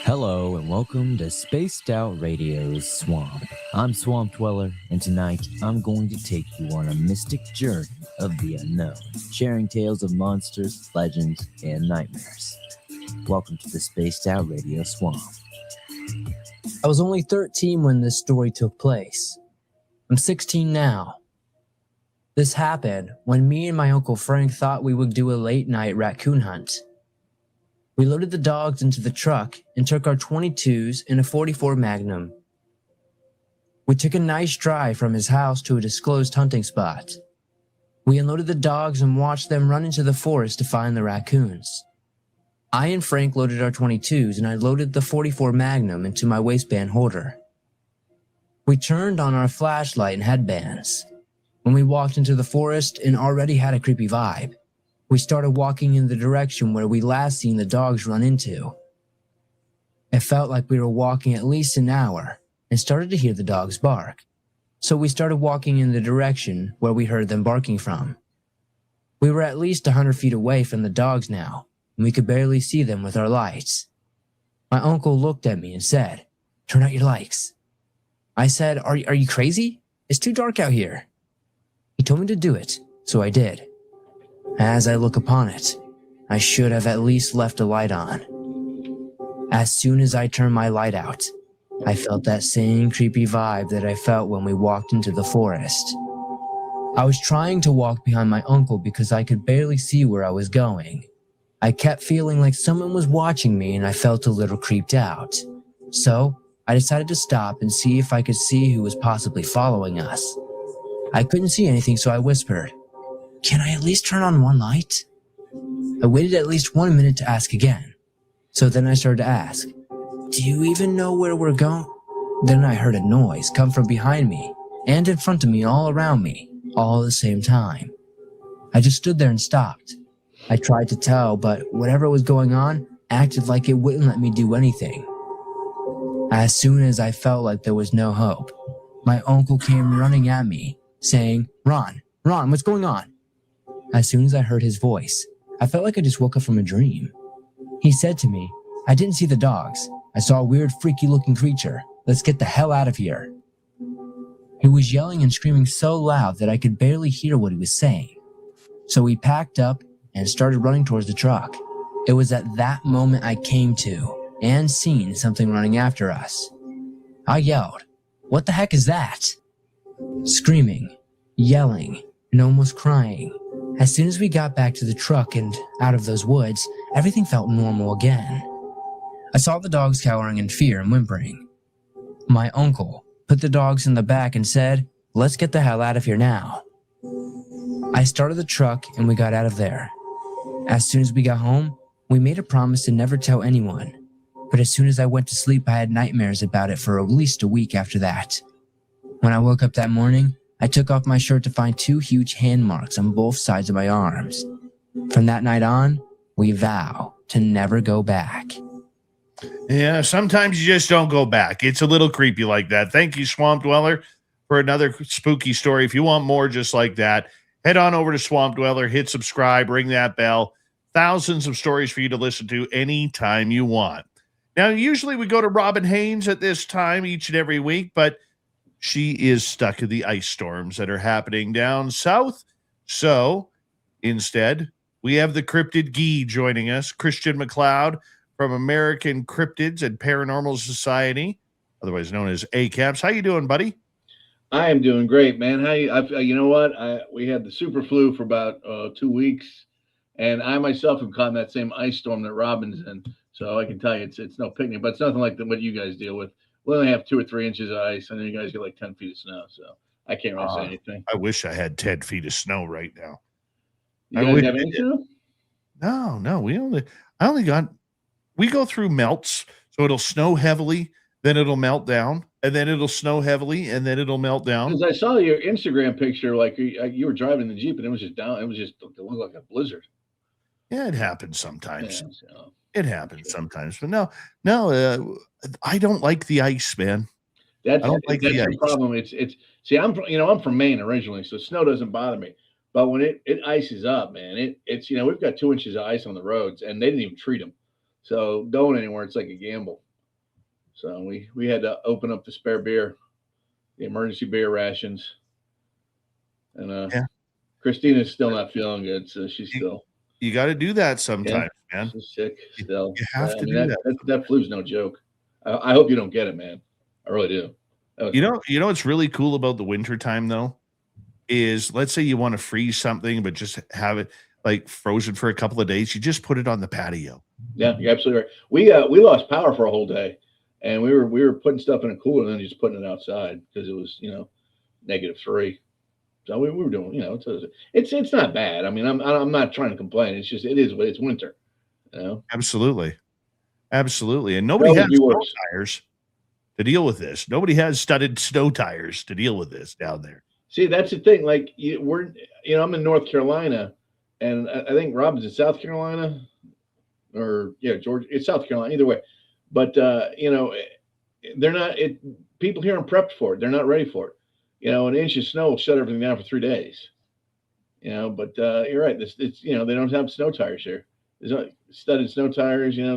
Hello and welcome to Spaced Out Radio's Swamp. I'm Swamp Dweller, and tonight I'm going to take you on a mystic journey of the unknown, sharing tales of monsters, legends, and nightmares. Welcome to the Spaced Out Radio Swamp. I was only 13 when this story took place. I'm 16 now. This happened when me and my Uncle Frank thought we would do a late-night raccoon hunt. We loaded the dogs into the truck and took our .22s and a .44 Magnum. We took a nice drive from his house to a disclosed hunting spot. We unloaded the dogs and watched them run into the forest to find the raccoons. I and Frank loaded our .22s and I loaded the .44 Magnum into my waistband holder. We turned on our flashlight and headbands. When we walked into the forest and already had a creepy vibe, we started walking in the direction where we last seen the dogs run into. It felt like we were walking at least an hour and started to hear the dogs bark. So we started walking in the direction where we heard them barking from. We were at least 100 feet away from the dogs now, and we could barely see them with our lights. My uncle looked at me and said, "Turn out your lights." I said, Are you crazy? It's too dark out here." He told me to do it, so I did. As I look upon it, I should have at least left a light on. As soon as I turned my light out, I felt that same creepy vibe that I felt when we walked into the forest. I was trying to walk behind my uncle because I could barely see where I was going. I kept feeling like someone was watching me and I felt a little creeped out. So I decided to stop and see if I could see who was possibly following us. I couldn't see anything, so I whispered, "Can I at least turn on one light?" I waited at least 1 minute to ask again. So then I started to ask, "Do you even know where we're going?" Then I heard a noise come from behind me and in front of me, all around me, all at the same time. I just stood there and stopped. I tried to tell, but whatever was going on acted like it wouldn't let me do anything. As soon as I felt like there was no hope, my uncle came running at me, saying, Ron, what's going on?" As soon as I heard his voice, I felt like I just woke up from a dream. He said to me, "I didn't see the dogs. I saw a weird, freaky-looking creature. let's get the hell out of here. He was yelling and screaming so loud that I could barely hear what he was saying. So we packed up and started running towards the truck. It was at that moment I came to and seen something running after us. I yelled, "What the heck is that?" Screaming, yelling, and almost crying. As soon as we got back to the truck and out of those woods, everything felt normal again. I saw the dogs cowering in fear and whimpering. My uncle put the dogs in the back and said, "Let's get the hell out of here now." I started the truck and we got out of there. As soon as we got home, we made a promise to never tell anyone. But as soon as I went to sleep, I had nightmares about it for at least a week after that. When I woke up that morning, I took off my shirt to find 2 huge hand marks on both sides of my arms. From that night on, we vow to never go back. Yeah, sometimes you just don't go back. It's a little creepy like that. Thank you, Swamp Dweller, for another spooky story. If you want more just like that, head on over to Swamp Dweller, hit subscribe, ring that bell. Thousands of stories for you to listen to anytime you want. Now, usually we go to Robin Haynes at this time each and every week, but she is stuck in the ice storms that are happening down south. So instead, we have the Cryptid Gee joining us, Christian McLeod from American Cryptids and Paranormal Society, otherwise known as ACAPS. How you doing, buddy? I am doing great, man. You know what? We had the super flu for about 2 weeks, and I myself have caught that same ice storm that Robin's in. So I can tell you, it's no picnic, but it's nothing like what you guys deal with. We only have 2 or 3 inches of ice, and then you guys get like 10 feet of snow. So I can't really say anything. I wish I had 10 feet of snow right now. You guys have any snow? No. We go through melts, so it'll snow heavily, then it'll melt down, and then it'll snow heavily, and then it'll melt down. Because I saw your Instagram picture, like you were driving the Jeep, and it was just down. It looked like a blizzard. Yeah, it happens sometimes. Yeah, so. It happens sometimes, but no, I don't like the ice, man. That's the problem. See, I'm from Maine originally, so snow doesn't bother me. But when it ices up, man, it's we've got 2 inches of ice on the roads, and they didn't even treat them. So going anywhere, it's like a gamble. So we had to open up the spare beer, the emergency beer rations, and Christina's still not feeling good, so she's still. You got to do that sometimes, man. She's sick still. You have to do that. That flu's no joke. I hope you don't get it, man. I really do. You know what's really cool about the winter time though, is let's say you want to freeze something, but just have it like frozen for a couple of days. You just put it on the patio. Yeah, you're absolutely right. We lost power for a whole day, and we were putting stuff in a cooler and then just putting it outside because it was -3. So we were doing it's not bad. I mean, I'm not trying to complain. It's just it's winter. Absolutely, and nobody has snow tires to deal with this. Nobody has studded snow tires to deal with this down there. See, that's the thing. Like I'm in North Carolina, and I think Robin's in South Carolina, or Georgia. It's South Carolina either way. But they're not. People here aren't prepped for it. They're not ready for it. An inch of snow will shut everything down for 3 days. But you're right. They don't have snow tires here. There's not studded snow tires. You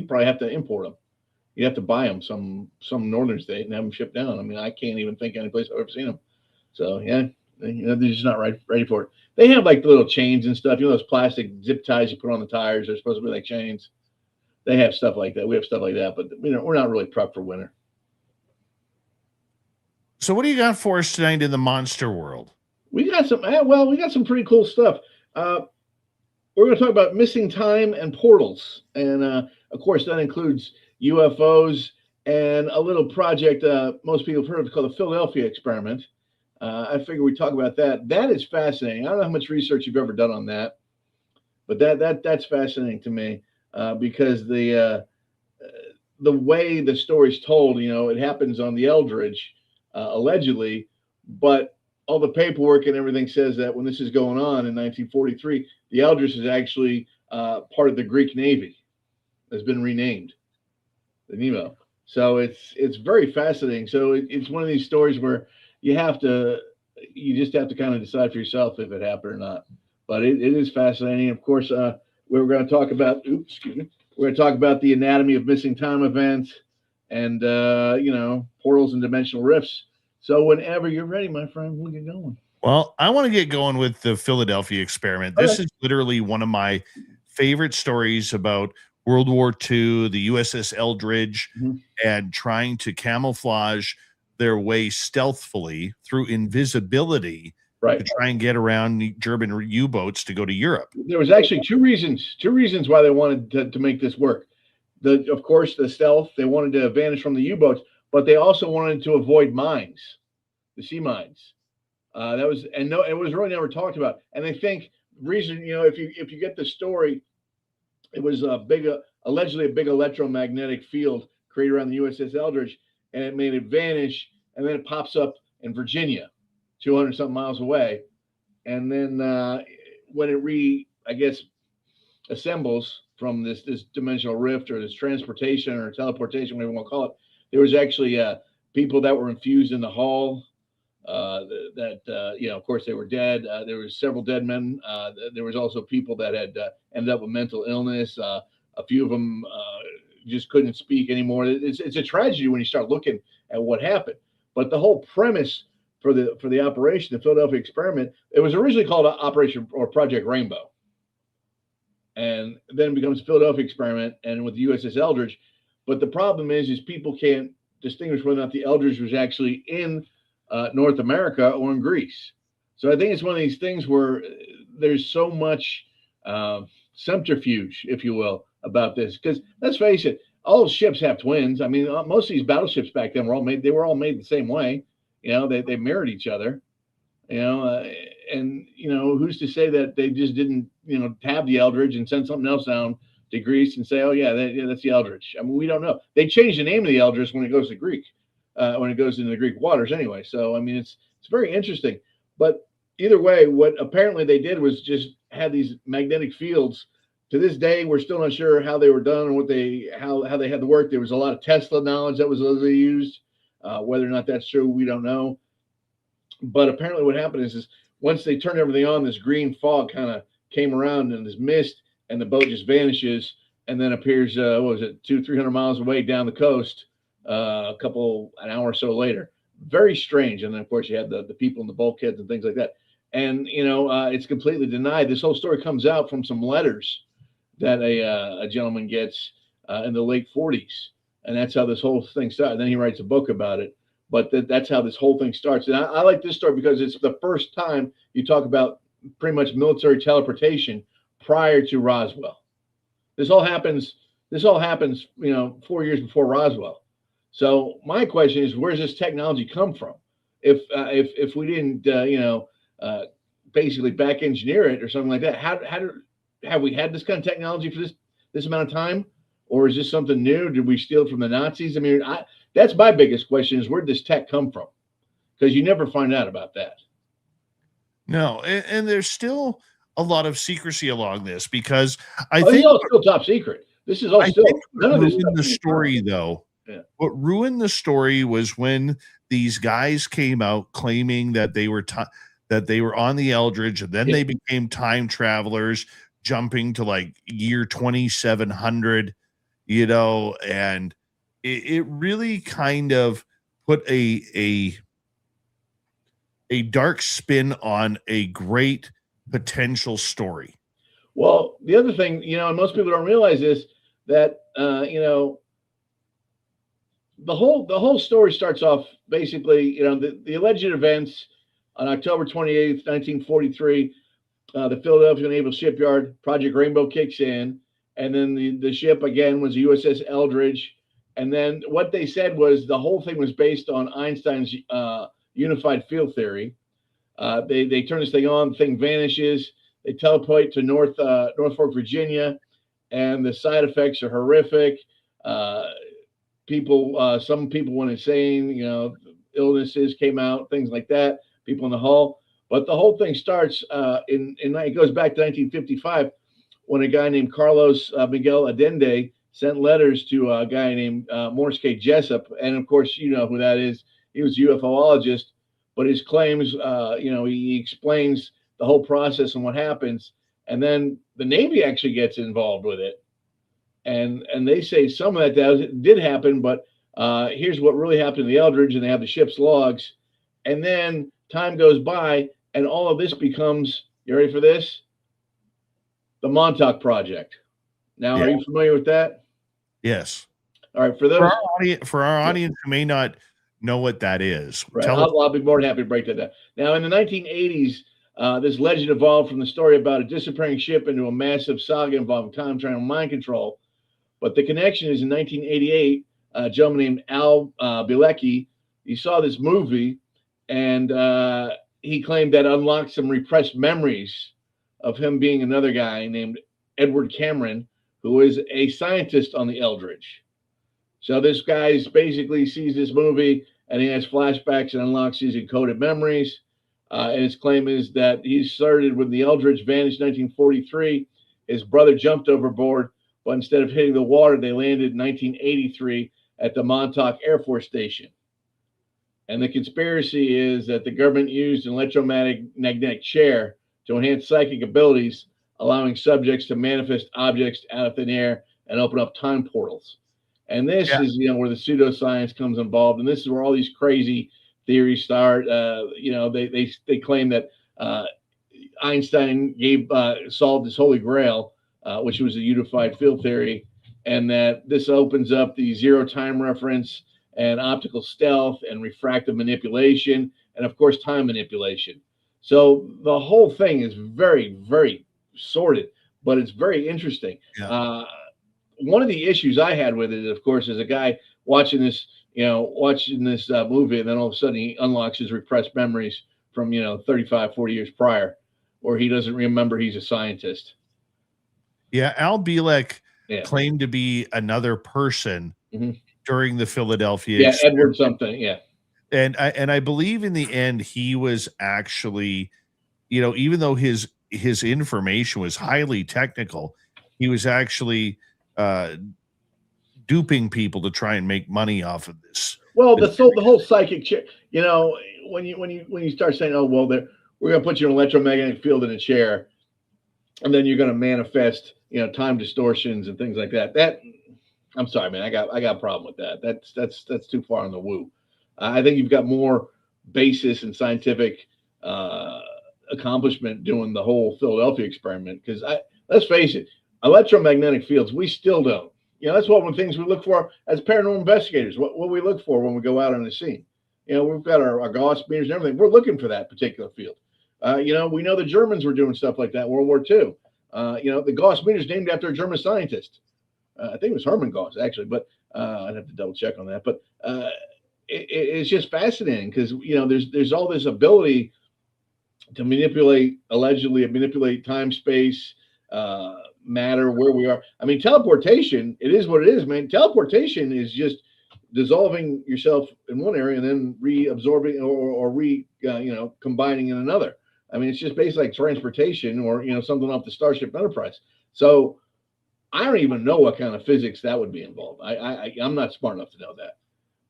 probably have to import them. You have to buy them some northern state and have them shipped down. I mean, I can't even think of any place I've ever seen them. So they're just not ready for it. They have like the little chains and stuff. Those plastic zip ties you put on the tires. They're supposed to be like chains. They have stuff like that. We have stuff like that, but we're not really prepped for winter. So what do you got for us tonight in the monster world? We got some pretty cool stuff. We're going to talk about missing time and portals. And of course, that includes UFOs and a little project most people have heard of called the Philadelphia experiment. I figure we talk about that. That is fascinating. I don't know how much research you've ever done on that, but that's fascinating to me because the way the story's told, it happens on the Eldridge, allegedly, but all the paperwork and everything says that when this is going on in 1943, the Eldridge is actually part of the Greek Navy. Has been renamed the Nemo. So it's very fascinating. So it's one of these stories where you just have to kind of decide for yourself if it happened or not. But it is fascinating. Of course, we're going to talk about. We're going to talk about the anatomy of missing time events. and portals and dimensional rifts. So whenever you're ready, my friend, we'll get going. Well, I want to get going with the Philadelphia experiment. This Okay. is literally one of my favorite stories about World War II, the USS Eldridge, and trying to camouflage their way stealthily through invisibility to try and get around German U-boats to go to Europe. There was actually two reasons why they wanted to make this work. Of course, the stealth. They wanted to vanish from the U-boats, but they also wanted to avoid mines, the sea mines. It was really never talked about. And they think reason, if you get the story, it was allegedly a big electromagnetic field created around the USS Eldridge, and it made it vanish, and then it pops up in Virginia, 200 something miles away, and then when it assembles from this dimensional rift or this transportation or teleportation, whatever you want to call it, there was actually people that were infused in the hull. Of course, they were dead. There was several dead men. There was also people that had ended up with mental illness. A few of them just couldn't speak anymore. It's a tragedy when you start looking at what happened. But the whole premise for the operation, the Philadelphia experiment, it was originally called Operation or Project Rainbow, and then becomes Philadelphia experiment, and with the USS Eldridge. But the problem is people can't distinguish whether or not the Eldridge was actually in North America or in Greece. So I think it's one of these things where there's so much subterfuge, if you will, about this. Because let's face it, all ships have twins. I mean, most of these battleships back then were all made the same way. They mirrored each other. And who's to say that they just didn't have the Eldridge and send something else down to Greece and say, oh yeah, that's the Eldridge. I mean, we don't know. They changed the name of the Eldridge when it goes to Greek. When it goes into the Greek waters anyway. So, I mean, it's very interesting. But either way, what apparently they did was just had these magnetic fields. To this day, we're still not sure how they were done and how they had to work. There was a lot of Tesla knowledge that was used. Whether or not that's true, we don't know. But apparently what happened is once they turned everything on, this green fog kind of came around and this mist, and the boat just vanishes and then appears, 200-300 miles away down the coast. An hour or so later. Very strange. And then, of course, you had the people in the bulkheads and things like that. And, it's completely denied. This whole story comes out from some letters that a gentleman gets in the late 40s. And that's how this whole thing started. And then he writes a book about it. But that's how this whole thing starts. And I like this story because it's the first time you talk about pretty much military teleportation prior to Roswell. This all happens, 4 years before Roswell. So my question is, where does this technology come from? If we didn't, basically back engineer it or something like that, have we had this kind of technology for this amount of time, or is this something new? Did we steal it from the Nazis? I mean, that's my biggest question: is where did this tech come from? Because you never find out about that. No, and there's still a lot of secrecy along this because I think think it's still top secret. This is all still none of this in the story though. Yeah. What ruined the story was when these guys came out claiming that they were on the Eldridge, and then they became time travelers, jumping to like year 2700, and it really kind of put a dark spin on a great potential story. Well, the other thing, and most people don't realize is that the whole story starts off basically, the alleged events on October 28th, 1943. The Philadelphia Naval Shipyard, Project Rainbow kicks in, and then the ship again was the USS Eldridge. And then what they said was the whole thing was based on Einstein's unified field theory. They turn this thing on, the thing vanishes. They teleport to Norfolk, Virginia, and the side effects are horrific. Some people went insane, illnesses came out, things like that, people in the hull. But the whole thing starts it goes back to 1955 when a guy named Carlos Miguel Allende sent letters to a guy named Morris K. Jessup. And of course, you know who that is. He was a UFOologist, but his claims, he explains the whole process and what happens. And then the Navy actually gets involved with it. And they say some of that did happen, but Here's what really happened to the Eldridge, and they have the ship's logs. And then time goes by, and all of this becomes, you ready for this? The Montauk Project. Now, Yeah. are you familiar with that? Yes. All right, for those For our audience who may not know what that is, right, tell us. I'll be more than happy to break that down. Now, in the 1980s, this legend evolved from the story about a disappearing ship into a massive saga involving time travel and mind control. But the connection is in 1988, a gentleman named Al Bilecki, he saw this movie, and he claimed that unlocked some repressed memories of him being another guy named Edward Cameron, who is a scientist on the Eldridge. So this guy basically sees this movie, and he has flashbacks and unlocks these encoded memories. And his claim is that he started when the Eldridge vanished in 1943. His brother jumped overboard, but instead of hitting the water, they landed in 1983 at the Montauk Air Force Station. And the conspiracy is that the government used an electromagnetic chair to enhance psychic abilities, allowing subjects to manifest objects out of thin air and open up time portals. And this is, where the pseudoscience comes involved, and this is where all these crazy theories start. They claim that Einstein solved his holy grail, which was a unified field theory, and that this opens up the zero time reference and optical stealth and refractive manipulation, and of course time manipulation. So the whole thing is very, very sordid, but it's very interesting. Yeah. One of the issues I had with it, of course, is a guy watching this movie, and then all of a sudden he unlocks his repressed memories from 35, 40 years prior, or he doesn't remember he's a scientist. Yeah, Al Bielek claimed to be another person during the Philadelphia experiment. Edward something, and I believe in the end he was actually, even though his information was highly technical, he was actually duping people to try and make money off of this. Well, the whole psychic, when you start saying, oh well, we're going to put you in an electromagnetic field in a chair, and then you're going to manifest, time distortions and things like that. That, I'm sorry, man, I got a problem with that. That's too far on the woo. I think you've got more basis in scientific accomplishment doing the whole Philadelphia experiment. Because let's face it, electromagnetic fields, we still don't. That's one of the things we look for as paranormal investigators. What we look for when we go out on the scene. We've got our Gauss meters and everything. We're looking for that particular field. We know the Germans were doing stuff like that in World War II. The Gauss meter is named after a German scientist. I think it was Hermann Gauss, actually, but I'd have to double check on that. But it's just fascinating because, there's all this ability to allegedly manipulate time, space, matter, where we are. I mean, teleportation, it is what it is, man. Teleportation is just dissolving yourself in one area and then reabsorbing or combining in another. I mean, it's just basically like transportation or, something off the Starship Enterprise. So I don't even know what kind of physics that would be involved. I'm not smart enough to know that.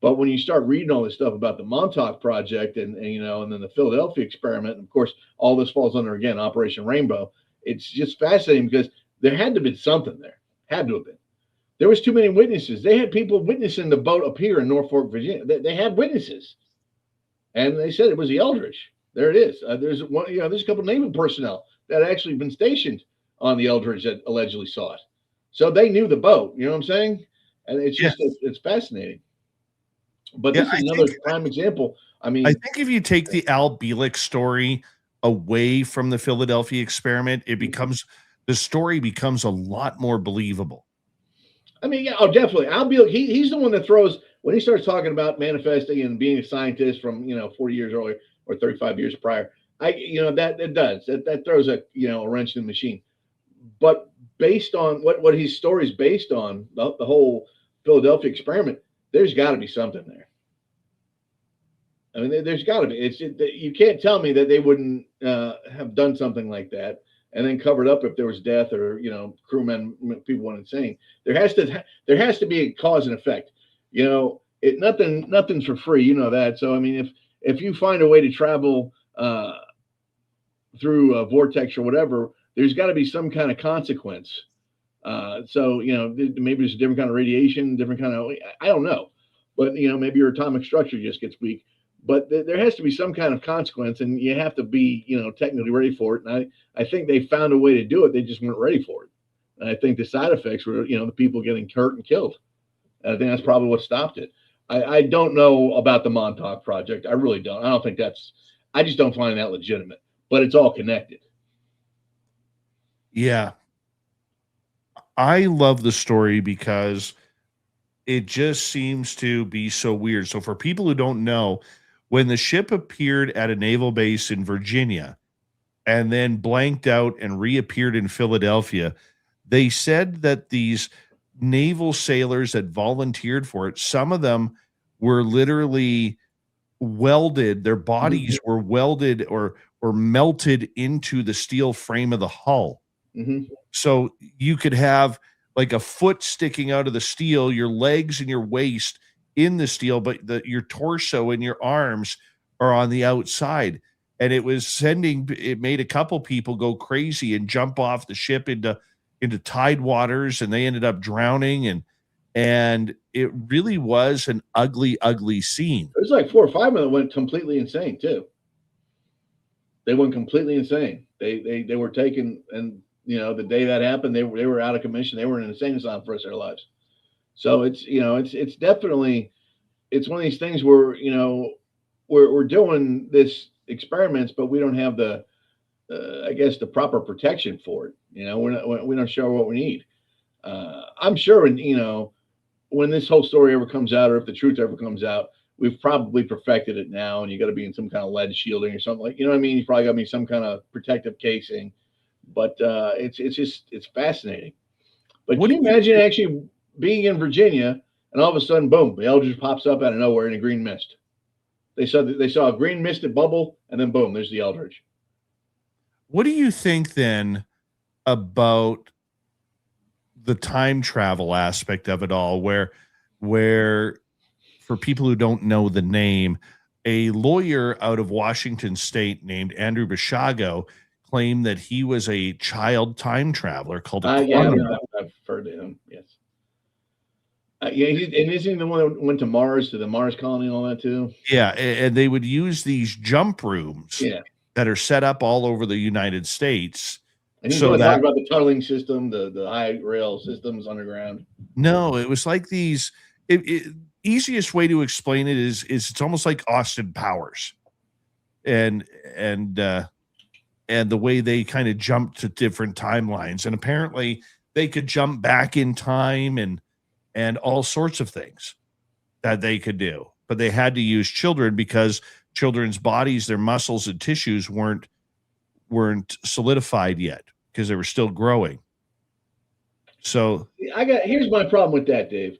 But when you start reading all this stuff about the Montauk Project and then the Philadelphia experiment, and of course, all this falls under, again, Operation Rainbow, it's just fascinating because there had to have been something there. Had to have been. There was too many witnesses. They had people witnessing the boat up here in Norfolk, Virginia. They had witnesses. And they said it was the Eldridge. There it is. There's a couple of naval personnel that had actually been stationed on the Eldridge that allegedly saw it. So they knew the boat. You know what I'm saying? And it's just, it's fascinating. But this is another prime example. I mean, I think if you take the Al Bielek story away from the Philadelphia experiment, the story becomes a lot more believable. I mean, definitely. Al Bielek, he's the one that throws, when he starts talking about manifesting and being a scientist from 40 years earlier or 35 years prior. That it does. That throws a wrench in the machine. But based on what his story is based on, the whole Philadelphia experiment, there's got to be something there. I mean, there's got to be. You can't tell me that they wouldn't have done something like that and then covered up if there was death or crewmen, people went insane. There has to be a cause and effect. Nothing's for free. That. So I mean, if you find a way to travel through a vortex or whatever, there's got to be some kind of consequence. So maybe there's a different kind of radiation, different kind of, I don't know. but maybe your atomic structure just gets weak. But there has to be some kind of consequence, and you have to be, technically ready for it. And I think they found a way to do it. They just weren't ready for it. And I think the side effects were, the people getting hurt and killed. And I think that's probably what stopped it. I don't know about the Montauk Project. I really don't. I don't think I just don't find that legitimate. But it's all connected. Yeah. I love the story because it just seems to be so weird. So for people who don't know, when the ship appeared at a naval base in Virginia and then blanked out and reappeared in Philadelphia, they said that these naval sailors that volunteered for it, some of them were literally welded, their bodies were welded or melted into the steel frame of the hull. So you could have like a foot sticking out of the steel, your legs and your waist in the steel, but your torso and your arms are on the outside. And it made a couple people go crazy and jump off the ship into tide waters, and they ended up drowning. And it really was an ugly, ugly scene. There's like 4 or 5 of them went completely insane too. They went completely insane. They were taken, and the day that happened, they were out of commission. They were in an insane asylum for the rest of their lives. So it's definitely, it's one of these things where we're doing this experiments, but we don't have the I guess the proper protection for it. We're not sure what we need. I'm sure, when this whole story ever comes out, or if the truth ever comes out, we've probably perfected it now, and you got to be in some kind of lead shielding or something, like, what I mean? You probably got to be some kind of protective casing. But it's fascinating. But can you imagine actually being in Virginia and all of a sudden, boom, the Eldridge pops up out of nowhere in a green mist? They saw a green misted bubble, and then boom, there's the Eldridge. What do you think then about the time travel aspect of it all, where for people who don't know the name, a lawyer out of Washington State named Andrew Basiago claimed that he was a child time traveler called a quantum. I've heard of him. Yes. And isn't he the one that went to Mars, to the Mars colony and all that too? Yeah, and they would use these jump rooms that are set up all over the United States. And he's going to talk about the tunneling system, the high rail systems underground. No, it was like these. Easiest way to explain it is it's almost like Austin Powers, and the way they kind of jump to different timelines, and apparently they could jump back in time and all sorts of things that they could do, but they had to use children because children's bodies, their muscles and tissues weren't solidified yet because they were still growing. So here's my problem with that, Dave.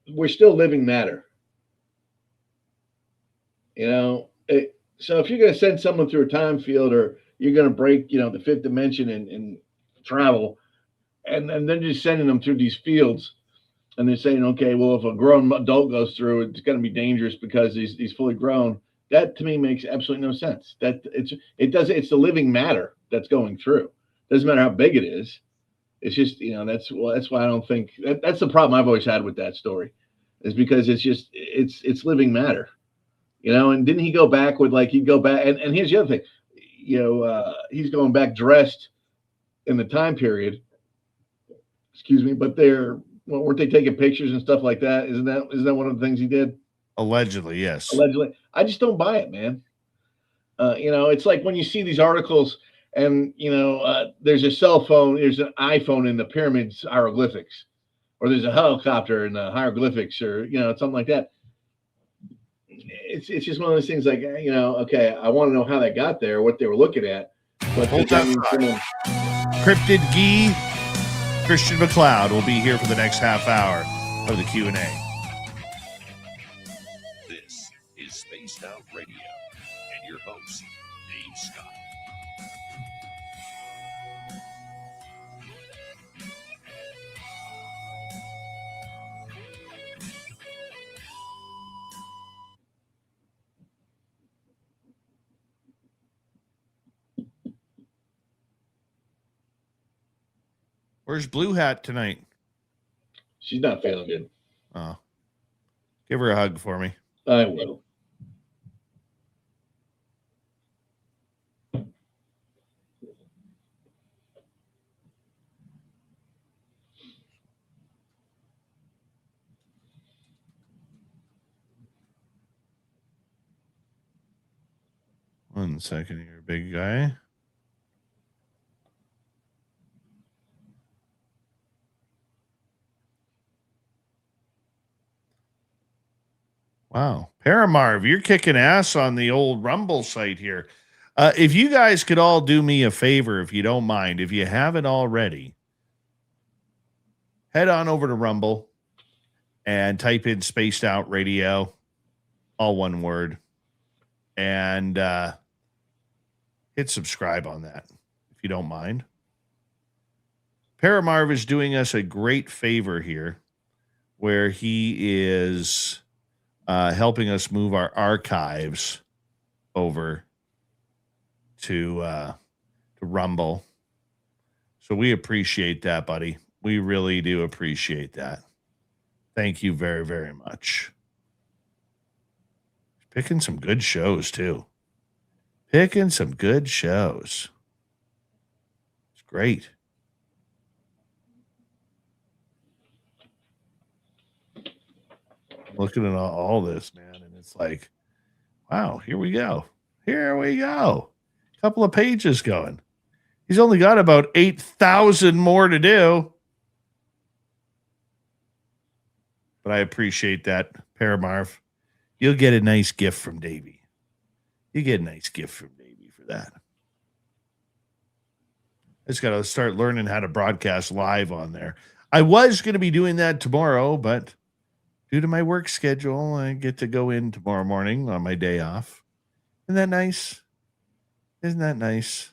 We're still living matter. So if you're going to send someone through a time field, or you're going to break, the fifth dimension and travel, and then just sending them through these fields, and they're saying, okay, well, if a grown adult goes through, it's going to be dangerous because he's fully grown. That to me makes absolutely no sense. It's the living matter that's going through. Doesn't matter how big it is. It's just, that's why I don't think that's the problem I've always had with that story, is because it's living matter, and didn't he go back with he'd go back. And here's the other thing, he's going back dressed in the time period, excuse me, but weren't they taking pictures and stuff like that? Isn't that one of the things he did? Allegedly, yes. Allegedly. I just don't buy it, man. It's like when you see these articles and, there's a cell phone, there's an iPhone in the pyramids hieroglyphics, or there's a helicopter in the hieroglyphics, or, something like that. It's just one of those things like, okay, I want to know how that got there, what they were looking at. But hold that Cryptid Gee, Christian McLeod will be here for the next half hour of the Q&A. This is Spaced Out Radio, and your host, Dave Scott. Where's Blue Hat tonight? She's not feeling good. Oh. Give her a hug for me. I will. One second here, big guy. Wow. Paramarv, you're kicking ass on the old Rumble site here. If you guys could all do me a favor, if you don't mind, if you haven't already, head on over to Rumble and type in Spaced Out Radio, all one word, and hit subscribe on that, if you don't mind. Paramarv is doing us a great favor here, where he is helping us move our archives over to Rumble. So we appreciate that, buddy. We really do appreciate that. Thank you very, very much. Picking some good shows, too. Picking some good shows. It's great. Looking at all this, man, and it's like, wow, here we go. Here we go. A couple of pages going. He's only got about 8,000 more to do. But I appreciate that, Paramarv. You'll get a nice gift from Davey. You get a nice gift from Davey for that. I just got to start learning how to broadcast live on there. I was going to be doing that tomorrow, but due to my work schedule, I get to go in tomorrow morning on my day off. Isn't that nice? Isn't that nice?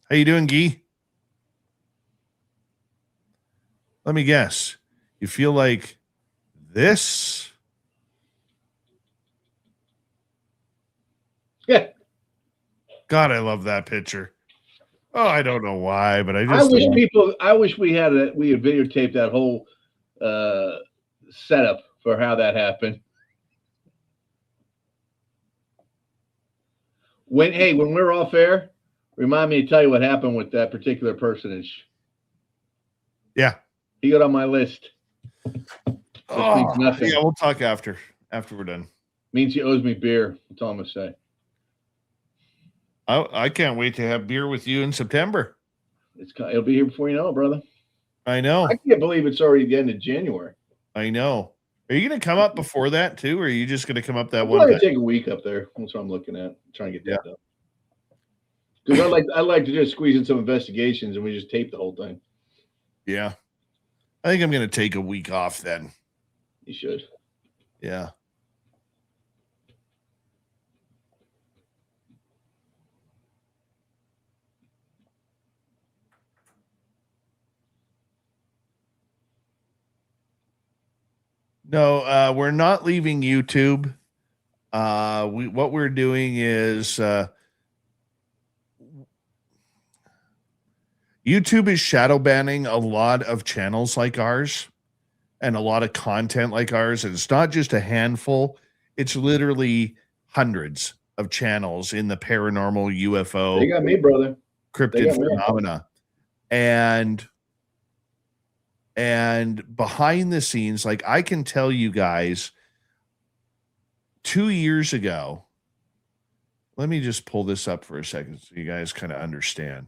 How you doing, Guy? Let me guess. You feel like this? Yeah. God, I love that picture. Oh, I don't know why, but I just I wish we had videotaped that whole setup for how that happened. When we're off air, remind me to tell you what happened with that particular personage. Yeah. He got on my list. Oh, means nothing. Yeah, we'll talk after we're done. Means he owes me beer. That's all I'm gonna say. I can't wait to have beer with you in September. It'll be here before you know it, brother. I know. I can't believe it's already the end of January. I know. Are you going to come up before that too, or are you just going to come up that I'm one going time? to take a week up there. That's what I'm looking at. I'm trying to get that done. Because I like to just squeeze in some investigations and we just tape the whole thing. Yeah. I think I'm going to take a week off then. You should. Yeah. No, we're not leaving YouTube. What we're doing is YouTube is shadow banning a lot of channels like ours and a lot of content like ours. And it's not just a handful. It's literally hundreds of channels in the paranormal UFO. They got me, brother. Cryptid phenomena. And behind the scenes, like I can tell you guys, 2 years ago, let me just pull this up for a second so you guys kind of understand.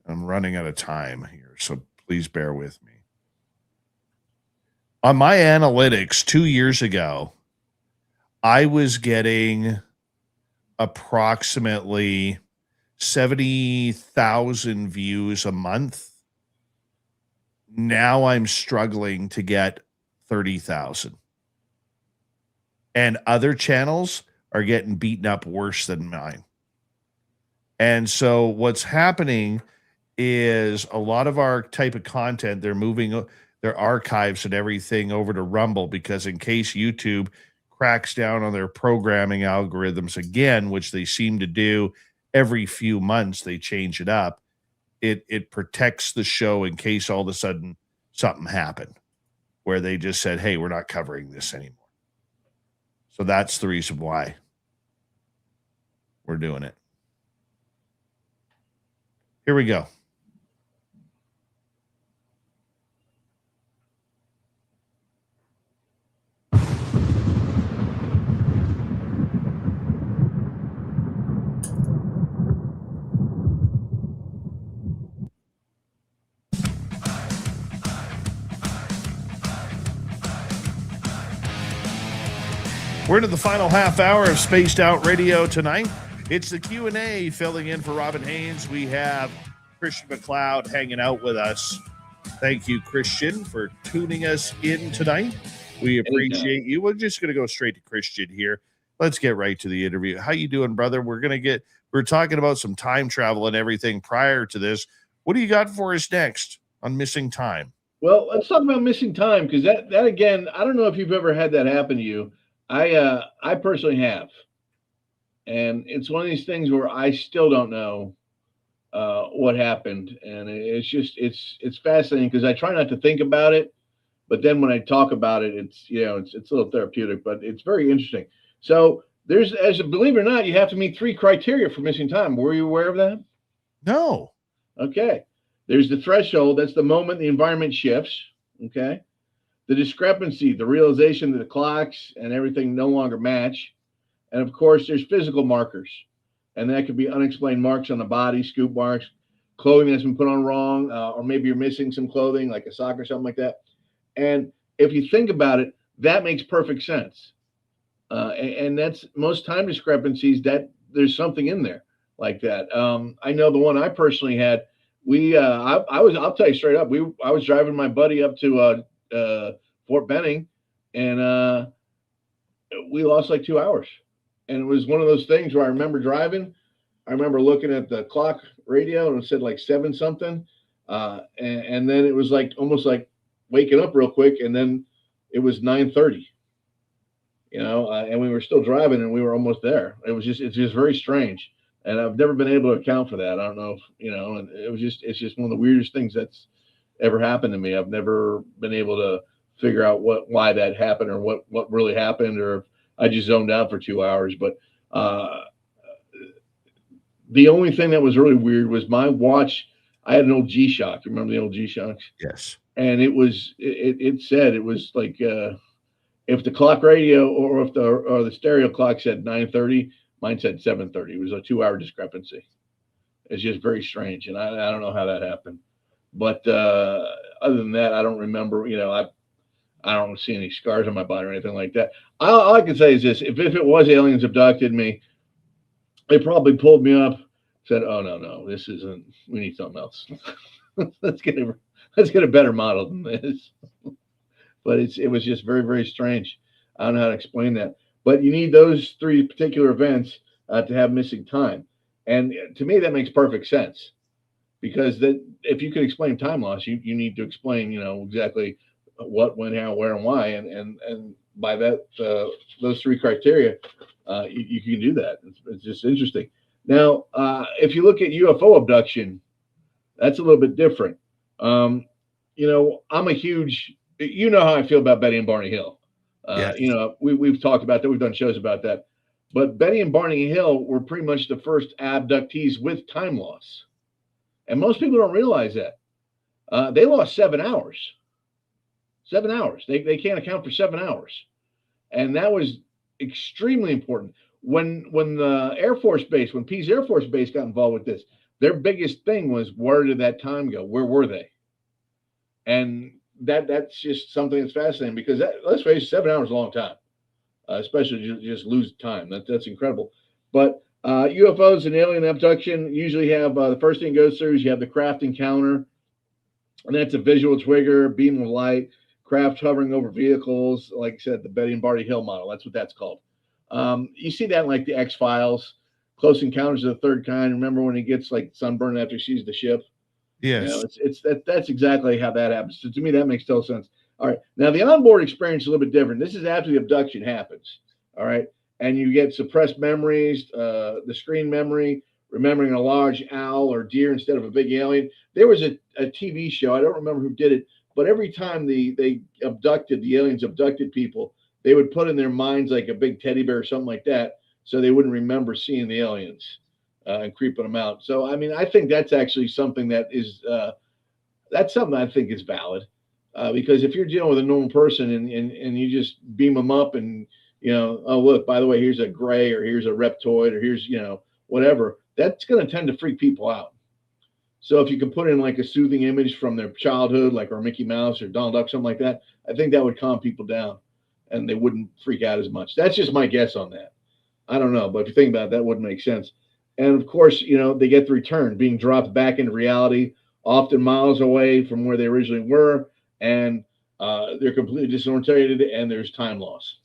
I'm running out of time here, so please bear with me. On my analytics 2 years ago, I was getting approximately 70,000 views a month. Now I'm struggling to get 30,000. And other channels are getting beaten up worse than mine. And so what's happening is a lot of our type of content, they're moving their archives and everything over to Rumble because in case YouTube cracks down on their programming algorithms again, which they seem to do every few months, they change it up. it protects the show in case all of a sudden something happened where they just said, hey, we're not covering this anymore. So that's the reason why we're doing it. Here we go. We're into the final half hour of Spaced Out Radio tonight. It's the Q&A. Filling in for Robin Haynes, we have Christian McLeod hanging out with us. Thank you, Christian, for tuning us in tonight. We appreciate you. We're just going to go straight to Christian here. Let's get right to the interview. How you doing, brother? We're talking about some time travel and everything prior to this. What do you got for us next on missing time? Well, let's talk about missing time, because that again, I don't know if you've ever had that happen to you. I personally have, and it's one of these things where I still don't know what happened, and it's fascinating because I try not to think about it, but then when I talk about it, it's a little therapeutic, but it's very interesting. So there's, believe it or not, you have to meet 3 criteria for missing time. Were you aware of that? No. Okay. There's the threshold. That's the moment the environment shifts. Okay. The discrepancy, the realization that the clocks and everything no longer match. And of course, there's physical markers. And that could be unexplained marks on the body, scoop marks, clothing that's been put on wrong, or maybe you're missing some clothing, like a sock or something like that. And if you think about it, that makes perfect sense. And that's most time discrepancies, that there's something in there like that. I know the one I personally had, I'll tell you straight up, I was driving my buddy up to Fort Benning, and we lost like 2 hours. And it was one of those things where I remember driving. I remember looking at the clock radio and it said like 7 something. And then it was like almost like waking up real quick. And then it was 9:30, and we were still driving and we were almost there. It's just very strange. And I've never been able to account for that. I don't know if, and it's just one of the weirdest things that's ever happened to me. I've never been able to figure out why that happened or what really happened, or if I just zoned out for 2 hours. But the only thing that was really weird was my watch. I had an old G-Shock. You remember the old G-Shocks? Yes. And it said, it was like, if the clock radio or if the stereo clock said 9:30, mine said 7:30. It was a 2 hour discrepancy. It's just very strange. And I don't know how that happened. But other than that, I don't remember, I don't see any scars on my body or anything like that. All I can say is this: if it was aliens abducted me, they probably pulled me up, said, "Oh no, this isn't. We need something else. let's get a better model than this." But it was just very, very strange. I don't know how to explain that. But you need those 3 particular events to have missing time, and to me that makes perfect sense, because if you could explain time loss, you need to explain exactly what, when, how, where, and why, and by that those 3 criteria, you can do that. It's just interesting. Now, if you look at UFO abduction, that's a little bit different. I'm a huge, how I feel about Betty and Barney Hill. Yes. We've talked about that. We've done shows about that. But Betty and Barney Hill were pretty much the first abductees with time loss, and most people don't realize that. They lost 7 hours. 7 hours. They can't account for 7 hours. And that was extremely important. When the Air Force Base, when Pease Air Force Base got involved with this, their biggest thing was, where did that time go? Where were they? And that's just something that's fascinating, because let's face it, 7 hours is a long time, especially just lose time. That's incredible. But UFOs and alien abduction usually have the first thing it goes through is you have the craft encounter, and that's a visual trigger, beam of light, craft hovering over vehicles, like I said, the Betty and Barney Hill model. That's what that's called. You see that in like the X-Files, Close Encounters of the Third Kind. Remember when he gets like sunburned after he sees the ship? Yes. That's exactly how that happens. So to me, that makes total sense. All right. Now the onboard experience is a little bit different. This is after the abduction happens. All right. And you get suppressed memories, the screen memory, remembering a large owl or deer instead of a big alien. There was a TV show, I don't remember who did it, but every time the aliens abducted people, they would put in their minds like a big teddy bear or something like that, so they wouldn't remember seeing the aliens and creeping them out. So, I mean, I think that's actually something that is that's something I think is valid, because if you're dealing with a normal person and you just beam them up and, you know, oh, look, by the way, here's a gray, or here's a reptoid, or here's, you know, whatever, that's going to tend to freak people out. So if you can put in like a soothing image from their childhood, like or Mickey Mouse or Donald Duck, something like that, I think that would calm people down and they wouldn't freak out as much. That's just my guess on that. I don't know, but if you think about it, that wouldn't make sense. And of course, you know, they get the return, being dropped back into reality, often miles away from where they originally were, and they're completely disoriented, and there's time loss.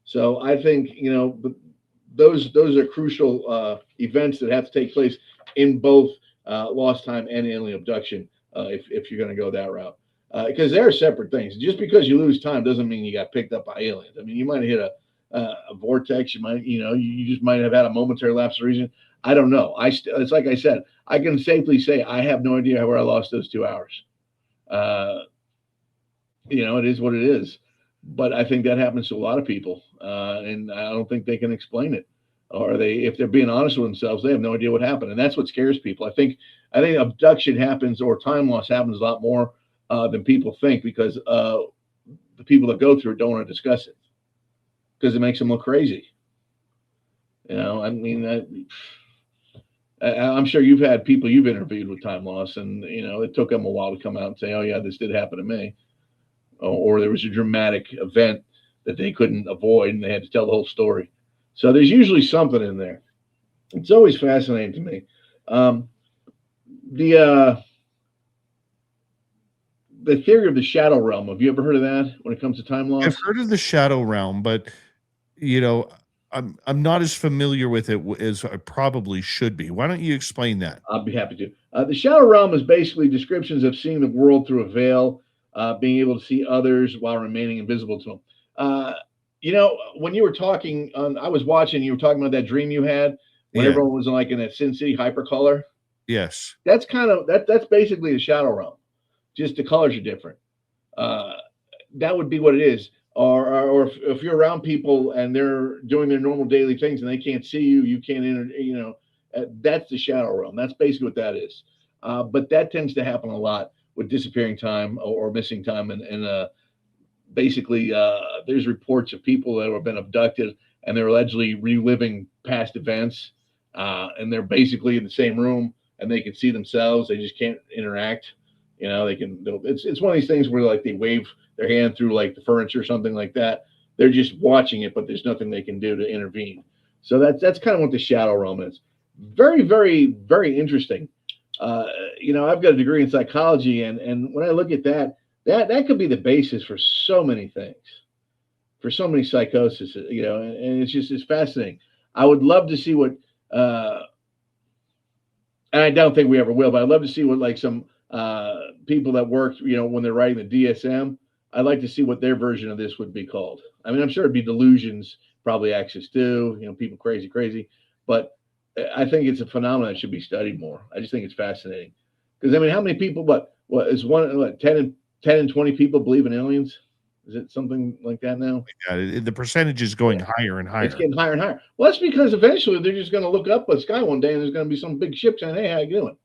So I think, you know, those are crucial events that have to take place in both lost time and alien abduction, if you're going to go that route, because they're separate things. Just because you lose time doesn't mean you got picked up by aliens. I mean, you might have hit a vortex. You might, you know, you just might have had a momentary lapse of reason. I don't know. It's like I said, I can safely say I have no idea where I lost those 2 hours. You know, it is what it is. But I think that happens to a lot of people, and I don't think they can explain it. Or if they're being honest with themselves, they have no idea what happened, and that's what scares people. I think abduction happens, or time loss happens a lot more than people think, because the people that go through it don't want to discuss it because it makes them look crazy. You know, I mean, I'm sure you've had people you've interviewed with time loss, and you know, it took them a while to come out and say, "Oh yeah, this did happen to me," or there was a dramatic event that they couldn't avoid, and they had to tell the whole story. So there's usually something in there. It's always fascinating to me. The theory of the shadow realm. Have you ever heard of that when it comes to time loss? I've heard of the shadow realm, but you know, I'm not as familiar with it as I probably should be. Why don't you explain that? I'll be happy to. The shadow realm is basically descriptions of seeing the world through a veil, being able to see others while remaining invisible to them. You know, when you were talking, I was watching, you were talking about that dream you had when Yeah. everyone was like in a Sin City hypercolor. Yes. That's kind of that's basically the shadow realm. Just the colors are different. That would be what it is. Or if you're around people and they're doing their normal daily things and they can't see you, you can't enter. You know, that's the shadow realm. That's basically what that is. But that tends to happen a lot with disappearing time or missing time, and basically there's reports of people that have been abducted and they're allegedly reliving past events, and they're basically in the same room and they can see themselves. They just can't interact. You know, it's one of these things where like they wave their hand through like the furniture or something like that. They're just watching it, but there's nothing they can do to intervene. So that's kind of what the shadow realm is. Very, very, very interesting. You know, I've got a degree in psychology, and when I look at that could be the basis for so many things, for so many psychoses. You know, and it's fascinating. I would love to see what, and I don't think we ever will, but I'd love to see what like some people that work, you know, when they're writing the DSM. I'd like to see what their version of this would be called. I mean, I'm sure it'd be delusions, probably access to, you know, people crazy, but I think it's a phenomenon that should be studied more. I just think it's fascinating because I mean, how many people? What is 10 and 20 people believe in aliens? Is it something like that now? Yeah, the percentage is going higher and higher. It's getting higher and higher. Well, that's because eventually they're just going to look up the sky one day and there's going to be some big ship saying, "Hey, how you doing?"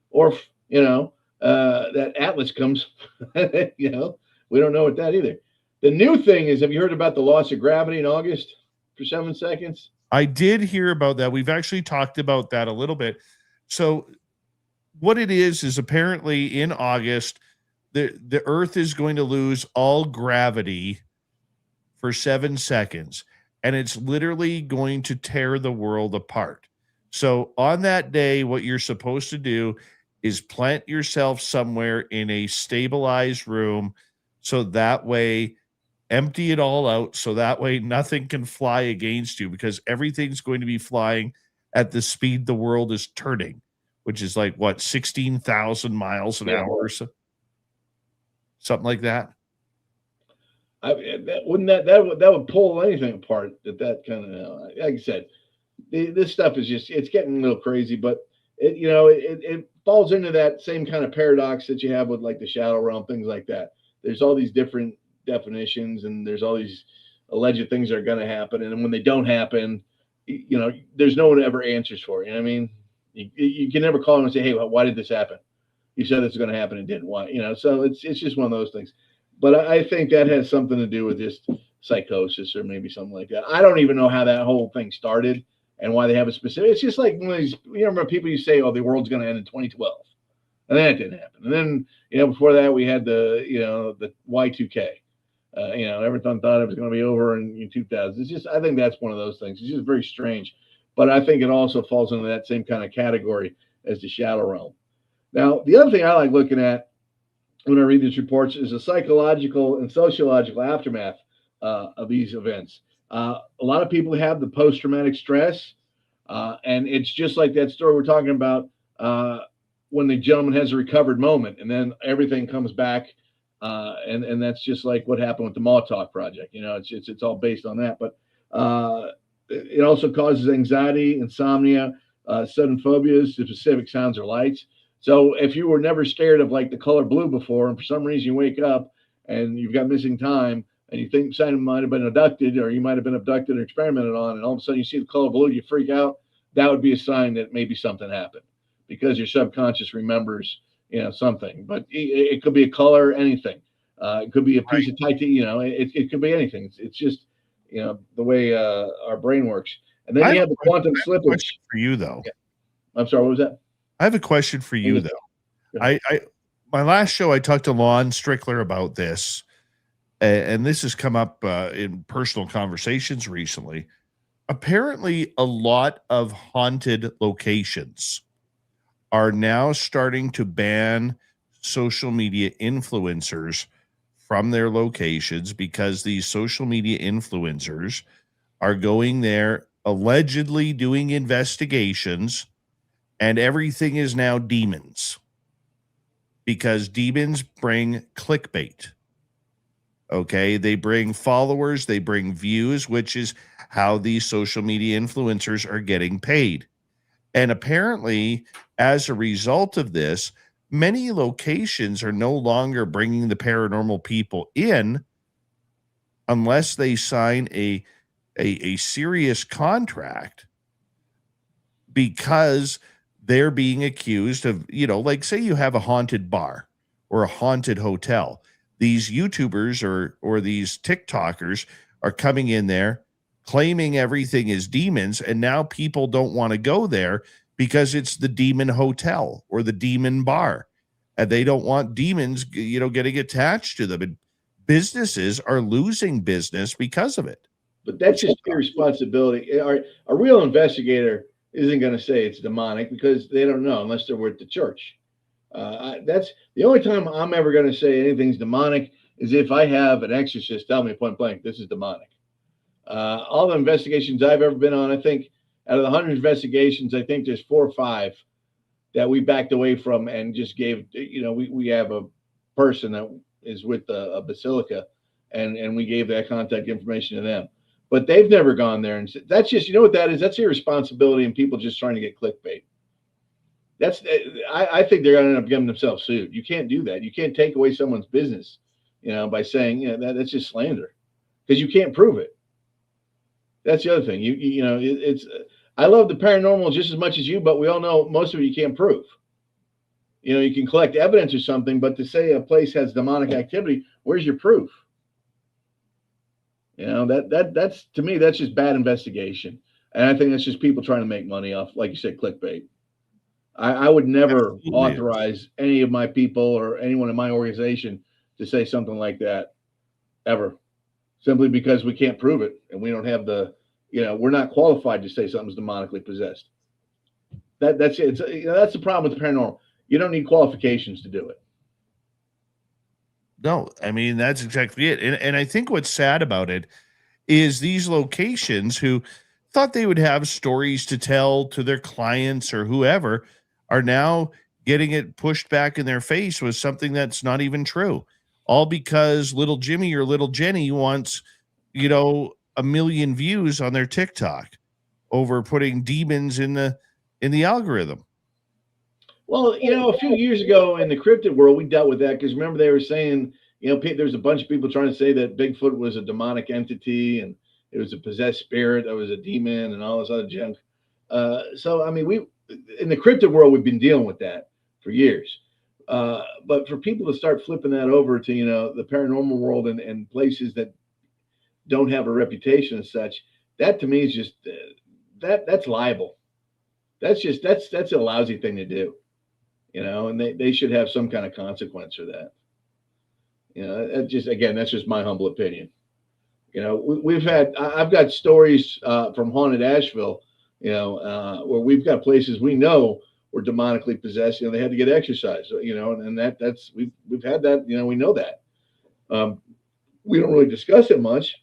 Or you know, that Atlas comes. You know, we don't know what that either. The new thing is, have you heard about the loss of gravity in August for 7 seconds? I did hear about that. We've actually talked about that a little bit. What it is apparently in August, the Earth is going to lose all gravity for 7 seconds, and it's literally going to tear the world apart. So on that day, what you're supposed to do is plant yourself somewhere in a stabilized room, so that way empty it all out, so that way nothing can fly against you, because everything's going to be flying at the speed the world is turning, which is like what, 16,000 miles an hour or so, something like that. That would pull anything apart. That kind of, like I said, This stuff is it's getting a little crazy, but it falls into that same kind of paradox that you have with like the shadow realm, things like that. There's all these different definitions, and there's all these alleged things that are going to happen, and when they don't happen, there's no one who ever answers for it. You know what I mean? You can never call them and say, hey, why did this happen? You said this was going to happen and didn't. Why? So it's just one of those things. But I think that has something to do with just psychosis or maybe something like that. I don't even know how that whole thing started and why they have a specific. It's just like one of these. Remember people you say, oh, the world's going to end in 2012, and then it didn't happen. And then before that we had the Y2K. Everyone thought it was going to be over in 2000. It's just, I think that's one of those things. It's just very strange. But I think it also falls into that same kind of category as the shadow realm. Now, the other thing I like looking at when I read these reports is the psychological and sociological aftermath of these events. A lot of people have the post-traumatic stress, and it's just like that story we're talking about when the gentleman has a recovered moment, and then everything comes back. And that's just like what happened with the Montauk Project. It's all based on that. But it also causes anxiety, insomnia, sudden phobias to specific sounds or lights. So if you were never scared of like the color blue before, and for some reason you wake up and you've got missing time, and you think someone might have been abducted, or you might have been abducted or experimented on, and all of a sudden you see the color blue, you freak out, that would be a sign that maybe something happened, because your subconscious remembers something. But it could be a color, anything. It could be a piece of titanium. It could be anything. It's just the way our brain works. And then you have the quantum slippage. For you though, yeah. I'm sorry, what was that? I have a question for you though. I my last show I talked to Lon Strickler about this, and this has come up in personal conversations recently. Apparently, a lot of haunted locations are now starting to ban social media influencers from their locations, because these social media influencers are going there allegedly doing investigations, and everything is now demons, because demons bring clickbait. Okay, they bring followers, they bring views, which is how these social media influencers are getting paid. And apparently, as a result of this, many locations are no longer bringing the paranormal people in unless they sign a serious contract, because they're being accused of, like say you have a haunted bar or a haunted hotel. These YouTubers or these TikTokers are coming in there claiming everything is demons, and now people don't want to go there because it's the demon hotel or the demon bar, and they don't want demons, getting attached to them, and businesses are losing business because of it. But that's just irresponsibility. A real investigator isn't going to say it's demonic, because they don't know unless they're with the church. That's the only time I'm ever going to say anything's demonic, is if I have an exorcist tell me point blank, this is demonic. All the investigations I've ever been on, I think out of the 100 investigations, I think there's 4 or 5 that we backed away from and just gave, we have a person that is with a basilica, and we gave that contact information to them. But they've never gone there, and that's just, what that is? That's irresponsibility and people just trying to get clickbait. I think they're going to end up getting themselves sued. You can't do that. You can't take away someone's business, by saying, that's just slander, because you can't prove it. That's the other thing. It's I love the paranormal just as much as you, but we all know most of it you can't prove. You can collect evidence or something, but to say a place has demonic activity, where's your proof? That's to me, that's just bad investigation. And I think that's just people trying to make money off, like you said, clickbait. I would never authorize any of my people or anyone in my organization to say something like that ever, simply because we can't prove it, and we don't have we're not qualified to say something's demonically possessed. That's it. That's the problem with the paranormal. You don't need qualifications to do it. No, I mean, that's exactly it. And I think what's sad about it is these locations who thought they would have stories to tell to their clients or whoever are now getting it pushed back in their face with something that's not even true. All because little Jimmy or little Jenny wants, 1 million views on their TikTok, over putting demons in the algorithm. Well, a few years ago in the cryptid world, we dealt with that because remember they were saying, there's a bunch of people trying to say that Bigfoot was a demonic entity and it was a possessed spirit that was a demon and all this other junk. So, I mean, we in the cryptid world, we've been dealing with that for years. But for people to start flipping that over to, the paranormal world and places that don't have a reputation as such, that to me is just that's liable. That's a lousy thing to do, and they should have some kind of consequence for that. That's just my humble opinion. I've got stories from haunted Asheville, where we've got places we know were demonically possessed. They had to get exercise, and we've had that. We know that. We don't really discuss it much,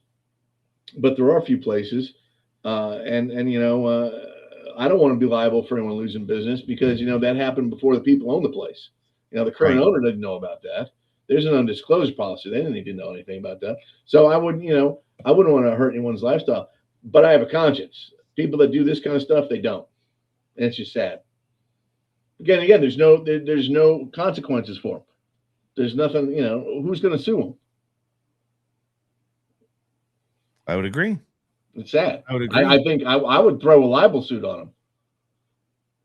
but there are a few places, and I don't want to be liable for anyone losing business because that happened before the people owned the place. The current Right. owner didn't know about that. There's an undisclosed policy. They didn't need to know anything about that. So I wouldn't want to hurt anyone's lifestyle. But I have a conscience. People that do this kind of stuff, they don't, and it's just sad. Again, there's no consequences for them. There's nothing. Who's going to sue them? I would agree. It's sad. I would agree. I think I would throw a libel suit on them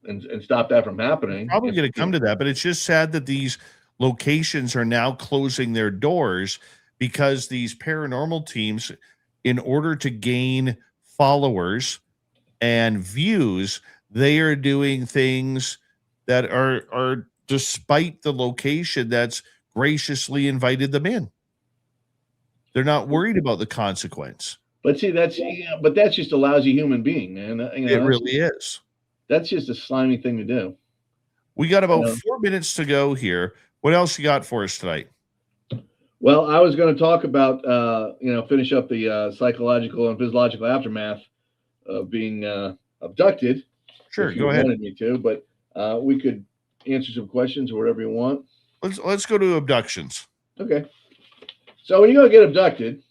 and stop that from happening. Probably going to come to that, but it's just sad that these locations are now closing their doors because these paranormal teams, in order to gain followers and views, they are doing things that are despite the location that's graciously invited them in. They're not worried about the consequence. But see, that's just a lousy human being, man. It really is. That's just a slimy thing to do. We got about 4 minutes to go here. What else you got for us tonight? Well, I was going to talk about, finish up the psychological and physiological aftermath of being abducted. Sure, if you go ahead. wanted me to, but we could answer some questions or whatever you want. Let's go to abductions. Okay. So when you go to get abducted,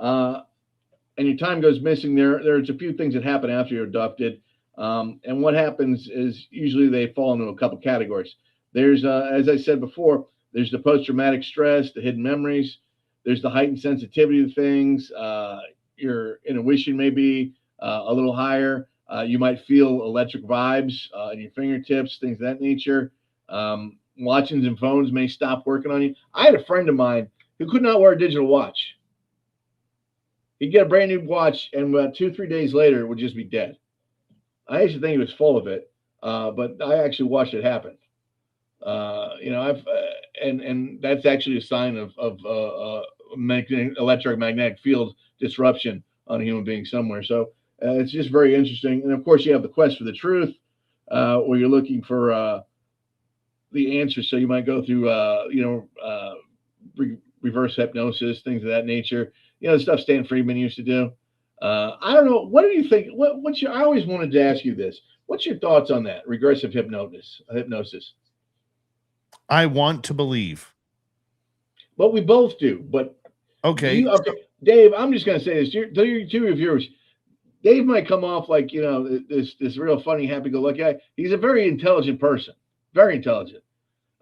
and your time goes missing, there's a few things that happen after you're abducted. And what happens is usually they fall into a couple categories. There's, as I said before, there's the post-traumatic stress, the hidden memories. There's the heightened sensitivity to things. Your intuition may be a little higher. You might feel electric vibes in your fingertips, things of that nature. Watches and phones may stop working on you. I had a friend of mine who could not wear a digital watch. He'd get a brand new watch, and about 2-3 days later, it would just be dead. I used to think he was full of it, but I actually watched it happen. And that's actually a sign of electromagnetic field disruption on a human being somewhere. So it's just very interesting. And of course, you have the quest for the truth, where you're looking for the answer. So you might go through, reverse hypnosis, things of that nature. The stuff Stan Friedman used to do. I don't know. What do you think? I always wanted to ask you this. What's your thoughts on that? Regressive hypnosis. I want to believe. But we both do. But okay. Dave, I'm just going to say this to your viewers. Dave might come off like, this real funny, happy-go-lucky guy. He's a very intelligent person. Very intelligent.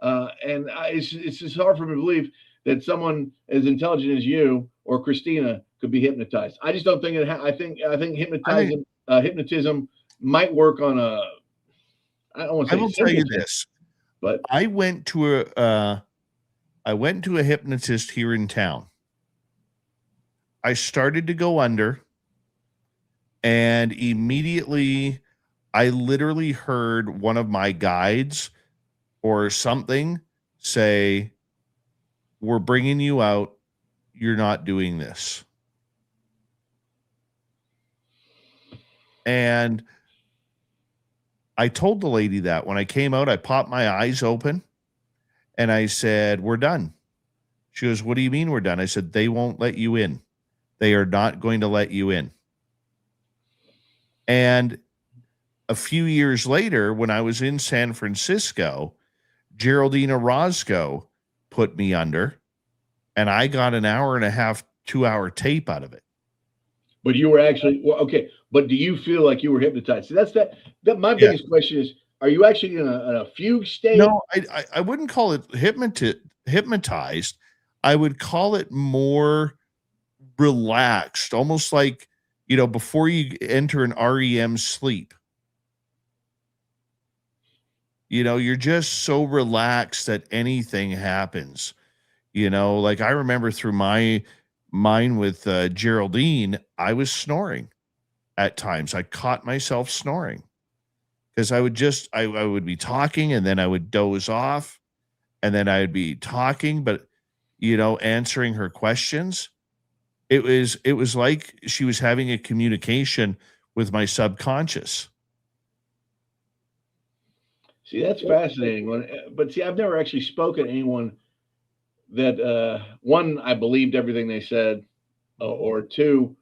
And it's just hard for me to believe that someone as intelligent as you or Christina could be hypnotized. I just don't think it. I think hypnotism might work on a. I don't want to say. I will tell you this, but I went to a hypnotist here in town. I started to go under, and immediately, I literally heard one of my guides or something say, "We're bringing you out. You're not doing this." And I told the lady that when I came out, I popped my eyes open and I said, "We're done." She goes, "What do you mean we're done?" I said, "They won't let you in. They are not going to let you in." And a few years later, when I was in San Francisco, Geraldine Orozco put me under, and I got an hour and a half, 2-hour tape out of it. But you were actually okay. But do you feel like you were hypnotized? See, that my Yeah. biggest question is: are you actually in a fugue state? No, I wouldn't call it hypnotized. I would call it more relaxed, almost like, before you enter an REM sleep. You're just so relaxed that anything happens. Like I remember through mine with Geraldine, I was snoring at times. I caught myself snoring because I would be talking and then I would doze off and then I'd be talking, but answering her questions. It was like she was having a communication with my subconscious. See, that's fascinating. But see, I've never actually spoken to anyone that one, I believed everything they said, or two,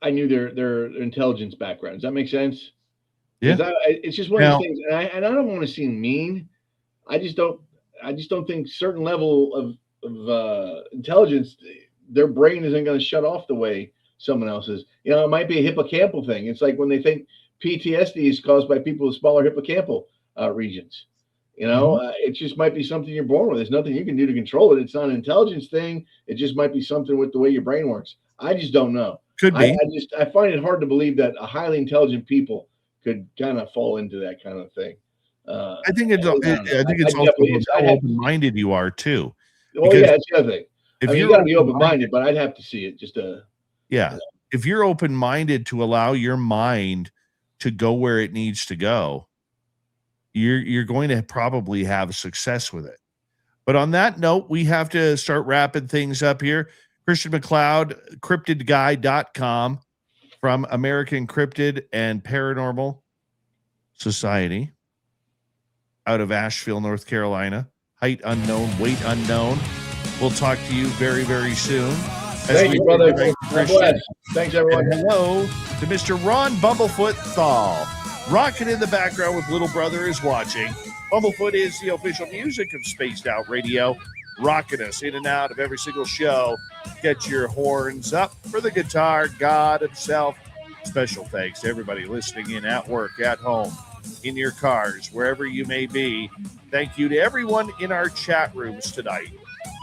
I knew their intelligence background. Does that make sense? Yeah. Because it's just one of these things, and I don't want to seem mean. I just don't think certain level of intelligence, their brain isn't going to shut off the way someone else's. It might be a hippocampal thing. It's like when they think PTSD is caused by people with smaller hippocampal regions. It just might be something you're born with. There's nothing you can do to control it. It's not an intelligence thing. It just might be something with the way your brain works. I just don't know. Could be. I find it hard to believe that a highly intelligent people could kind of fall into that kind of thing. I think it's also how open-minded you are too. Well, yeah, that's the other thing. You got to be open-minded, but I'd have to see it just to. Yeah. If you're open-minded to allow your mind to go where it needs to go, you're going to probably have success with it. But on that note, we have to start wrapping things up here. Christian McLeod, cryptidguy.com from American Cryptid and Paranormal Society out of Asheville, North Carolina. Height unknown, weight unknown. We'll talk to you very, very soon. Thank you, brother. Thanks, everyone. And hello to Mr. Ron Bumblefoot Thal. Rocking in the background with Little Brother is watching. Bumblefoot is the official music of Spaced Out Radio, rocking us in and out of every single show. Get your horns up for the guitar god himself. Special thanks to everybody listening in at work, at home, in your cars, wherever you may be. Thank you to everyone in our chat rooms tonight.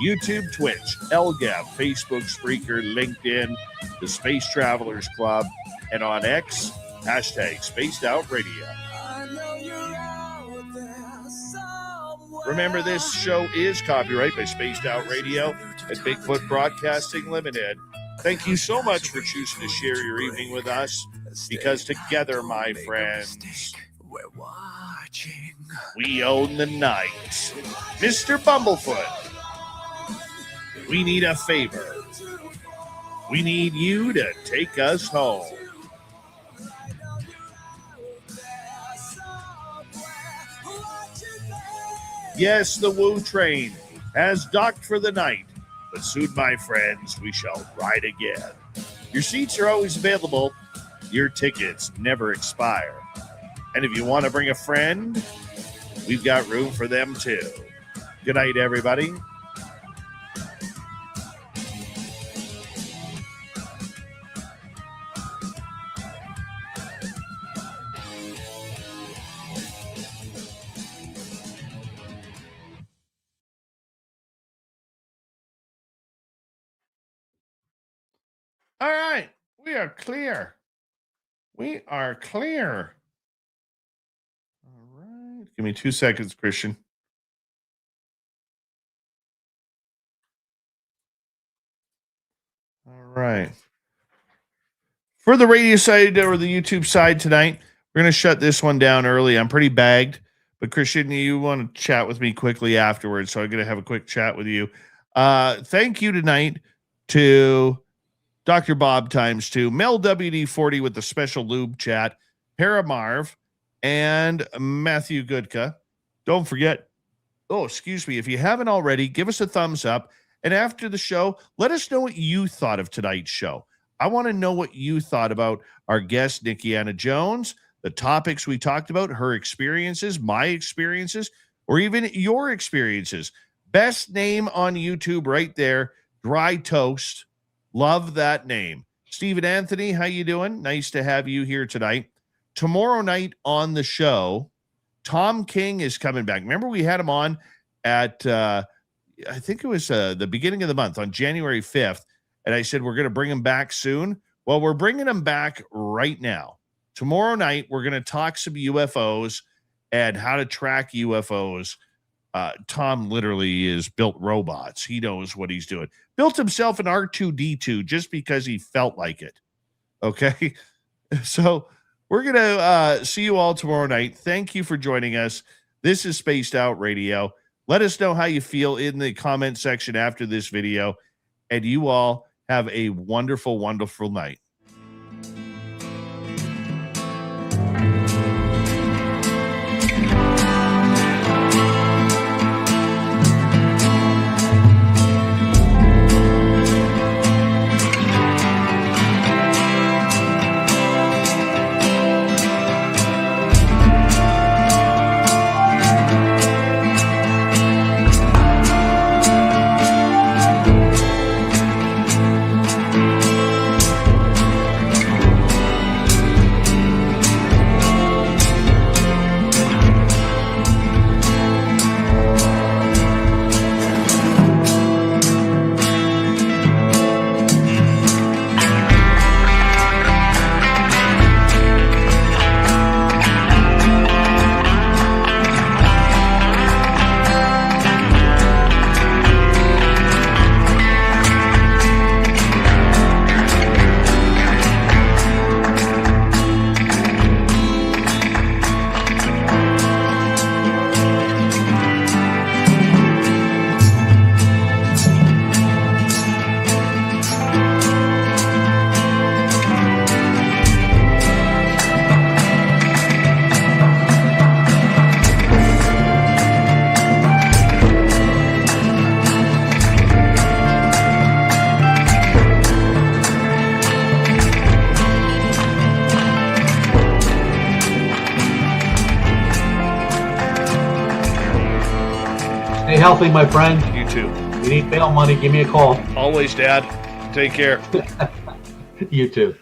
YouTube, Twitch, LGAP, Facebook, Spreaker, LinkedIn, the Space Travelers Club, and on X, hashtag Spaced Out Radio. Remember, this show is copyright by Spaced Out Radio and Bigfoot Broadcasting Limited. Thank you so much for choosing to share your evening with us, because together, my friends, we own the night. Mr. Bumblefoot, we need a favor. We need you to take us home. Yes, the Woo train has docked for the night, but soon, my friends, we shall ride again. Your seats are always available. Your tickets never expire. And if you want to bring a friend, we've got room for them too. Good night, everybody. All right, we are clear. We are clear. All right. Give me 2 seconds, Christian. All right. For the radio side or the YouTube side tonight, we're going to shut this one down early. I'm pretty bagged, but Christian, you want to chat with me quickly afterwards, so I'm going to have a quick chat with you. Thank you tonight to Dr. Bob ×2, Mel WD40 with the special lube chat, Paramarv, and Matthew Goodka. Don't forget, if you haven't already, give us a thumbs up. And after the show, let us know what you thought of tonight's show. I want to know what you thought about our guest, Nikkiana Jones, the topics we talked about, her experiences, my experiences, or even your experiences. Best name on YouTube right there, Dry Toast. Love that name. Stephen Anthony, how you doing? Nice to have you here tonight. Tomorrow night on the show, Tom King is coming back. Remember we had him on at, I think it was the beginning of the month on January 5th. And I said, we're going to bring him back soon. Well, we're bringing him back right now. Tomorrow night, we're going to talk some UFOs and how to track UFOs. Tom literally is built robots. He knows what he's doing. Built himself an R2-D2 just because he felt like it. Okay. So we're going to see you all tomorrow night. Thank you for joining us. This is Spaced Out Radio. Let us know how you feel in the comment section after this video. And you all have a wonderful, wonderful night. Stay healthy, my friend. You too. You need bail money, give me a call. Always, Dad. Take care. You too.